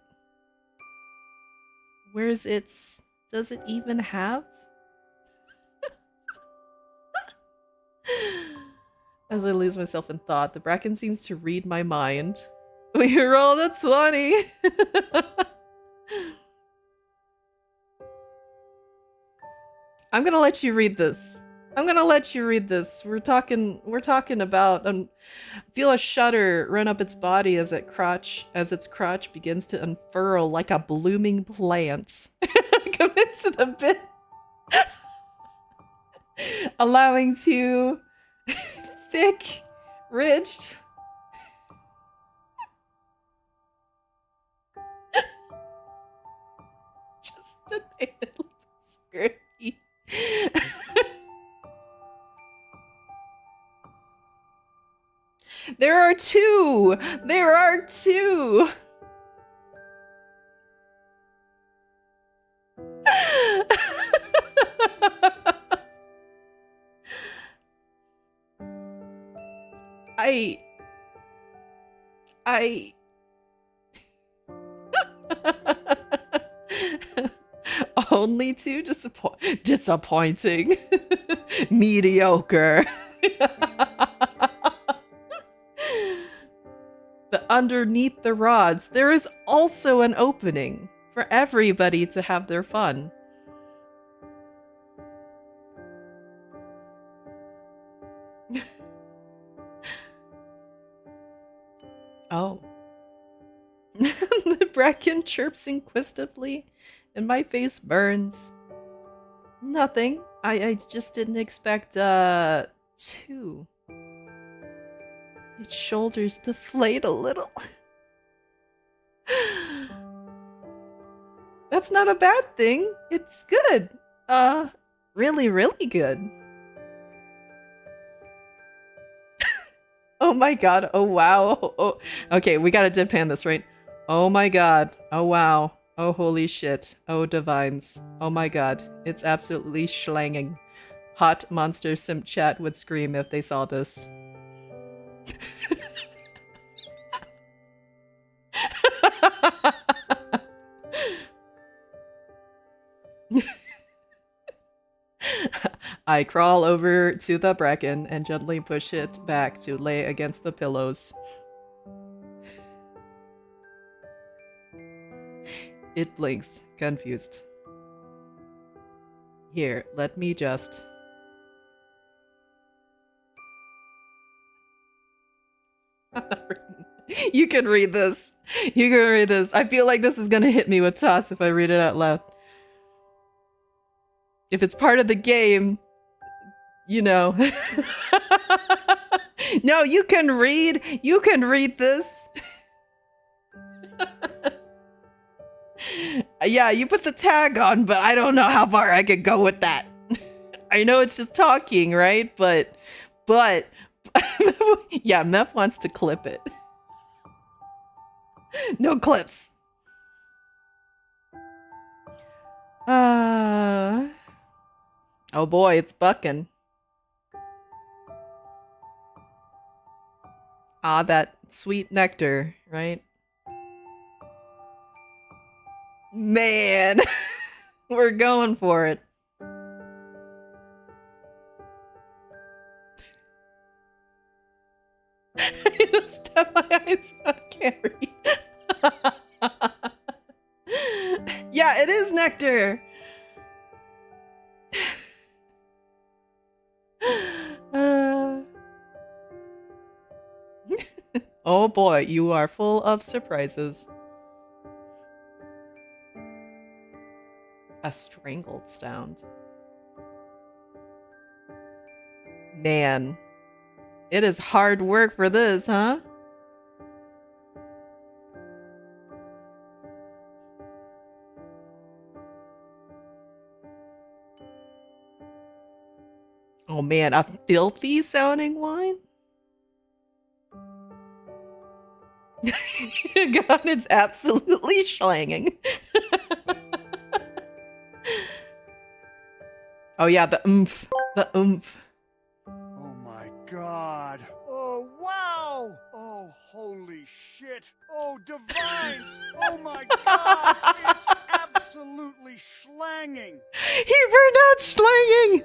Where's its... Does it even have? As I lose myself in thought, the Bracken seems to read my mind. We rolled a 20! I'm gonna let you read this. We're talking about feel a shudder run up its body as its crotch begins to unfurl like a blooming plant. Commits to the bit, allowing two thick, ridged just a spirity. There are two! I only two? Disappointing. Mediocre. But underneath the rods, there is also an opening for everybody to have their fun. Oh. The Bracken chirps inquisitively, and my face burns. Nothing. I just didn't expect, two. Its shoulders deflate a little. That's not a bad thing. It's good. Really, really good. Oh my god. Oh wow. Oh, okay, we gotta deadpan this, right? Oh my god. Oh wow. Oh holy shit. Oh divines. Oh my god. It's absolutely schlanging. Hot monster simp chat would scream if they saw this. I crawl over to the bracken and gently push it back to lay against the pillows. It blinks, confused. Here, let me just... You can read this. You can read this. I feel like this is gonna hit me with toss if I read it out loud. If it's part of the game, you know. No, you can read. You can read this. Yeah, you put the tag on, but I don't know how far I could go with that. I know it's just talking, right? But yeah, Meph wants to clip it. No clips. Oh boy, it's bucking. Ah, that sweet nectar, right? Man, we're going for it. I just step my eyes out, can't read. Yeah, it is nectar. Oh boy, you are full of surprises. A strangled sound. Man, it is hard work for this, huh? Oh man, a filthy sounding wine? God, it's absolutely schlanging. Oh yeah, the oomph. The oomph. Oh my god. Oh wow. Oh holy shit. Oh divines. Oh my god. It's absolutely schlanging. He pronounced slanging.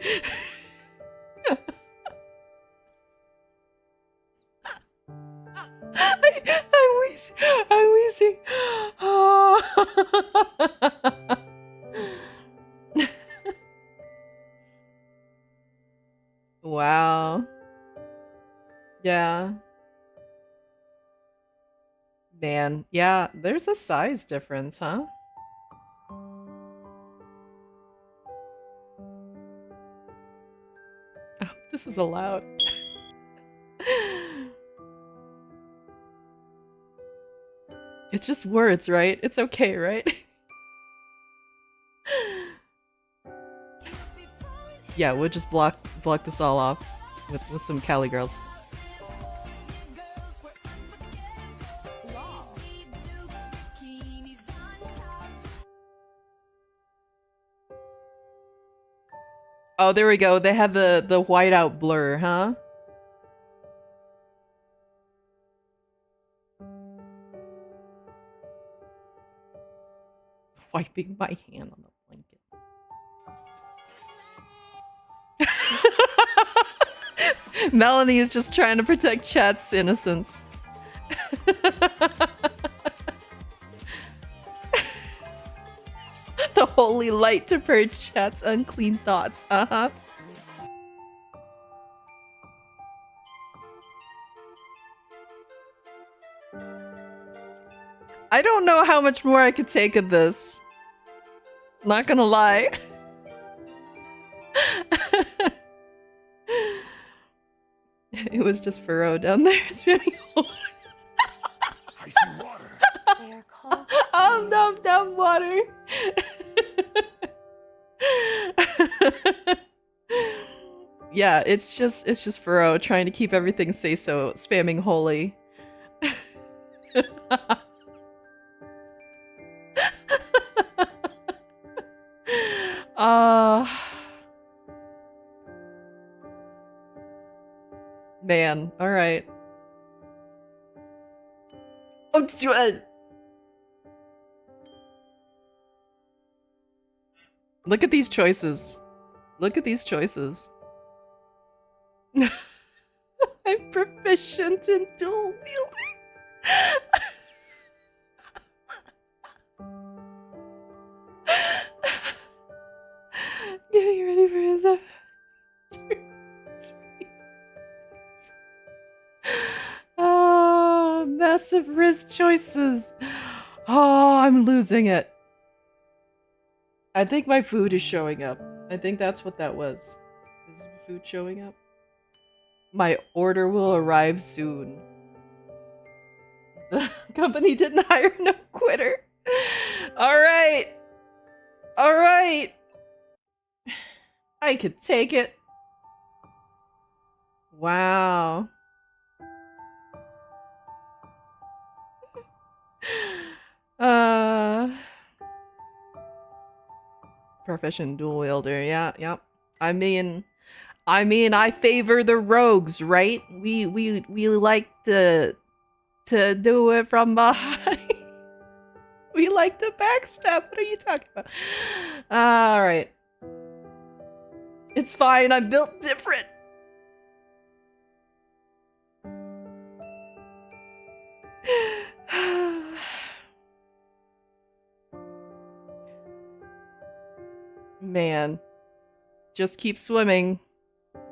I'm wheezing. Oh. Wow. Yeah. Man, yeah, there's a size difference, huh? Oh, this is allowed. It's just words, right? It's okay, right? Yeah, we'll just block this all off with some Cali girls. Oh, there we go. They have the whiteout blur, huh? Wiping my hand on the blanket. Melanie is just trying to protect chat's innocence. The holy light to purge chat's unclean thoughts. Uh-huh. I don't know how much more I could take of this. Not gonna lie. It was just furrow down there. Spamming. I see water. They are called Oh, dumb water. Yeah, it's just Furrow trying to keep everything say so, spamming holy. uh Man, all right. Oh, look at these choices. Look at these choices. I'm proficient in dual wielding. Getting ready for his massive risk choices. Oh, I'm losing it. I think my food is showing up. I think that's what that was. Is food showing up? My order will arrive soon. The company didn't hire no quitter. All right. All right. I could take it. Wow. Proficient dual wielder. Yeah, yep. I mean, I favor the rogues, right? We like to do it from behind. We like to backstab. What are you talking about? All right. It's fine. I'm built different. Man. Just keep swimming.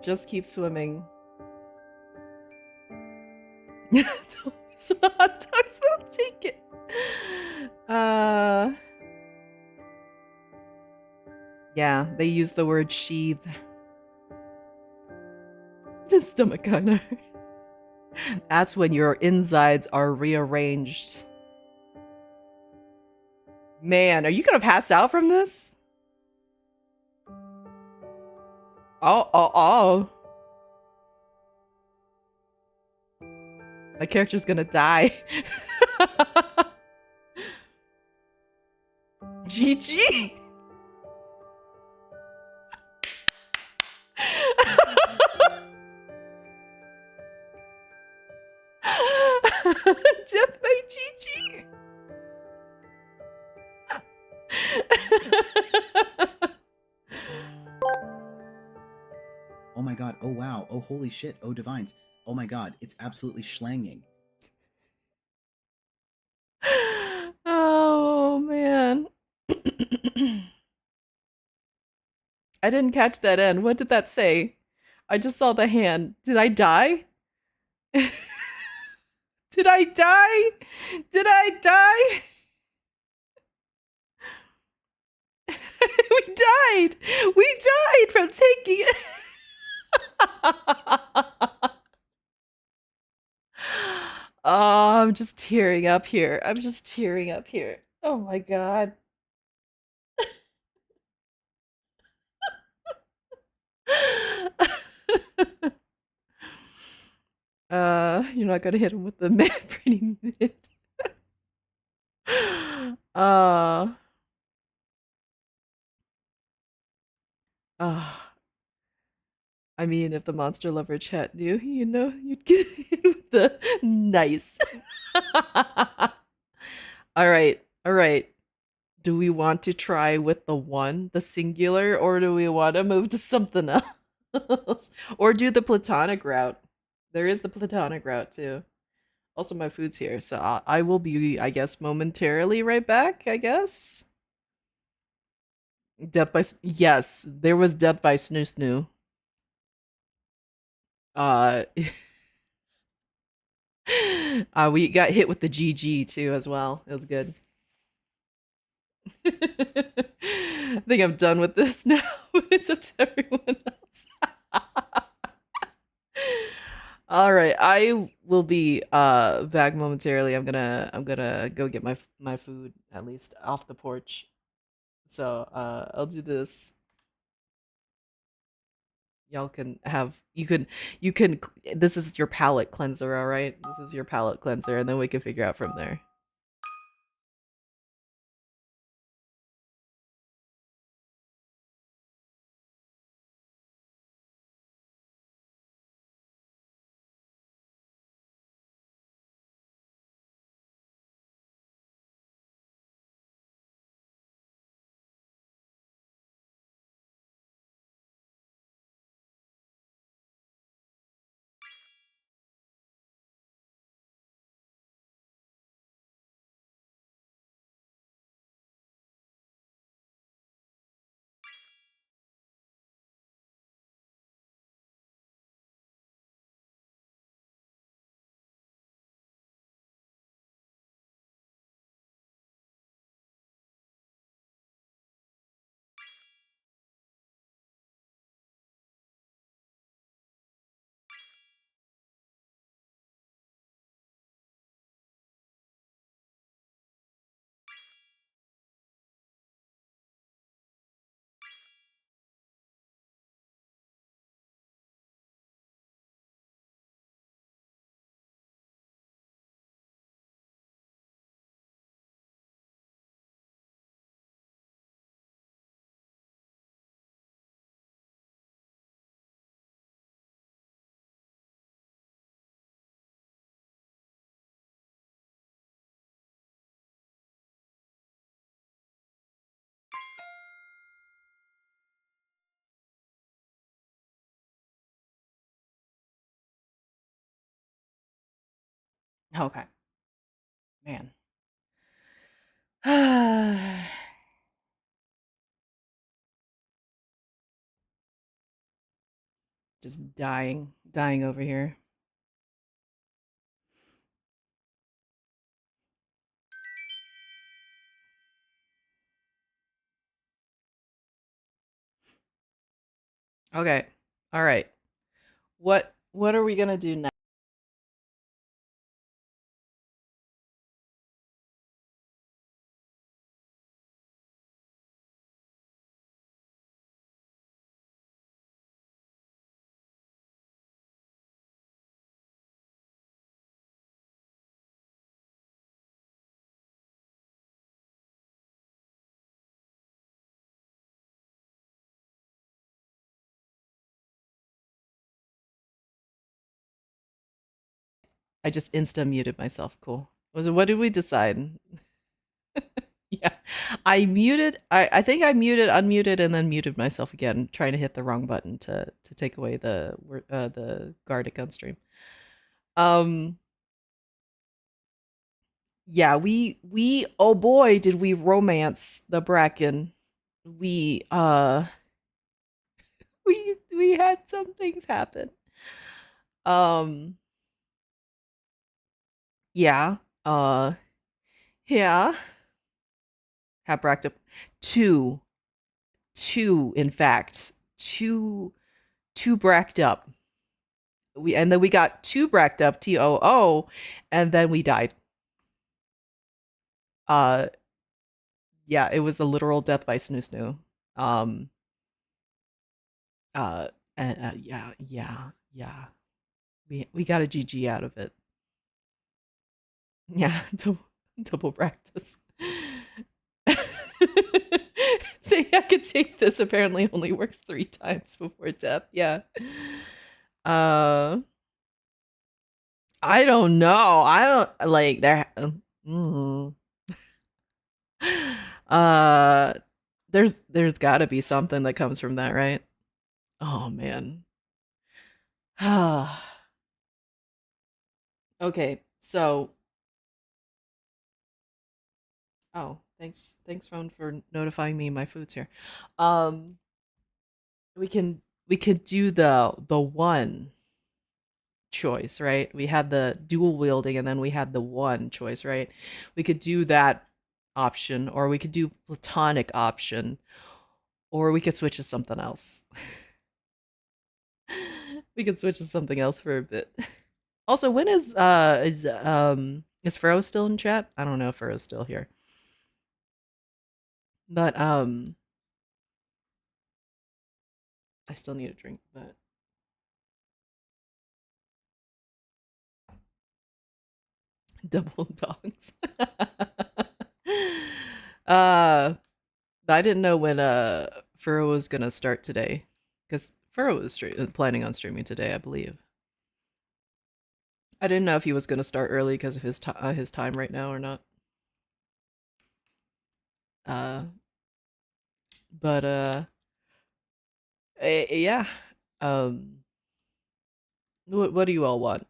Just keep swimming. Some hot dogs won't take it. Yeah, they use the word sheath. The stomach kinda. That's when your insides are rearranged. Man, are you gonna pass out from this? Oh. My character's gonna die. GG! Death by GG! Oh my god, oh wow, oh holy shit, oh divines. Oh my god, it's absolutely schlanging. Oh man. I didn't catch that end. What did that say? I just saw the hand. Did I die? Did I die? Did I die? We died! We died from taking it! Oh, I'm just tearing up here. I'm just tearing up here. Oh my god. You're not gonna hit him with the pretty mid. I mean, if the monster lover chat knew, you know, you'd get hit with the nice. All right. Do we want to try with the one, the singular, or do we want to move to something else? Or do the platonic route? There is the platonic route too. Also, my food's here, so I will be, I guess, momentarily right back, I guess. Death by... Yes, there was death by Snoo Snoo. We got hit with the GG too as well. It was good. I think I'm done with this now, but it's up to everyone else. All right, I will be back momentarily. I'm gonna go get my food at least off the porch. So I'll do this. Y'all can have you can this is your palette cleanser, all right? This is your palette cleanser, and then we can figure out from there. Okay. Man. Just dying over here. Okay. All right. What are we gonna do now? I just insta muted myself. Cool. Was it, what did we decide? Yeah. I think I muted, unmuted, and then muted myself again, trying to hit the wrong button to take away the guard at Gunstream. Yeah, we oh boy, did we romance the Bracken. We we had some things happen. Um yeah. Yeah. Have bracked up two in fact. Two bracked up. And then we got two bracked up, TOO, and then we died. Uh yeah, it was a literal death by snoo snoo. Um uh, yeah. We got a GG out of it. Yeah, double practice. Saying I could take this apparently only works 3 times before death. Yeah. Uh I don't know. I don't like there. Mm. Uh, there's got to be something that comes from that, right? Oh man. Okay, so oh, thanks phone for notifying me my food's here. Um, we could do the one choice, right? We had the dual wielding and then we had the one choice, right? We could do that option, or we could do platonic option, or we could switch to something else. We could switch to something else for a bit. Also, when is Furrow still in chat? I don't know if Furrow's still here. But I still need a drink, but double dogs. uh I didn't know when Furrow was gonna start today, because Furrow was planning on streaming today, I believe. I didn't know if he was gonna start early because of his time right now or not. But yeah. What do you all want?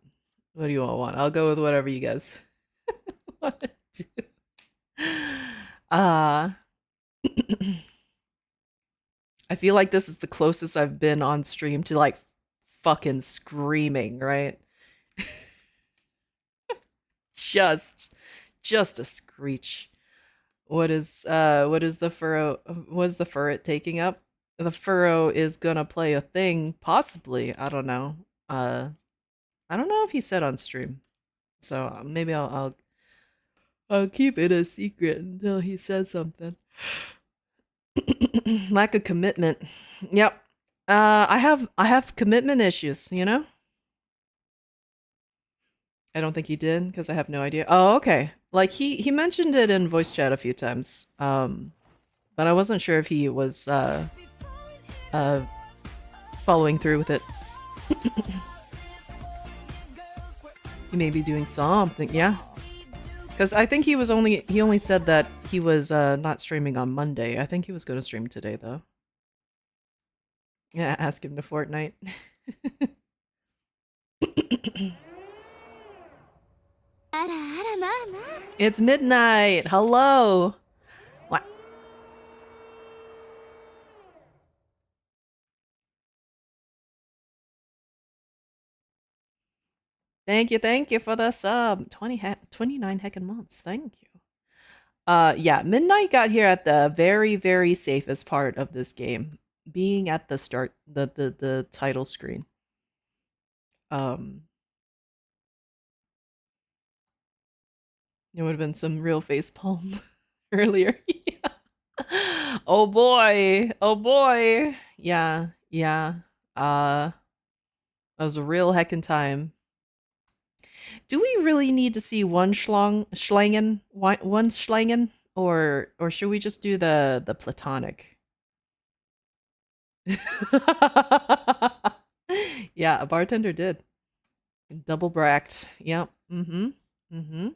What do you all want? I'll go with whatever you guys want to do. I feel like this is the closest I've been on stream to like fucking screaming, right? just a screech. What is the furrow? What's the furret taking up? The furrow is gonna play a thing, possibly. I don't know. I don't know if he said on stream, so maybe I'll keep it a secret until he says something. Lack of commitment. Yep. I have commitment issues, you know? I don't think he did because I have no idea. Oh, okay. Like he mentioned it in voice chat a few times. But I wasn't sure if he was following through with it. He may be doing something, yeah. Because I think he only said that he was not streaming on Monday. I think he was going to stream today though. Yeah, ask him to Fortnite. It's midnight. Hello. What? Thank you for the sub. 29 heckin' months. Thank you. Yeah, Midnight got here at the very, very safest part of this game, being at the start, the title screen. It would have been some real facepalm earlier. Yeah. Oh boy. Oh boy. Yeah. Yeah. That was a real heckin' time. Do we really need to see one schlangen, or should we just do the platonic? Yeah, a bartender did. Double bracked. Yep. Mm-hmm. Mm-hmm.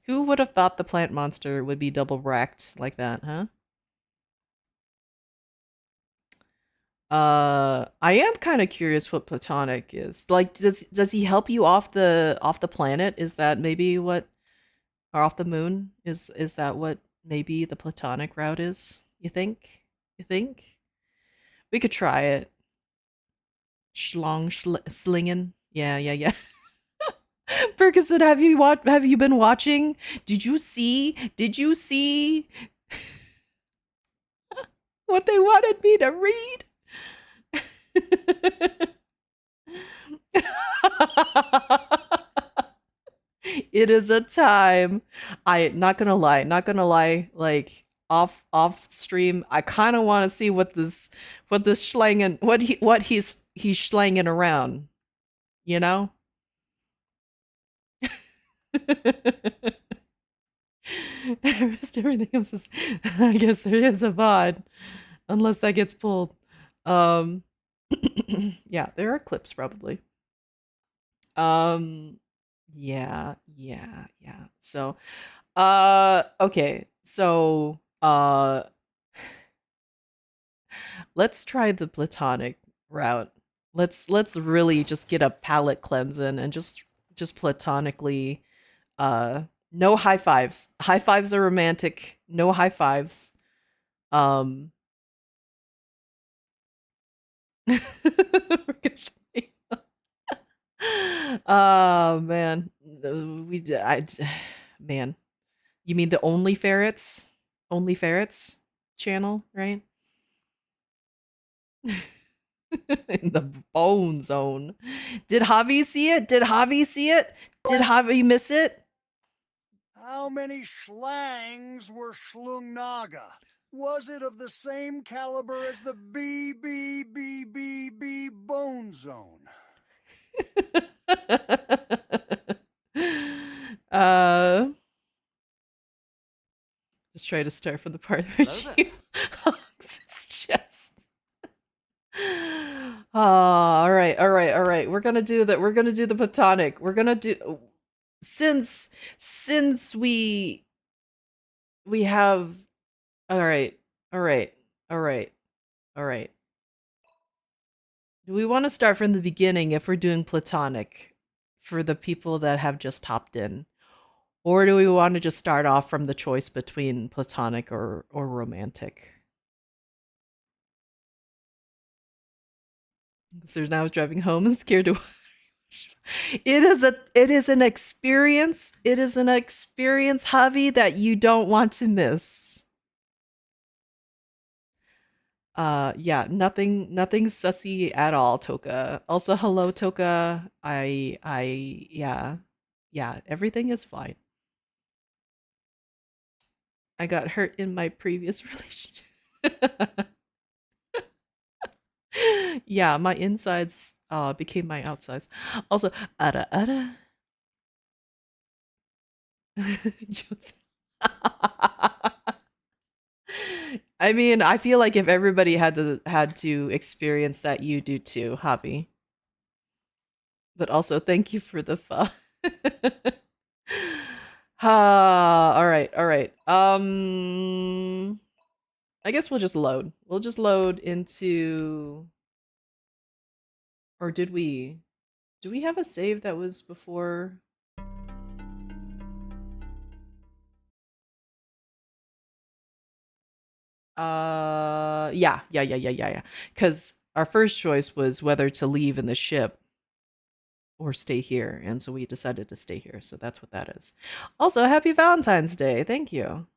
Who would have thought the plant monster would be double bracked like that, huh? I am kind of curious what platonic is. Like, does he help you off the planet? Is that maybe what, or off the moon? Is that what maybe the platonic route is? You think? You think? We could try it. Slinging. Yeah, yeah, yeah. Ferguson, have you been watching? Did you see what they wanted me to read? It is a time. Not gonna lie, like off stream, I kind of want to see what this slanging, what he's slanging around, you know? Rest everything else is, I guess there is a VOD, unless that gets pulled. Yeah, there are clips probably. Yeah. So, okay. So, let's try the platonic route. Let's really just get a palate cleansing and just platonically, no high fives. High fives are romantic. No high fives. Oh man, man. You mean the Only Ferrets channel, right? In the bone zone. Did Javi see it? Did Javi miss it? How many schlangs were Schlungnaga? Was it of the same caliber as the BBBBB Bone Zone? uh, just try to start from the part where she hugs his chest. All right. We're gonna do that. We're gonna do the platonic. We're gonna do since we have. All right. Do we want to start from the beginning if we're doing platonic for the people that have just hopped in? Or do we want to just start off from the choice between platonic or romantic? So now I was driving home and scared to it is an experience. It is an experience, Javi, that you don't want to miss. Yeah, nothing sussy at all, Toka. Also, hello, Toka. Yeah, everything is fine. I got hurt in my previous relationship. Yeah, my insides became my outsides. Also, ara. Joseph. I mean, I feel like if everybody had to experience that, you do too, Hobby. But also, thank you for the fun. All right. I guess we'll just load. We'll just load into. Or did we? Do we have a save that was before? Yeah. Because our first choice was whether to leave in the ship or stay here, and so we decided to stay here. So that's what that is. Also, happy Valentine's Day. Thank you.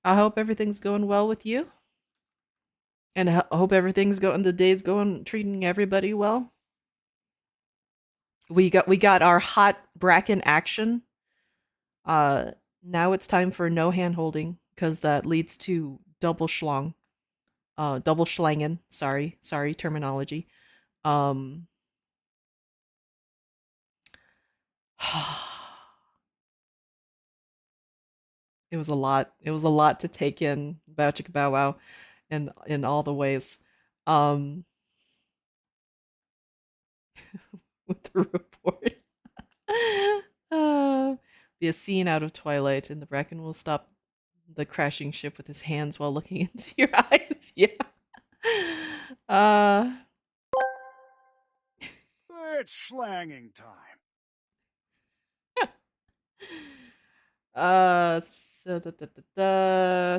I hope everything's going well with you, and I hope everything's going. The day's going, treating everybody well. We got our hot Bracken action. Now it's time for no hand holding because that leads to double schlong. Double schlangen. Sorry terminology. It was a lot. It was a lot to take in. Bow chicka bow wow, in all the ways. With the report. Be a scene out of Twilight, and the Bracken will stop the crashing ship with his hands while looking into your eyes. Yeah. It's slanging time.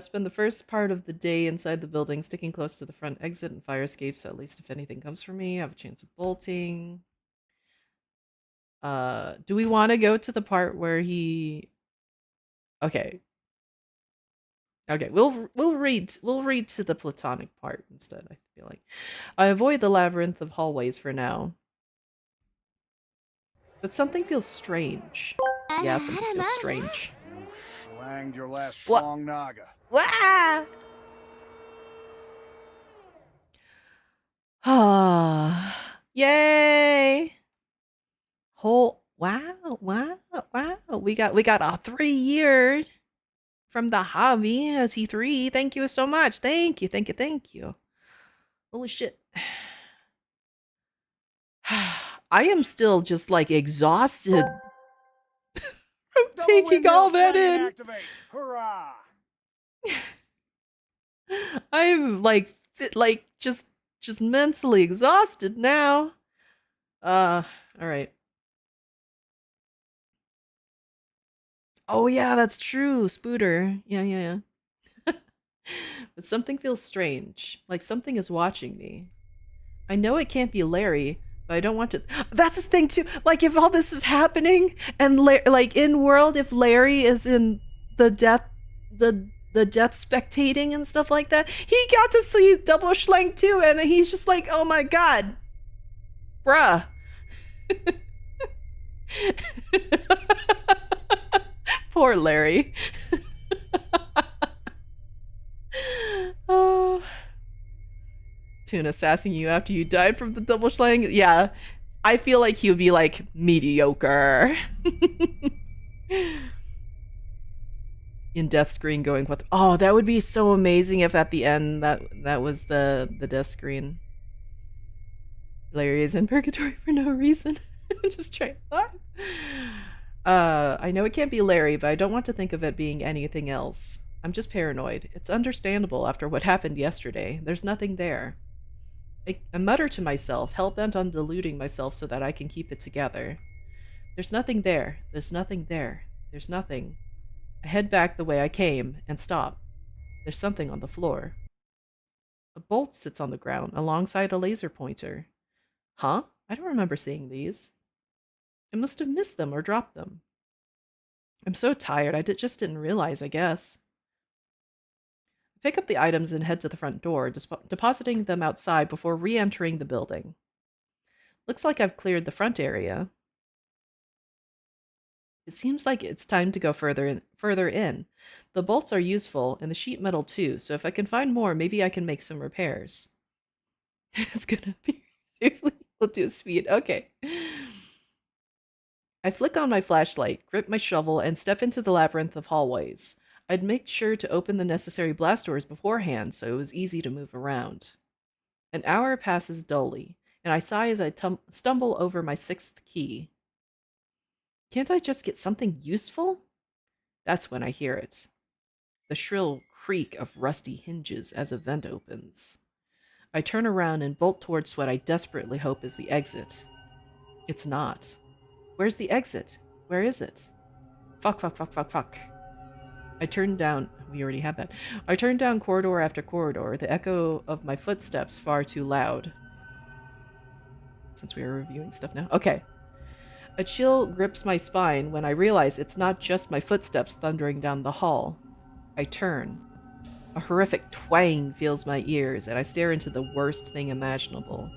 Spend the first part of the day inside the building, sticking close to the front exit and fire escapes, at least if anything comes for me. I have a chance of bolting. Do we want to go to the part where he... Okay, we'll read to the platonic part instead, I feel like. I avoid the labyrinth of hallways for now. But something feels strange. Yeah, something feels strange. You slanged your last What? schlong naga. Wah! Ah. Yay! Wow. We got a 3 year from the hobby. C3. Thank you so much. Thank you. Holy shit. I am still just like exhausted from taking all that in. Activate. Hurrah! I'm like just mentally exhausted now. All right. Oh yeah, that's true. Spooter. Yeah. But something feels strange. Like something is watching me. I know it can't be Larry, but I don't want to. That's the thing too. Like if all this is happening and like in world, if Larry is in the death spectating and stuff like that, he got to see double schlang too, and then he's just like, oh my god, bruh. Poor Larry. cartoon assassinating you after you died from the double schlang. Yeah, I feel like he would be like mediocre. In death screen going with, oh, that would be so amazing if at the end that was the death screen. Larry is in purgatory for no reason. Just trying. I know it can't be Larry, but I don't want to think of it being anything else. I'm just paranoid. It's understandable after what happened yesterday. There's nothing there. I mutter to myself, hell-bent on deluding myself so that I can keep it together. There's nothing there. There's nothing there. There's nothing. I head back the way I came and stop. There's something on the floor. A bolt sits on the ground alongside a laser pointer. Huh? I don't remember seeing these. I must have missed them or dropped them. I'm so tired, I just didn't realize, I guess. I pick up the items and head to the front door, depositing them outside before re-entering the building. Looks like I've cleared the front area. It seems like it's time to go further in. The bolts are useful, and the sheet metal too, so if I can find more, maybe I can make some repairs. It's gonna be we'll do speed. Okay. I flick on my flashlight, grip my shovel, and step into the labyrinth of hallways. I'd make sure to open the necessary blast doors beforehand so it was easy to move around. An hour passes dully, and I sigh as I stumble over my 6th key. Can't I just get something useful? That's when I hear it. The shrill creak of rusty hinges as a vent opens. I turn around and bolt towards what I desperately hope is the exit. It's not. Where's the exit? Where is it? Fuck. I turn down... We already had that. I turn down corridor after corridor, the echo of my footsteps far too loud. Since we are reviewing stuff now. Okay. A chill grips my spine when I realize it's not just my footsteps thundering down the hall. I turn. A horrific twang fills my ears, and I stare into the worst thing imaginable.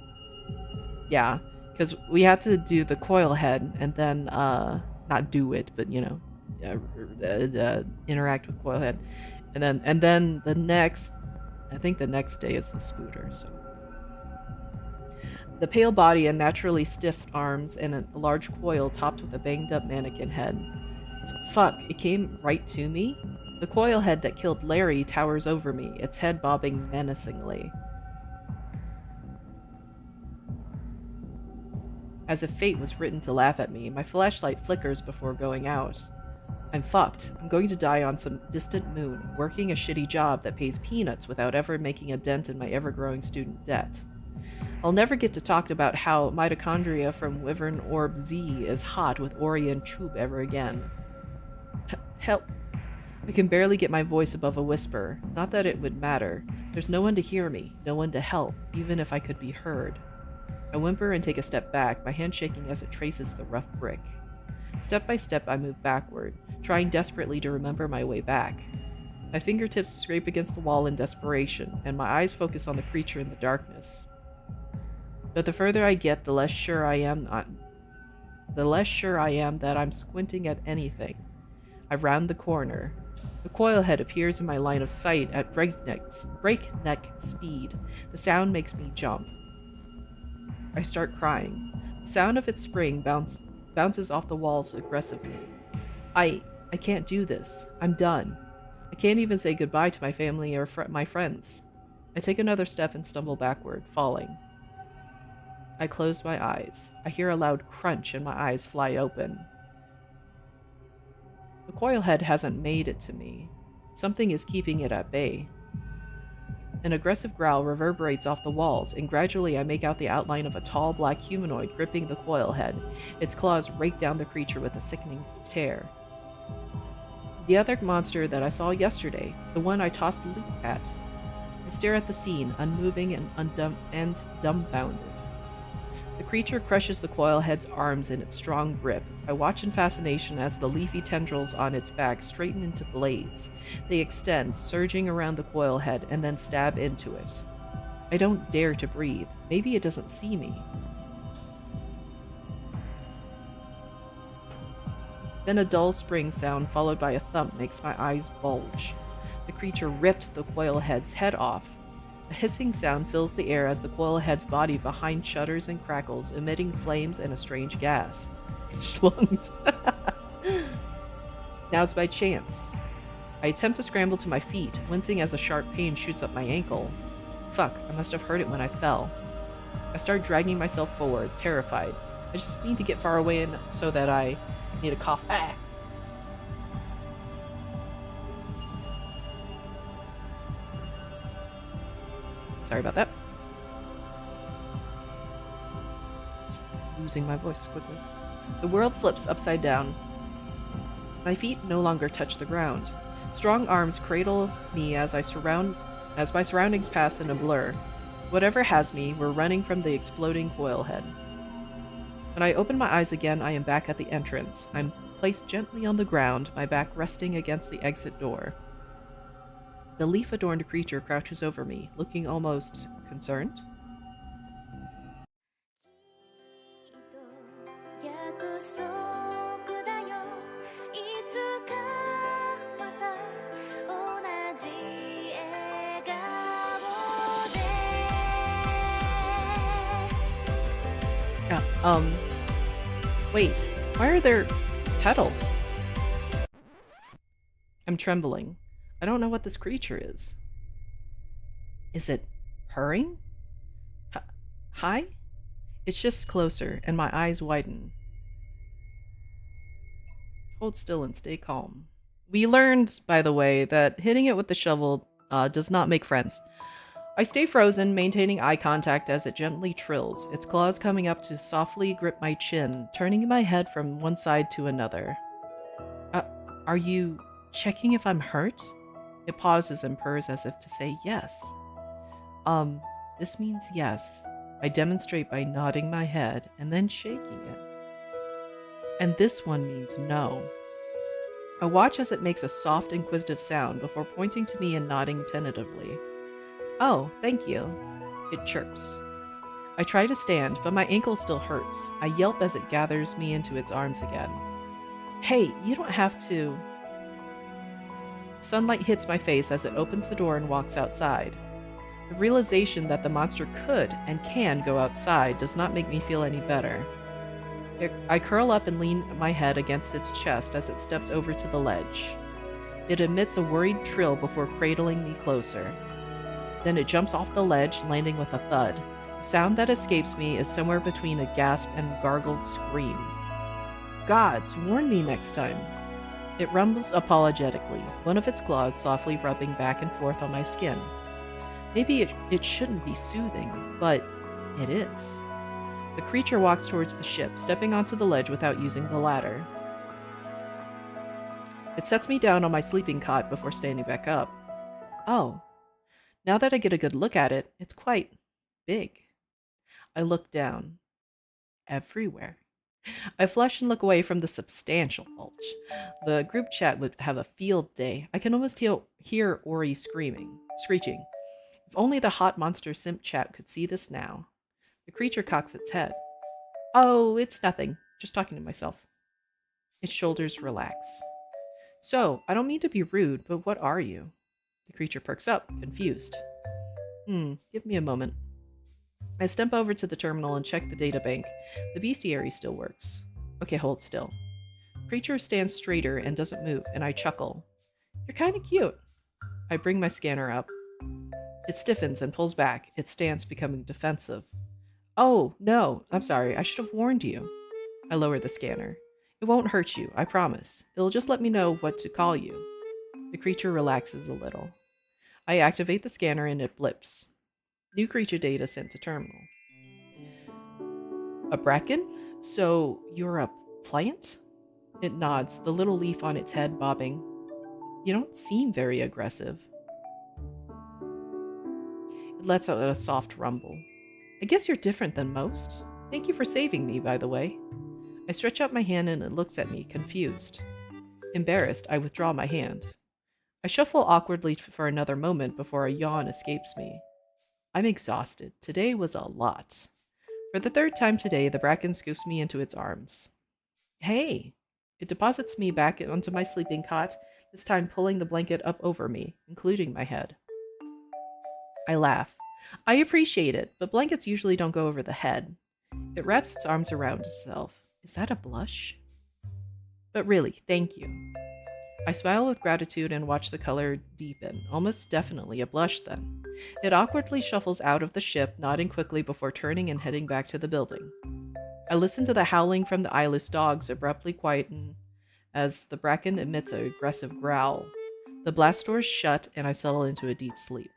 Yeah, because we had to do the coil head, and then, not do it, but, you know, interact with coil head. And then the next, I think the next day is the scooter, so. The pale body and naturally stiff arms and a large coil topped with a banged-up mannequin head. Fuck, it came right to me? The coil head that killed Larry towers over me, its head bobbing menacingly. As if fate was written to laugh at me, my flashlight flickers before going out. I'm fucked. I'm going to die on some distant moon, working a shitty job that pays peanuts without ever making a dent in my ever-growing student debt. I'll never get to talk about how mitochondria from Wyvern Orb Z is hot with Ori and Chub ever again. Help. I can barely get my voice above a whisper. Not that it would matter. There's no one to hear me, no one to help, even if I could be heard. I whimper and take a step back, my hand shaking as it traces the rough brick. Step by step, I move backward, trying desperately to remember my way back. My fingertips scrape against the wall in desperation, and my eyes focus on the creature in the darkness. But the further I get, the less sure I am that I'm squinting at anything. I round the corner. The coil head appears in my line of sight at breakneck speed. The sound makes me jump. I start crying. The sound of its spring bounces off the walls aggressively. I can't do this. I'm done. I can't even say goodbye to my family or my friends. I take another step and stumble backward, falling. I close my eyes. I hear a loud crunch and my eyes fly open. The coil head hasn't made it to me. Something is keeping it at bay. An aggressive growl reverberates off the walls, and gradually I make out the outline of a tall black humanoid gripping the coil head. Its claws rake down the creature with a sickening tear. The other monster that I saw yesterday, the one I tossed Luke at. I stare at the scene, unmoving and dumbfounded. The creature crushes the coil head's arms in its strong grip. I watch in fascination as the leafy tendrils on its back straighten into blades. They extend, surging around the coil head, and then stab into it. I don't dare to breathe. Maybe it doesn't see me. Then a dull spring sound followed by a thump makes my eyes bulge. The creature ripped the coil head's head off. A hissing sound fills the air as the coil head's body behind shudders and crackles, emitting flames and a strange gas. Schlunged. Now's my chance. I attempt to scramble to my feet, wincing as a sharp pain shoots up my ankle. Fuck, I must have heard it when I fell. I start dragging myself forward, terrified. I just need to get far away so that I need to cough. Ah! Sorry about that. Just losing my voice quickly. The world flips upside down. My feet no longer touch the ground. Strong arms cradle me as my surroundings pass in a blur. Whatever has me, we're running from the exploding coil head. When I open my eyes again, I am back at the entrance. I'm placed gently on the ground, my back resting against the exit door. The leaf-adorned creature crouches over me, looking almost concerned. 約束だよいつかまた同じ笑顔で Wait, why are there petals? I'm trembling. I don't know what this creature is. Is it purring? Hi? It shifts closer, and my eyes widen. Hold still and stay calm. We learned, by the way, that hitting it with the shovel does not make friends. I stay frozen, maintaining eye contact as it gently trills, its claws coming up to softly grip my chin, turning my head from one side to another. Are you checking if I'm hurt? It pauses and purrs as if to say yes. This means yes. I demonstrate by nodding my head and then shaking it. And this one means no. I watch as it makes a soft, inquisitive sound before pointing to me and nodding tentatively. Oh, thank you. It chirps. I try to stand, but my ankle still hurts. I yelp as it gathers me into its arms again. Hey, you don't have to. Sunlight hits my face as it opens the door and walks outside. The realization that the monster could and can go outside does not make me feel any better. I curl up and lean my head against its chest as it steps over to the ledge. It emits a worried trill before cradling me closer. Then it jumps off the ledge, landing with a thud. The sound that escapes me is somewhere between a gasp and a gargled scream. Gods, warn me next time. It rumbles apologetically, one of its claws softly rubbing back and forth on my skin. Maybe it shouldn't be soothing, but it is. The creature walks towards the ship, stepping onto the ledge without using the ladder. It sets me down on my sleeping cot before standing back up. Oh. Now that I get a good look at it, it's quite big. I look down. Everywhere. I flush and look away from the substantial bulge. The group chat would have a field day. I can almost hear Ori screeching. If only the hot monster simp chat could see this now. The creature cocks its head. Oh, it's nothing. Just talking to myself. Its shoulders relax. So, I don't mean to be rude, but what are you? The creature perks up, confused. Give me a moment. I step over to the terminal and check the databank. The bestiary still works. Okay, hold still. The creature stands straighter and doesn't move, and I chuckle. You're kinda cute. I bring my scanner up. It stiffens and pulls back, its stance becoming defensive. Oh, no, I'm sorry, I should have warned you. I lower the scanner. It won't hurt you, I promise. It'll just let me know what to call you. The creature relaxes a little. I activate the scanner and it blips. New creature data sent to terminal. A bracken? So you're a plant? It nods, the little leaf on its head bobbing. You don't seem very aggressive. It lets out a soft rumble. I guess you're different than most. Thank you for saving me, by the way. I stretch out my hand and it looks at me, confused. Embarrassed, I withdraw my hand. I shuffle awkwardly for another moment before a yawn escapes me. I'm exhausted. Today was a lot. For the third time today, the bracken scoops me into its arms. Hey! It deposits me back onto my sleeping cot, this time pulling the blanket up over me, including my head. I laugh. I appreciate it, but blankets usually don't go over the head. It wraps its arms around itself. Is that a blush? But really, thank you. I smile with gratitude and watch the color deepen, almost definitely a blush then. It awkwardly shuffles out of the ship, nodding quickly before turning and heading back to the building. I listen to the howling from the eyeless dogs abruptly quieten as the Bracken emits an aggressive growl. The blast doors shut and I settle into a deep sleep.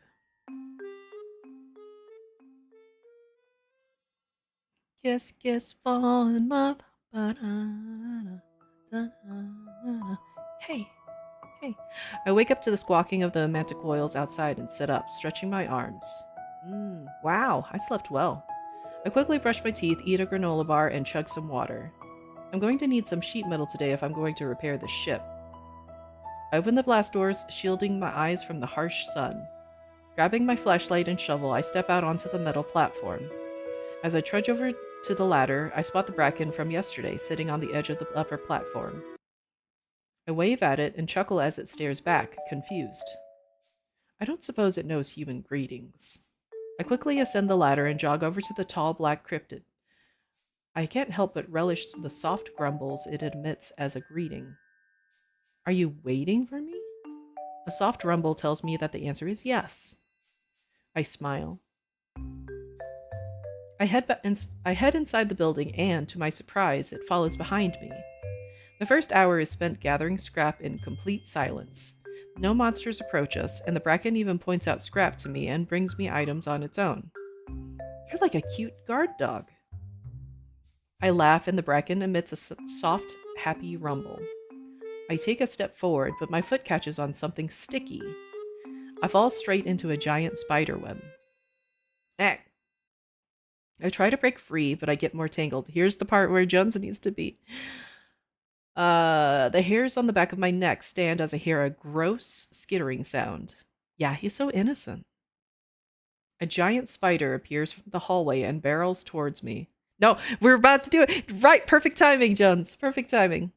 Kiss, kiss, fall in love. Ba-da-da, da-da-da. Hey. I wake up to the squawking of the manticoils outside and sit up, stretching my arms. Wow, I slept well. I quickly brush my teeth, eat a granola bar, and chug some water. I'm going to need some sheet metal today if I'm going to repair the ship. I open the blast doors, shielding my eyes from the harsh sun. Grabbing my flashlight and shovel, I step out onto the metal platform. As I trudge over to the ladder, I spot the Bracken from yesterday sitting on the edge of the upper platform. I wave at it and chuckle as it stares back, confused. I don't suppose it knows human greetings. I quickly ascend the ladder and jog over to the tall black cryptid. I can't help but relish the soft grumbles it emits as a greeting. Are you waiting for me? A soft rumble tells me that the answer is yes. I smile. I head inside the building and, to my surprise, it follows behind me. The first hour is spent gathering scrap in complete silence. No monsters approach us, and the Bracken even points out scrap to me and brings me items on its own. You're like a cute guard dog. I laugh and the Bracken emits a soft, happy rumble. I take a step forward, but my foot catches on something sticky. I fall straight into a giant spider web. I try to break free, but I get more tangled. Here's the part where Jones needs to be. The hairs on the back of my neck stand as I hear a gross skittering sound. Yeah, he's so innocent. A giant spider appears from the hallway and barrels towards me. No, we're about to do it. Right, perfect timing, Jones. Perfect timing.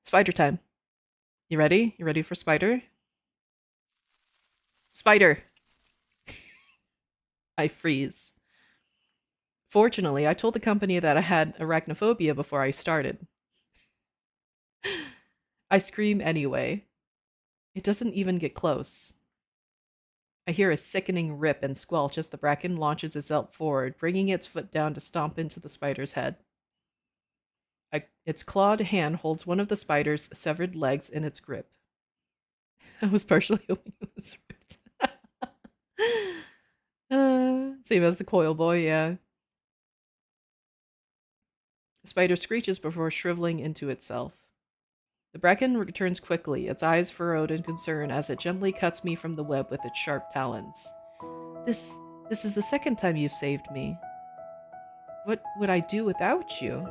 Spider time. You ready? You ready for spider? Spider! I freeze. Fortunately, I told the company that I had arachnophobia before I started. I scream anyway. It doesn't even get close. I hear a sickening rip and squelch as the Bracken launches itself forward, bringing its foot down to stomp into the spider's head. Its clawed hand holds one of the spider's severed legs in its grip. I was partially hoping it was ripped. Same as the coil boy, yeah. The spider screeches before shriveling into itself. The Bracken returns quickly, its eyes furrowed in concern as it gently cuts me from the web with its sharp talons. This is the second time you've saved me. What would I do without you?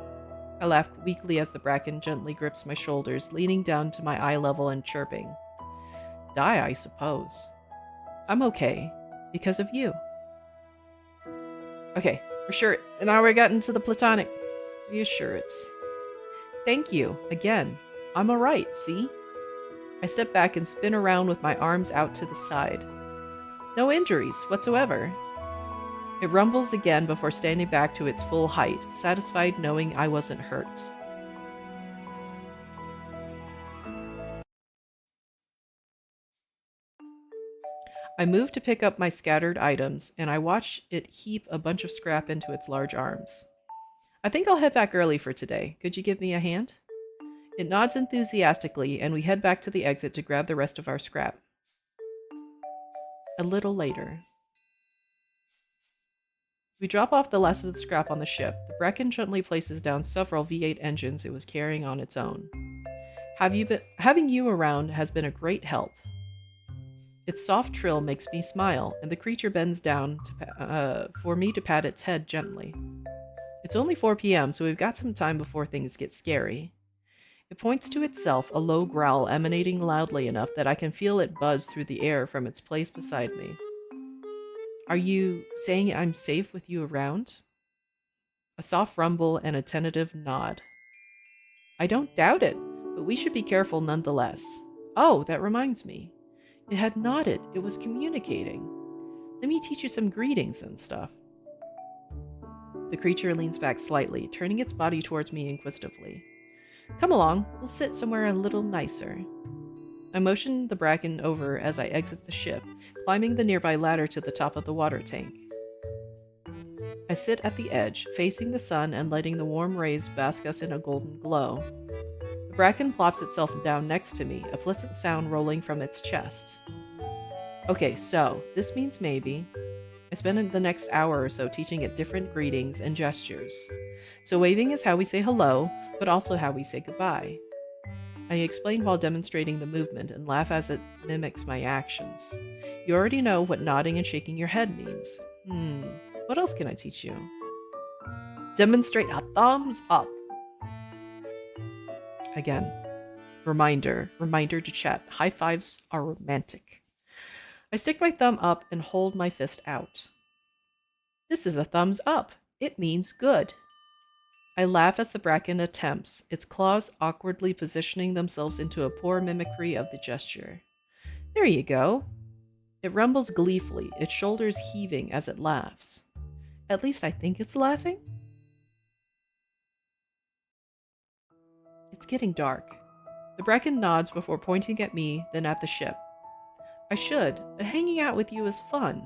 I laugh weakly as the Bracken gently grips my shoulders, leaning down to my eye level and chirping. Die, I suppose. I'm okay, because of you. Okay, for sure. And now we're getting to the platonic reassurance. Thank you, again. I'm alright, see? I step back and spin around with my arms out to the side. No injuries whatsoever. It rumbles again before standing back to its full height, satisfied knowing I wasn't hurt. I move to pick up my scattered items, and I watch it heap a bunch of scrap into its large arms. I think I'll head back early for today. Could you give me a hand? It nods enthusiastically, and we head back to the exit to grab the rest of our scrap. A little later. We drop off the last of the scrap on the ship. The Bracken gently places down several V8 engines it was carrying on its own. Having you around has been a great help. Its soft trill makes me smile, and the creature bends down for me to pat its head gently. It's only 4 p.m., so we've got some time before things get scary. It points to itself, a low growl emanating loudly enough that I can feel it buzz through the air from its place beside me. Are you saying I'm safe with you around? A soft rumble and a tentative nod. I don't doubt it, but we should be careful nonetheless. Oh, that reminds me. It had nodded. It was communicating. Let me teach you some greetings and stuff. The creature leans back slightly, turning its body towards me inquisitively. Come along, we'll sit somewhere a little nicer. I motion the Bracken over as I exit the ship, climbing the nearby ladder to the top of the water tank. I sit at the edge, facing the sun and letting the warm rays bask us in a golden glow. The Bracken plops itself down next to me, a pleasant sound rolling from its chest. Okay, so this means maybe. I spend the next hour or so teaching it different greetings and gestures. So waving is how we say hello, but also how we say goodbye. I explain while demonstrating the movement and laugh as it mimics my actions. You already know what nodding and shaking your head means. What else can I teach you? Demonstrate a thumbs up. Again, reminder to chat. High fives are romantic. I stick my thumb up and hold my fist out. This is a thumbs up. It means good. I laugh as the Bracken attempts, its claws awkwardly positioning themselves into a poor mimicry of the gesture. There you go. It rumbles gleefully, its shoulders heaving as it laughs. At least I think it's laughing. It's getting dark. The Bracken nods before pointing at me, then at the ship. I should, but hanging out with you is fun.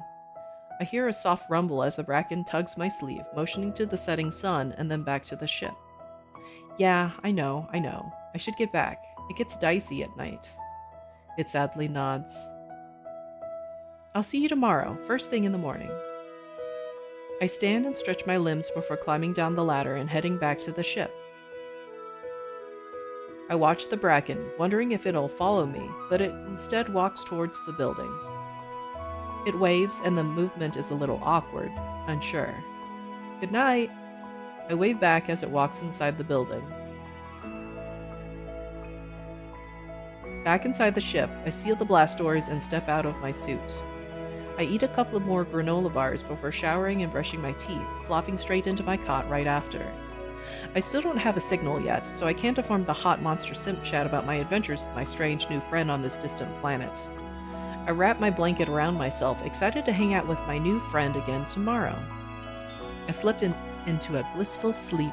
I hear a soft rumble as the Bracken tugs my sleeve, motioning to the setting sun and then back to the ship. Yeah, I know. I should get back. It gets dicey at night. It sadly nods. I'll see you tomorrow, first thing in the morning. I stand and stretch my limbs before climbing down the ladder and heading back to the ship. I watch the Bracken, wondering if it'll follow me, but it instead walks towards the building. It waves and the movement is a little awkward, unsure. Good night. I wave back as it walks inside the building. Back inside the ship, I seal the blast doors and step out of my suit. I eat a couple of more granola bars before showering and brushing my teeth, flopping straight into my cot right after. I still don't have a signal yet, so I can't inform the hot monster simp chat about my adventures with my strange new friend on this distant planet. I wrap my blanket around myself, excited to hang out with my new friend again tomorrow. I slip into a blissful sleep.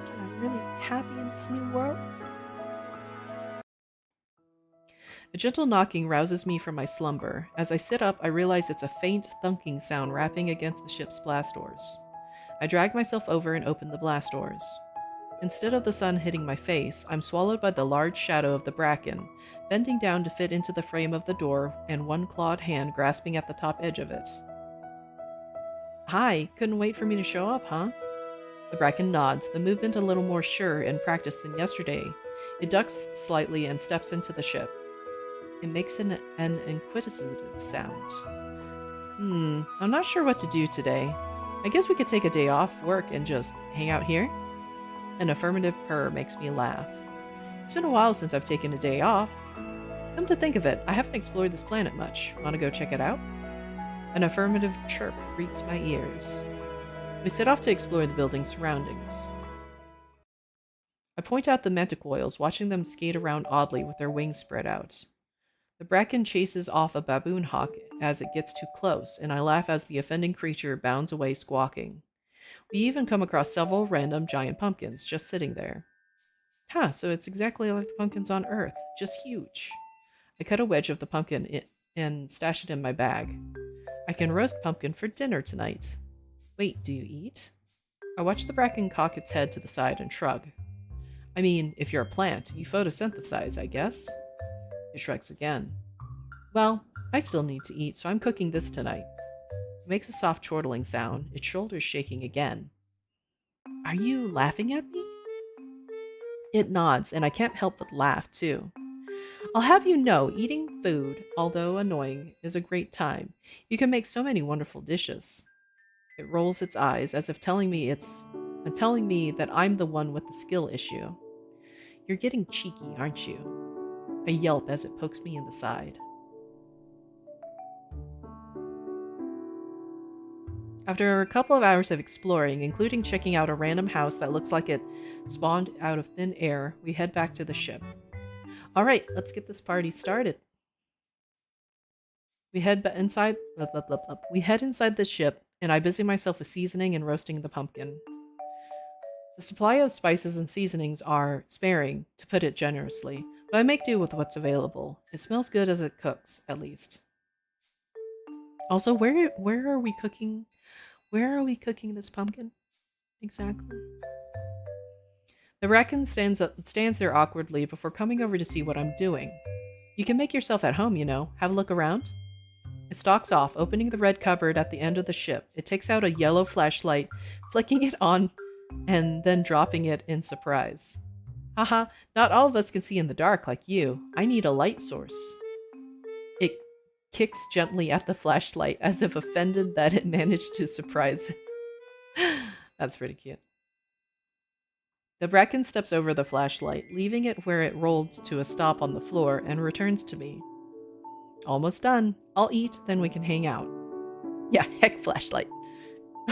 Can I really be happy in this new world? A gentle knocking rouses me from my slumber. As I sit up, I realize it's a faint thunking sound rapping against the ship's blast doors. I drag myself over and open the blast doors. Instead of the sun hitting my face, I'm swallowed by the large shadow of the Bracken, bending down to fit into the frame of the door and one clawed hand grasping at the top edge of it. Hi, couldn't wait for me to show up, huh? The Bracken nods, the movement a little more sure and practiced than yesterday. It ducks slightly and steps into the ship. It makes an inquisitive sound. I'm not sure what to do today. I guess we could take a day off work and just hang out here? An affirmative purr makes me laugh. It's been a while since I've taken a day off. Come to think of it, I haven't explored this planet much. Want to go check it out? An affirmative chirp greets my ears. We set off to explore the building's surroundings. I point out the manticoils, watching them skate around oddly with their wings spread out. The Bracken chases off a baboon hawk as it gets too close, and I laugh as the offending creature bounds away squawking. We even come across several random giant pumpkins just sitting there. So it's exactly like the pumpkins on Earth, just huge. I cut a wedge of the pumpkin and stash it in my bag. I can roast pumpkin for dinner tonight. Wait, do you eat? I watch the Bracken cock its head to the side and shrug. I mean, if you're a plant, you photosynthesize, I guess. It shrugs again. Well, I still need to eat, so I'm cooking this tonight. It makes a soft chortling sound, its shoulders shaking again. Are you laughing at me? It nods, and I can't help but laugh, too. I'll have you know, eating food, although annoying, is a great time. You can make so many wonderful dishes. It rolls its eyes, as if telling me that I'm the one with the skill issue. You're getting cheeky, aren't you? I yelp as it pokes me in the side. After a couple of hours of exploring, including checking out a random house that looks like it spawned out of thin air, we head back to the ship. All right, let's get this party started. We head inside. We head inside the ship, and I busy myself with seasoning and roasting the pumpkin. The supply of spices and seasonings are sparing, to put it generously, but I make do with what's available. It smells good as it cooks, at least. Also, where are we cooking? Where are we cooking this pumpkin? Exactly. The Bracken stands there awkwardly before coming over to see what I'm doing. You can make yourself at home, you know. Have a look around. It stalks off, opening the red cupboard at the end of the ship. It takes out a yellow flashlight, flicking it on, and then dropping it in surprise. Haha, not all of us can see in the dark like you. I need a light source. It kicks gently at the flashlight as if offended that it managed to surprise it. That's pretty cute. The Bracken steps over the flashlight, leaving it where it rolled to a stop on the floor, and returns to me. Almost done. I'll eat, then we can hang out. Yeah, heck flashlight.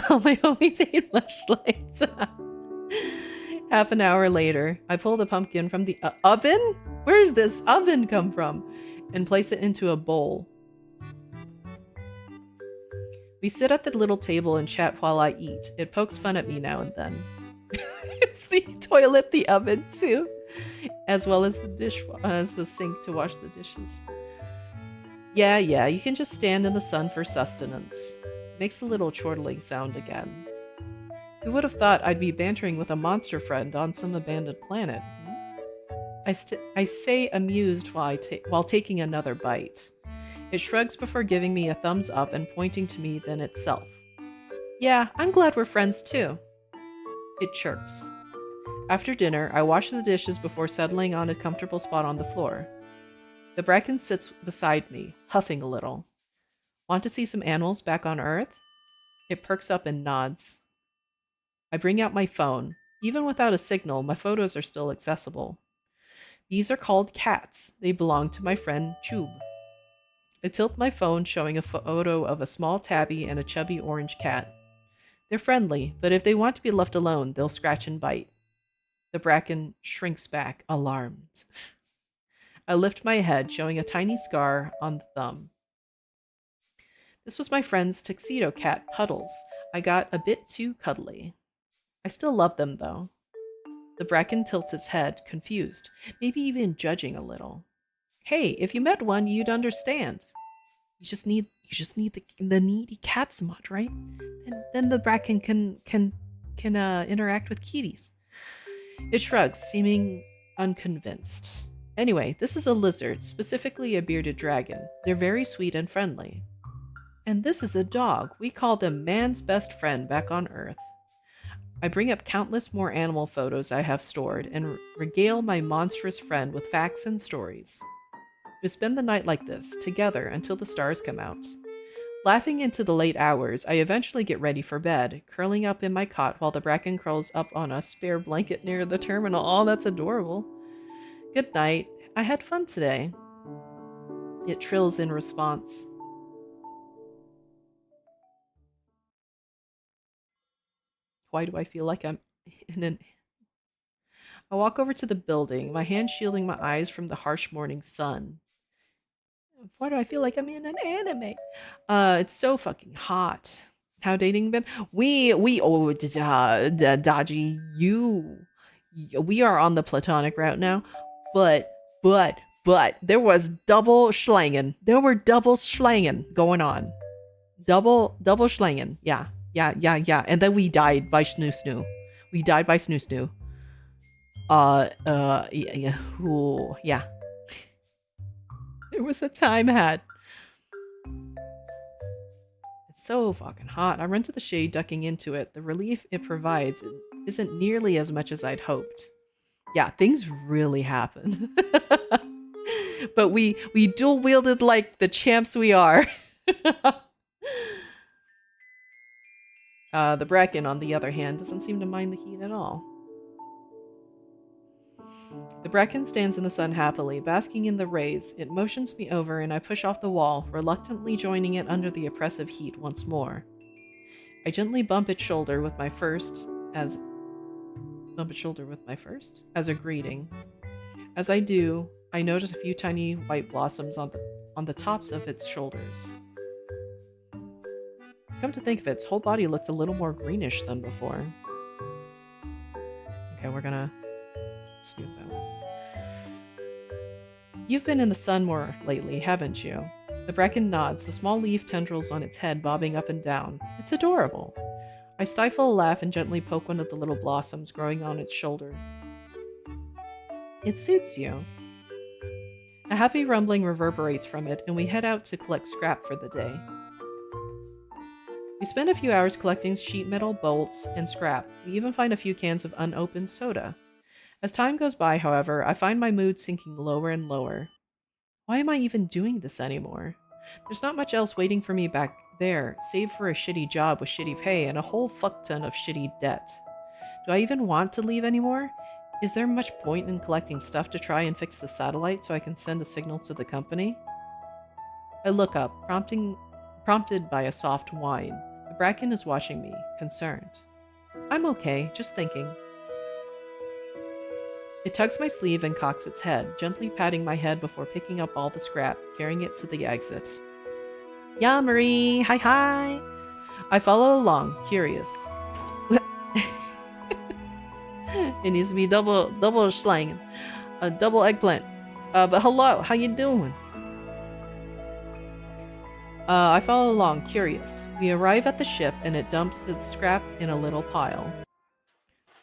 All my homies hate flashlights. Half an hour later, I pull the pumpkin from the oven? Where's this oven come from? And place it into a bowl. We sit at the little table and chat while I eat. It pokes fun at me now and then. It's the toilet, the oven too, as well as the sink to wash the dishes. Yeah, you can just stand in the sun for sustenance. Makes a little chortling sound again. Who would have thought I'd be bantering with a monster friend on some abandoned planet? I say amused while taking another bite. It shrugs before giving me a thumbs up and pointing to me then itself. Yeah, I'm glad we're friends too. It chirps. After dinner, I wash the dishes before settling on a comfortable spot on the floor. The Bracken sits beside me, huffing a little. Want to see some animals back on Earth? It perks up and nods. I bring out my phone. Even without a signal, my photos are still accessible. These are called cats. They belong to my friend Chub. I tilt my phone, showing a photo of a small tabby and a chubby orange cat. They're friendly, but if they want to be left alone, they'll scratch and bite. The Bracken shrinks back, alarmed. I lift my head, showing a tiny scar on the thumb. This was my friend's tuxedo cat, Puddles. I got a bit too cuddly. I still love them, though. The Bracken tilts its head, confused, maybe even judging a little. Hey, if you met one, you'd understand. You just need the needy cats mod, right? And then the Bracken can interact with kitties. It shrugs, seeming unconvinced. Anyway, this is a lizard, specifically a bearded dragon. They're very sweet and friendly. And this is a dog. We call them man's best friend back on Earth. I bring up countless more animal photos I have stored and regale my monstrous friend with facts and stories. We spend the night like this, together, until the stars come out. Laughing into the late hours, I eventually get ready for bed, curling up in my cot while the Bracken curls up on a spare blanket near the terminal. Oh, that's adorable. Good night. I had fun today. It trills in response. Why do I feel like I'm in an... I walk over to the building, my hand shielding my eyes from the harsh morning sun. Why do I feel like I'm in an anime? It's so fucking hot. How dating been? Dodgy, we are on the platonic route now, but there was double schlanging. There were double schlanging going on. Double schlanging. Yeah. And then we died by Snoo Snoo. We died by Snoo Snoo. Yeah. There was a time had. It's so fucking hot. I run to the shade, ducking into it. The relief it provides isn't nearly as much as I'd hoped. Yeah, things really happened. But we dual wielded like the champs we are. The Bracken, on the other hand, doesn't seem to mind the heat at all. The Bracken stands in the sun happily, basking in the rays. It motions me over and I push off the wall, reluctantly joining it under the oppressive heat once more. I gently bump its shoulder with my first as a greeting. As I do, I notice a few tiny white blossoms on the tops of its shoulders. Come to think of it, its whole body looks a little more greenish than before. Okay, we're gonna snooze that one. You've been in the sun more lately, haven't you? The bracken nods, the small leaf tendrils on its head bobbing up and down. It's adorable. I stifle a laugh and gently poke one of the little blossoms growing on its shoulder. It suits you. A happy rumbling reverberates from it, and we head out to collect scrap for the day. We spend a few hours collecting sheet metal, bolts, and scrap. We even find a few cans of unopened soda. As time goes by, however, I find my mood sinking lower and lower. Why am I even doing this anymore? There's not much else waiting for me back there, save for a shitty job with shitty pay and a whole fuck-ton of shitty debt. Do I even want to leave anymore? Is there much point in collecting stuff to try and fix the satellite so I can send a signal to the company? I look up, prompted by a soft whine. The bracken is watching me, concerned. I'm okay, just thinking. It tugs my sleeve and cocks its head, gently patting my head before picking up all the scrap, carrying it to the exit. Yeah, Marie! Hi hi! I follow along, curious. It needs to be double slang. A double eggplant. But hello, how you doing? I follow along, curious. We arrive at the ship and it dumps the scrap in a little pile.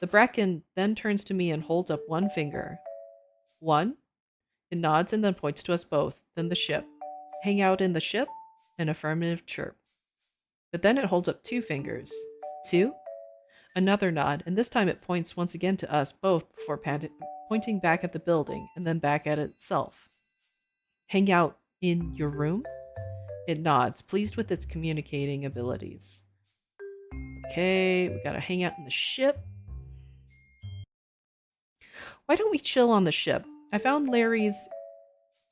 The bracken then turns to me and holds up one finger. One? It nods and then points to us both, then the ship. Hang out in the ship? An affirmative chirp. But then it holds up two fingers. Two? Another nod, and this time it points once again to us both before pointing back at the building and then back at itself. Hang out in your room? It nods, pleased with its communicating abilities. Okay, we gotta hang out in the ship. Why don't we chill on the ship? I found Larry's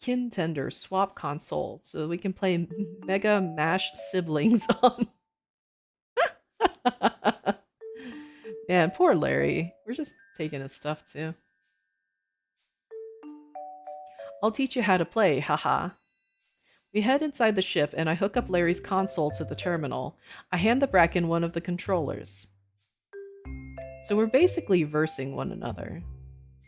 Kintender swap console so we can play Mega Mash Siblings on. Man, poor Larry. We're just taking his stuff too. I'll teach you how to play, haha. We head inside the ship and I hook up Larry's console to the terminal. I hand the bracken one of the controllers. So we're basically versing one another.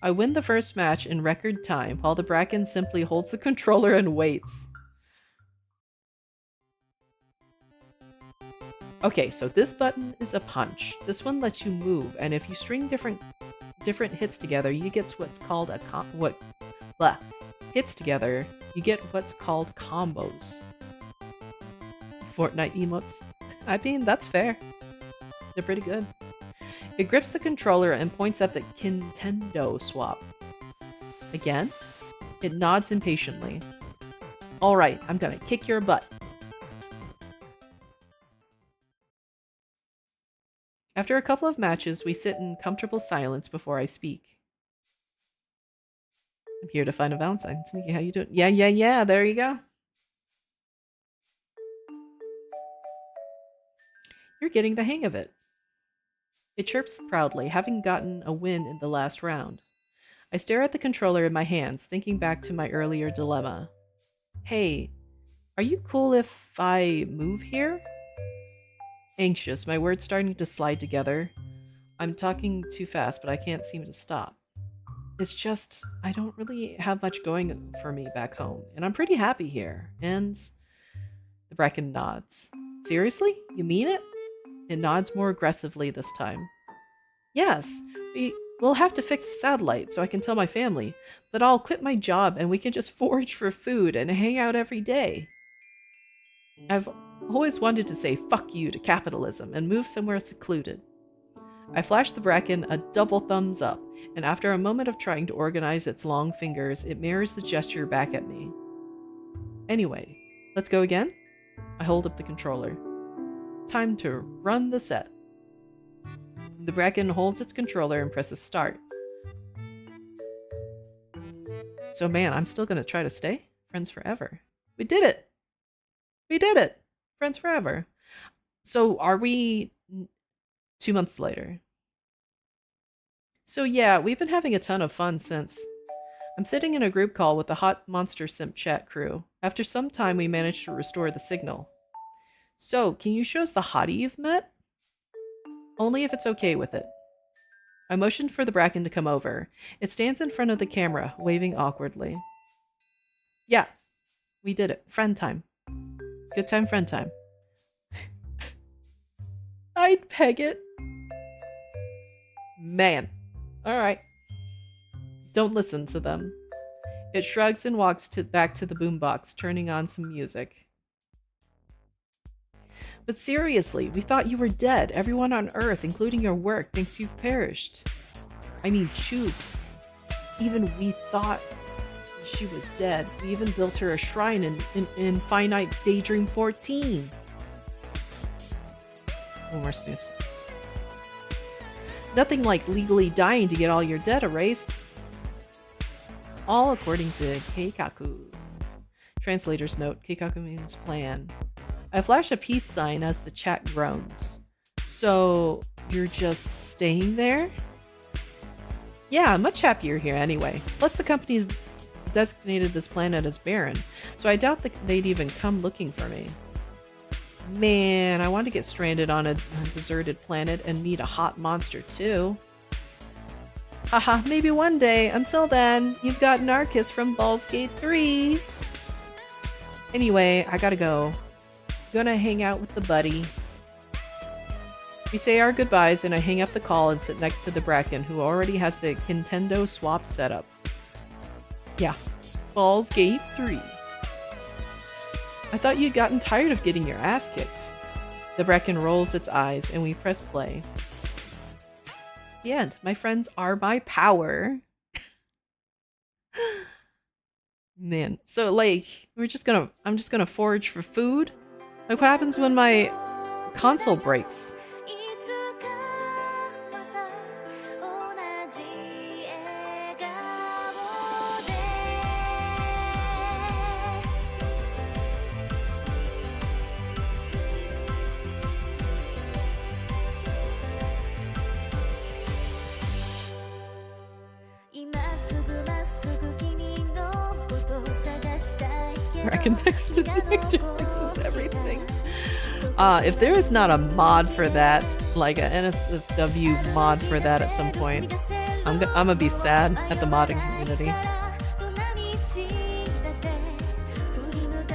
I win the first match in record time while the bracken simply holds the controller and waits. Okay, so this button is a punch. This one lets you move, and if you string different hits together, you get what's called hits together, you get what's called combos. Fortnite emotes. I mean, that's fair. They're pretty good. It grips the controller and points at the Nintendo swap. Again, it nods impatiently. Alright, I'm gonna kick your butt. After a couple of matches, we sit in comfortable silence before I speak. I'm here to find a Valentine. Sneaky, how you doing? Yeah, there you go. You're getting the hang of it. It chirps proudly, having gotten a win in the last round. I stare at the controller in my hands, thinking back to my earlier dilemma. Hey, are you cool if I move here? Anxious, my words starting to slide together. I'm talking too fast, but I can't seem to stop. It's just, I don't really have much going for me back home, and I'm pretty happy here, and... The bracken nods. Seriously? You mean it? It nods more aggressively this time. Yes, we'll have to fix the satellite so I can tell my family, but I'll quit my job and we can just forage for food and hang out every day. I've always wanted to say fuck you to capitalism and move somewhere secluded. I flash the bracken a double thumbs up, and after a moment of trying to organize its long fingers, it mirrors the gesture back at me. Anyway, let's go again? I hold up the controller. Time to run the set. The bracken holds its controller and presses start. So man, I'm still gonna try to stay? Friends forever. We did it! We did it! Friends forever. So are we 2 months later? So yeah, we've been having a ton of fun since. I'm sitting in a group call with the Hot Monster Simp chat crew. After some time, we managed to restore the signal. So, can you show us the hottie you've met? Only if it's okay with it. I motioned for the Bracken to come over. It stands in front of the camera, waving awkwardly. Yeah, we did it. Friend time. Good time, friend time. I'd peg it. Man. Alright. Don't listen to them. It shrugs and walks back to the boombox, turning on some music. But seriously, we thought you were dead. Everyone on Earth, including your work, thinks you've perished. I mean, shoot. Even we thought she was dead. We even built her a shrine in Finite Daydream 14. One more snooze. Nothing like legally dying to get all your debt erased. All according to Keikaku. Translator's note, Keikaku means plan. I flash a peace sign as the chat groans. So, you're just staying there? Yeah, I'm much happier here anyway. Plus the company's designated this planet as barren, so I doubt that they'd even come looking for me. Man, I want to get stranded on a deserted planet and meet a hot monster too. Haha, maybe one day. Until then, you've got Narcus from Baldur's Gate 3. Anyway, I gotta go. Gonna hang out with the buddy. We say our goodbyes and I hang up the call and sit next to the Bracken, who already has the Nintendo swap set up. Yeah, Baldur's Gate 3. I thought you'd gotten tired of getting your ass kicked. The Bracken rolls its eyes and we press play. The end. My friends are my power. Man, so like, I'm just gonna forage for food? Like what happens when my console breaks? いつかまた同じ笑顔で Bracken next to the Victor fixes everything. If there is not a mod for that, like an NSFW mod for that at some point, I'm gonna be sad at the modding community.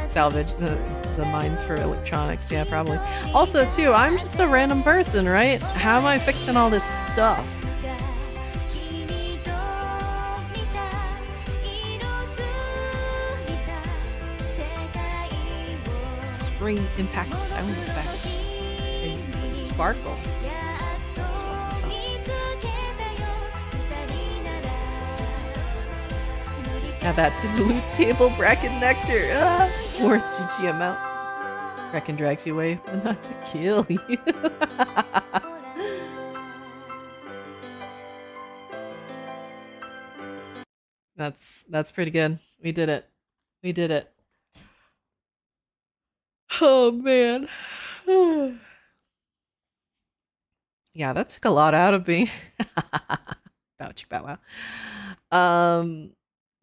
Salvage the mines for electronics, yeah, probably. Also, too, I'm just a random person, right? How am I fixing all this stuff? Spring impact sound effect. And sparkle. Now that's the loot table, Bracken nectar. Ah, worth GG amount. Bracken drags you away, but not to kill you. That's pretty good. We did it. We did it. Oh man. Yeah, that took a lot out of me. Bow wow.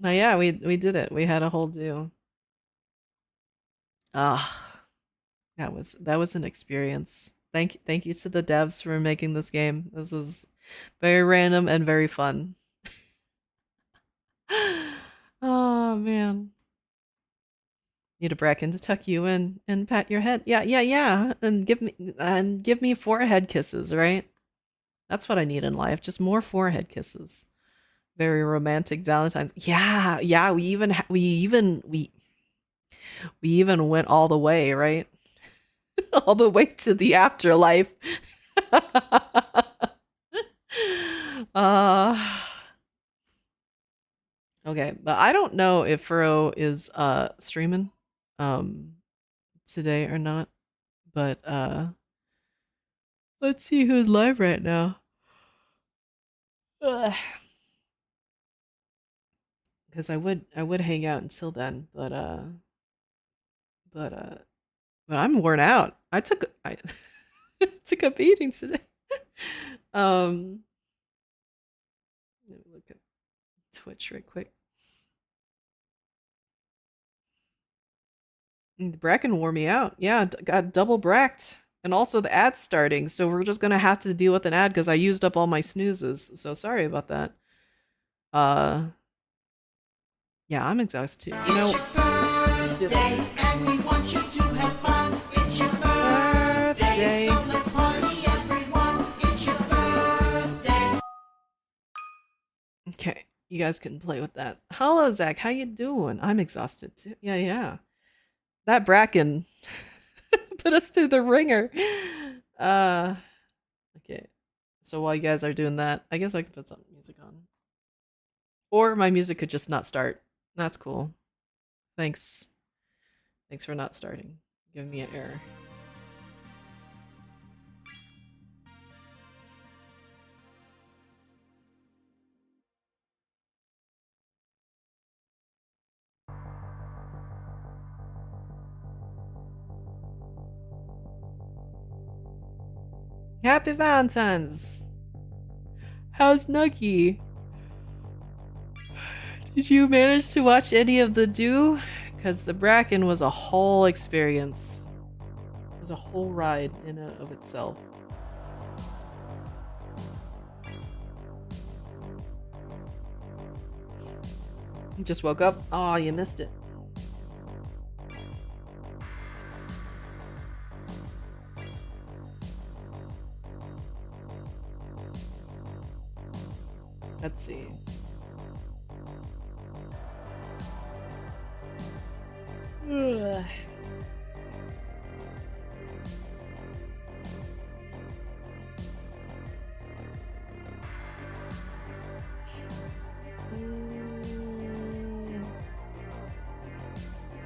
But yeah, we did it. We had a whole do. Ah, that was an experience. Thank you to the devs for making this game. This was very random and very fun. Oh man. Need a Bracken to tuck you in and pat your head. Yeah. And give me forehead kisses, right? That's what I need in life. Just more forehead kisses. Very romantic Valentine's. Yeah. We even went all the way, right? All the way to the afterlife. Okay, but I don't know if Furrow is streaming today or not. But let's see who's live right now. Because I would hang out until then, but I'm worn out. Took up eating today. Let me look at Twitch right quick. The Bracken wore me out. Yeah, got double bracked. And also the ad's starting, so we're just gonna have to deal with an ad because I used up all my snoozes. So sorry about that. Yeah, I'm exhausted too. You know, let's do this. And we want you to have fun. It's your birthday, so let's party, everyone. It's your birthday. Okay, you guys can play with that. Hello, Zach. How you doing? I'm exhausted too. Yeah. That Bracken put us through the ringer. Okay. So while you guys are doing that, I guess I could put some music on. Or my music could just not start. That's cool. Thanks. Thanks for not starting. Giving me an error. Happy Valentine's! How's Nuggy? Did you manage to watch any of the do? Because the Bracken was a whole experience. It was a whole ride in and of itself. You just woke up? Oh, you missed it. Let's see. Ugh.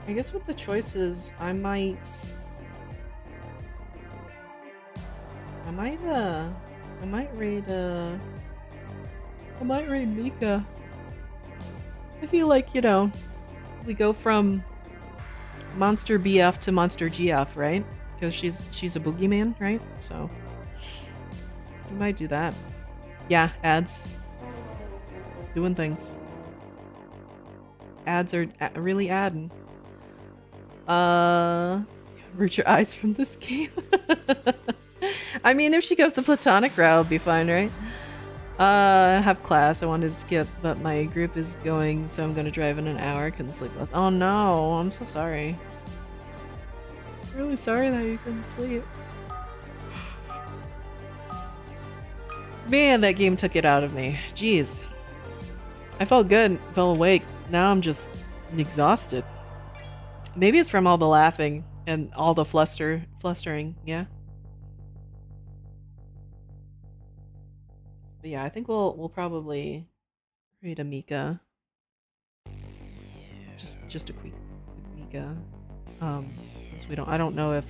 I guess with the choices, I might raid Mika. I feel like, you know, we go from Monster BF to Monster GF, right? Because she's a boogeyman, right? So we might do that. Yeah, ads. Doing things. Ads are really adding. Root your eyes from this game. I mean, if she goes the platonic route, it'll be fine, right? I have class I wanted to skip, but my group is going, so I'm gonna drive in an hour. Couldn't sleep last. Oh no, I'm so sorry. Really sorry that you couldn't sleep. Man, that game took it out of me. Jeez. I felt good, felt awake. Now I'm just exhausted. Maybe it's from all the laughing and all the flustering, yeah? But yeah, I think we'll probably raid a Mika. Just a quick Mika. Since I don't know if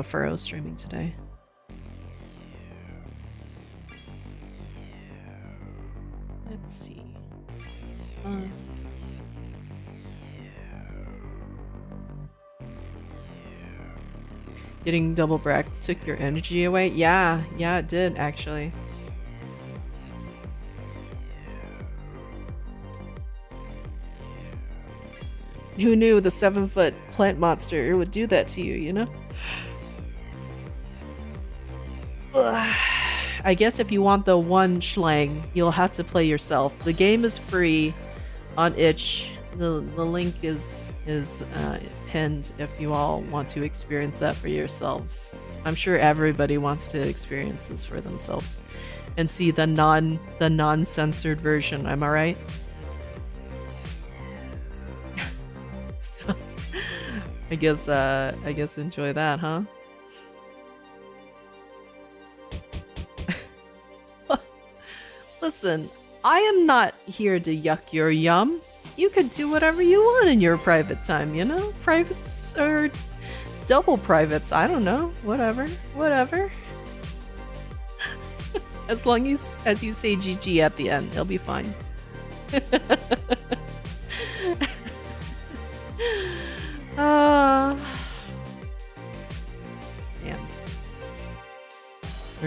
Furrow's streaming today. Let's see. Getting double bracked took your energy away? Yeah, it did actually. Who knew the 7-foot plant monster would do that to you, you know? Ugh. I guess if you want the one schlang, you'll have to play yourself. The game is free on itch. The link is pinned if you all want to experience that for yourselves. I'm sure everybody wants to experience this for themselves and see the non-censored version. Am I right? So, I guess enjoy that, huh? Listen, I am not here to yuck your yum. You can do whatever you want in your private time, you know? Privates or double privates, I don't know. Whatever. As long as you say GG at the end, it'll be fine. Yeah.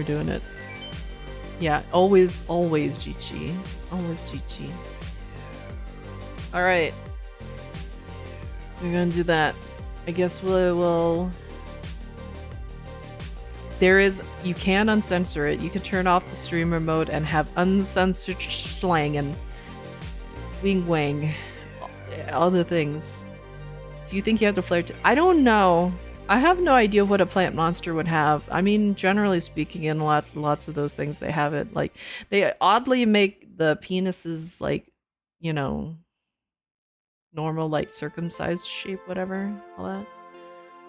We're doing it. Yeah, always GG. Always GG. Alright. We're gonna do that. I guess we'll... There is... You can uncensor it. You can turn off the streamer mode and have uncensored slang and wing wang. Other things. Do you think you have to flare? I don't know. I have no idea what a plant monster would have. I mean, generally speaking, in lots of those things, they have it. Like, they oddly make the penises, like, you know, normal, like, circumcised shape, whatever, all that.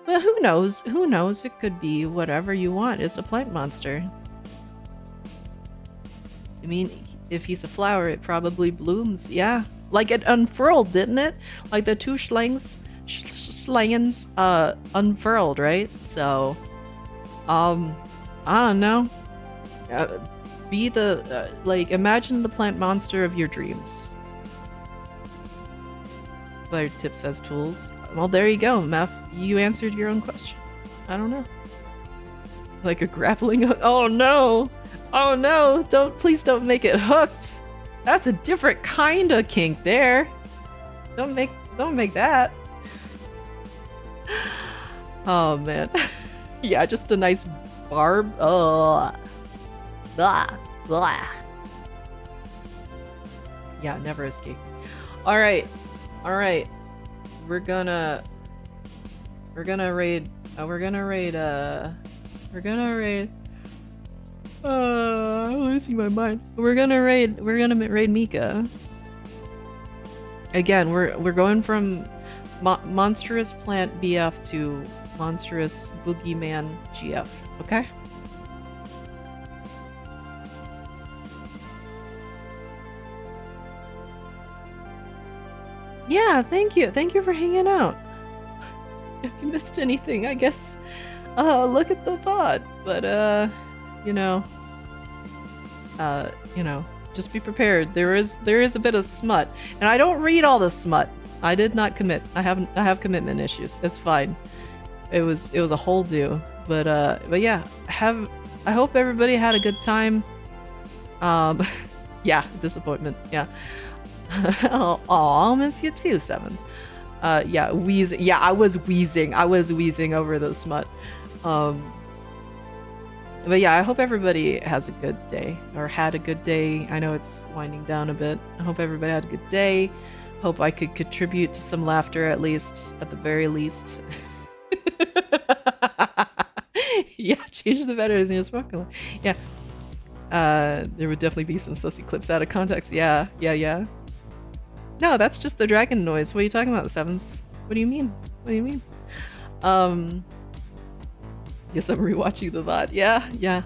But who knows? Who knows? It could be whatever you want. It's a plant monster. I mean, if he's a flower, it probably blooms. Yeah. Like, it unfurled, didn't it? Like, the two slangens unfurled, right? So, I don't know. Be the, like, imagine the plant monster of your dreams. Player tips as tools. Well, there you go, Meph. You answered your own question. I don't know. Like a grappling hook. Oh no! Oh no! Please don't make it hooked. That's a different kind of kink there. Don't make that. Oh man. Yeah, just a nice barb. Oh. Blah. Blah. Yeah, never escape. Alright. Alright. We're gonna raid I'm losing my mind. We're gonna raid Mika. Again, we're going from monstrous plant BF to monstrous boogeyman GF, okay? Yeah, thank you. Thank you for hanging out. If you missed anything, I guess look at the VOD. But you know, just be prepared. There is a bit of smut. And I don't read all the smut. I did not commit. I have commitment issues. It's fine. It was a whole do. But yeah, I hope everybody had a good time. Yeah, disappointment. Yeah. Oh, I'll miss you too, Seven. Yeah, wheezing. Yeah, I was wheezing over the smut. But yeah, I hope everybody has a good day, or had a good day. I know it's winding down a bit. I hope everybody had a good day. Hope I could contribute to some laughter, at the very least. Yeah, change the better as you're smoking. Yeah. There would definitely be some sussy clips out of context. Yeah. No, that's just the dragon noise. What are you talking about, Sevens? What do you mean? Yes, I'm rewatching the VOD. Yeah.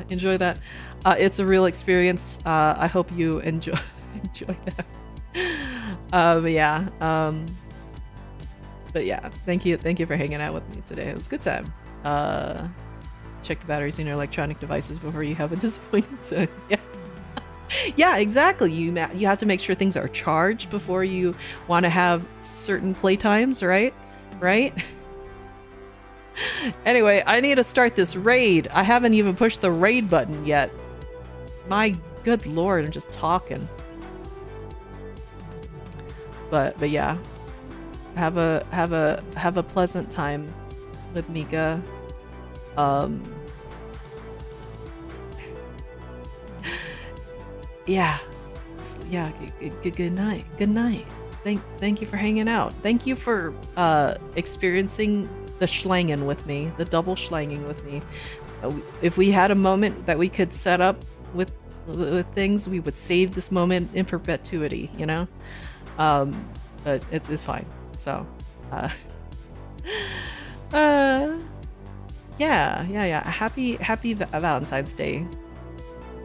Enjoy that. It's a real experience. I hope you enjoy that. But yeah, thank you for hanging out with me today. It was a good time. Check the batteries in your electronic devices before you have a disappointing time. Yeah. Yeah, exactly. You have to make sure things are charged before you want to have certain playtimes, right? Anyway, I need to start this raid. I haven't even pushed the raid button yet. My good lord, I'm just talking. But yeah, have a pleasant time with Mika. Yeah. Good night. Thank you for hanging out. Thank you for experiencing the schlanging with me, the double schlanging with me. If we had a moment that we could set up with things, we would save this moment in perpetuity, you know? But it's fine. So, yeah. Happy Valentine's Day.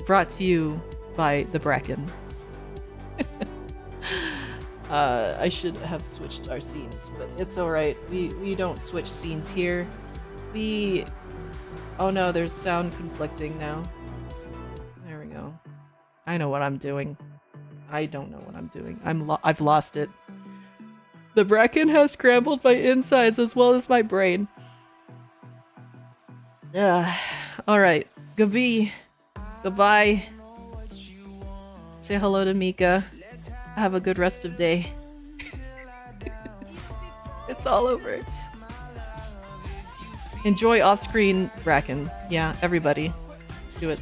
Brought to you by the Bracken. I should have switched our scenes, but it's alright. We don't switch scenes here. Oh no, there's sound conflicting now. There we go. I know what I'm doing. I don't know what I'm doing. I've lost it. The Bracken has scrambled my insides as well as my brain. Alright. Goodbye. Goodbye. Say hello to Mika. Have a good rest of day. It's all over. Enjoy off-screen Bracken. Yeah, everybody. Do it.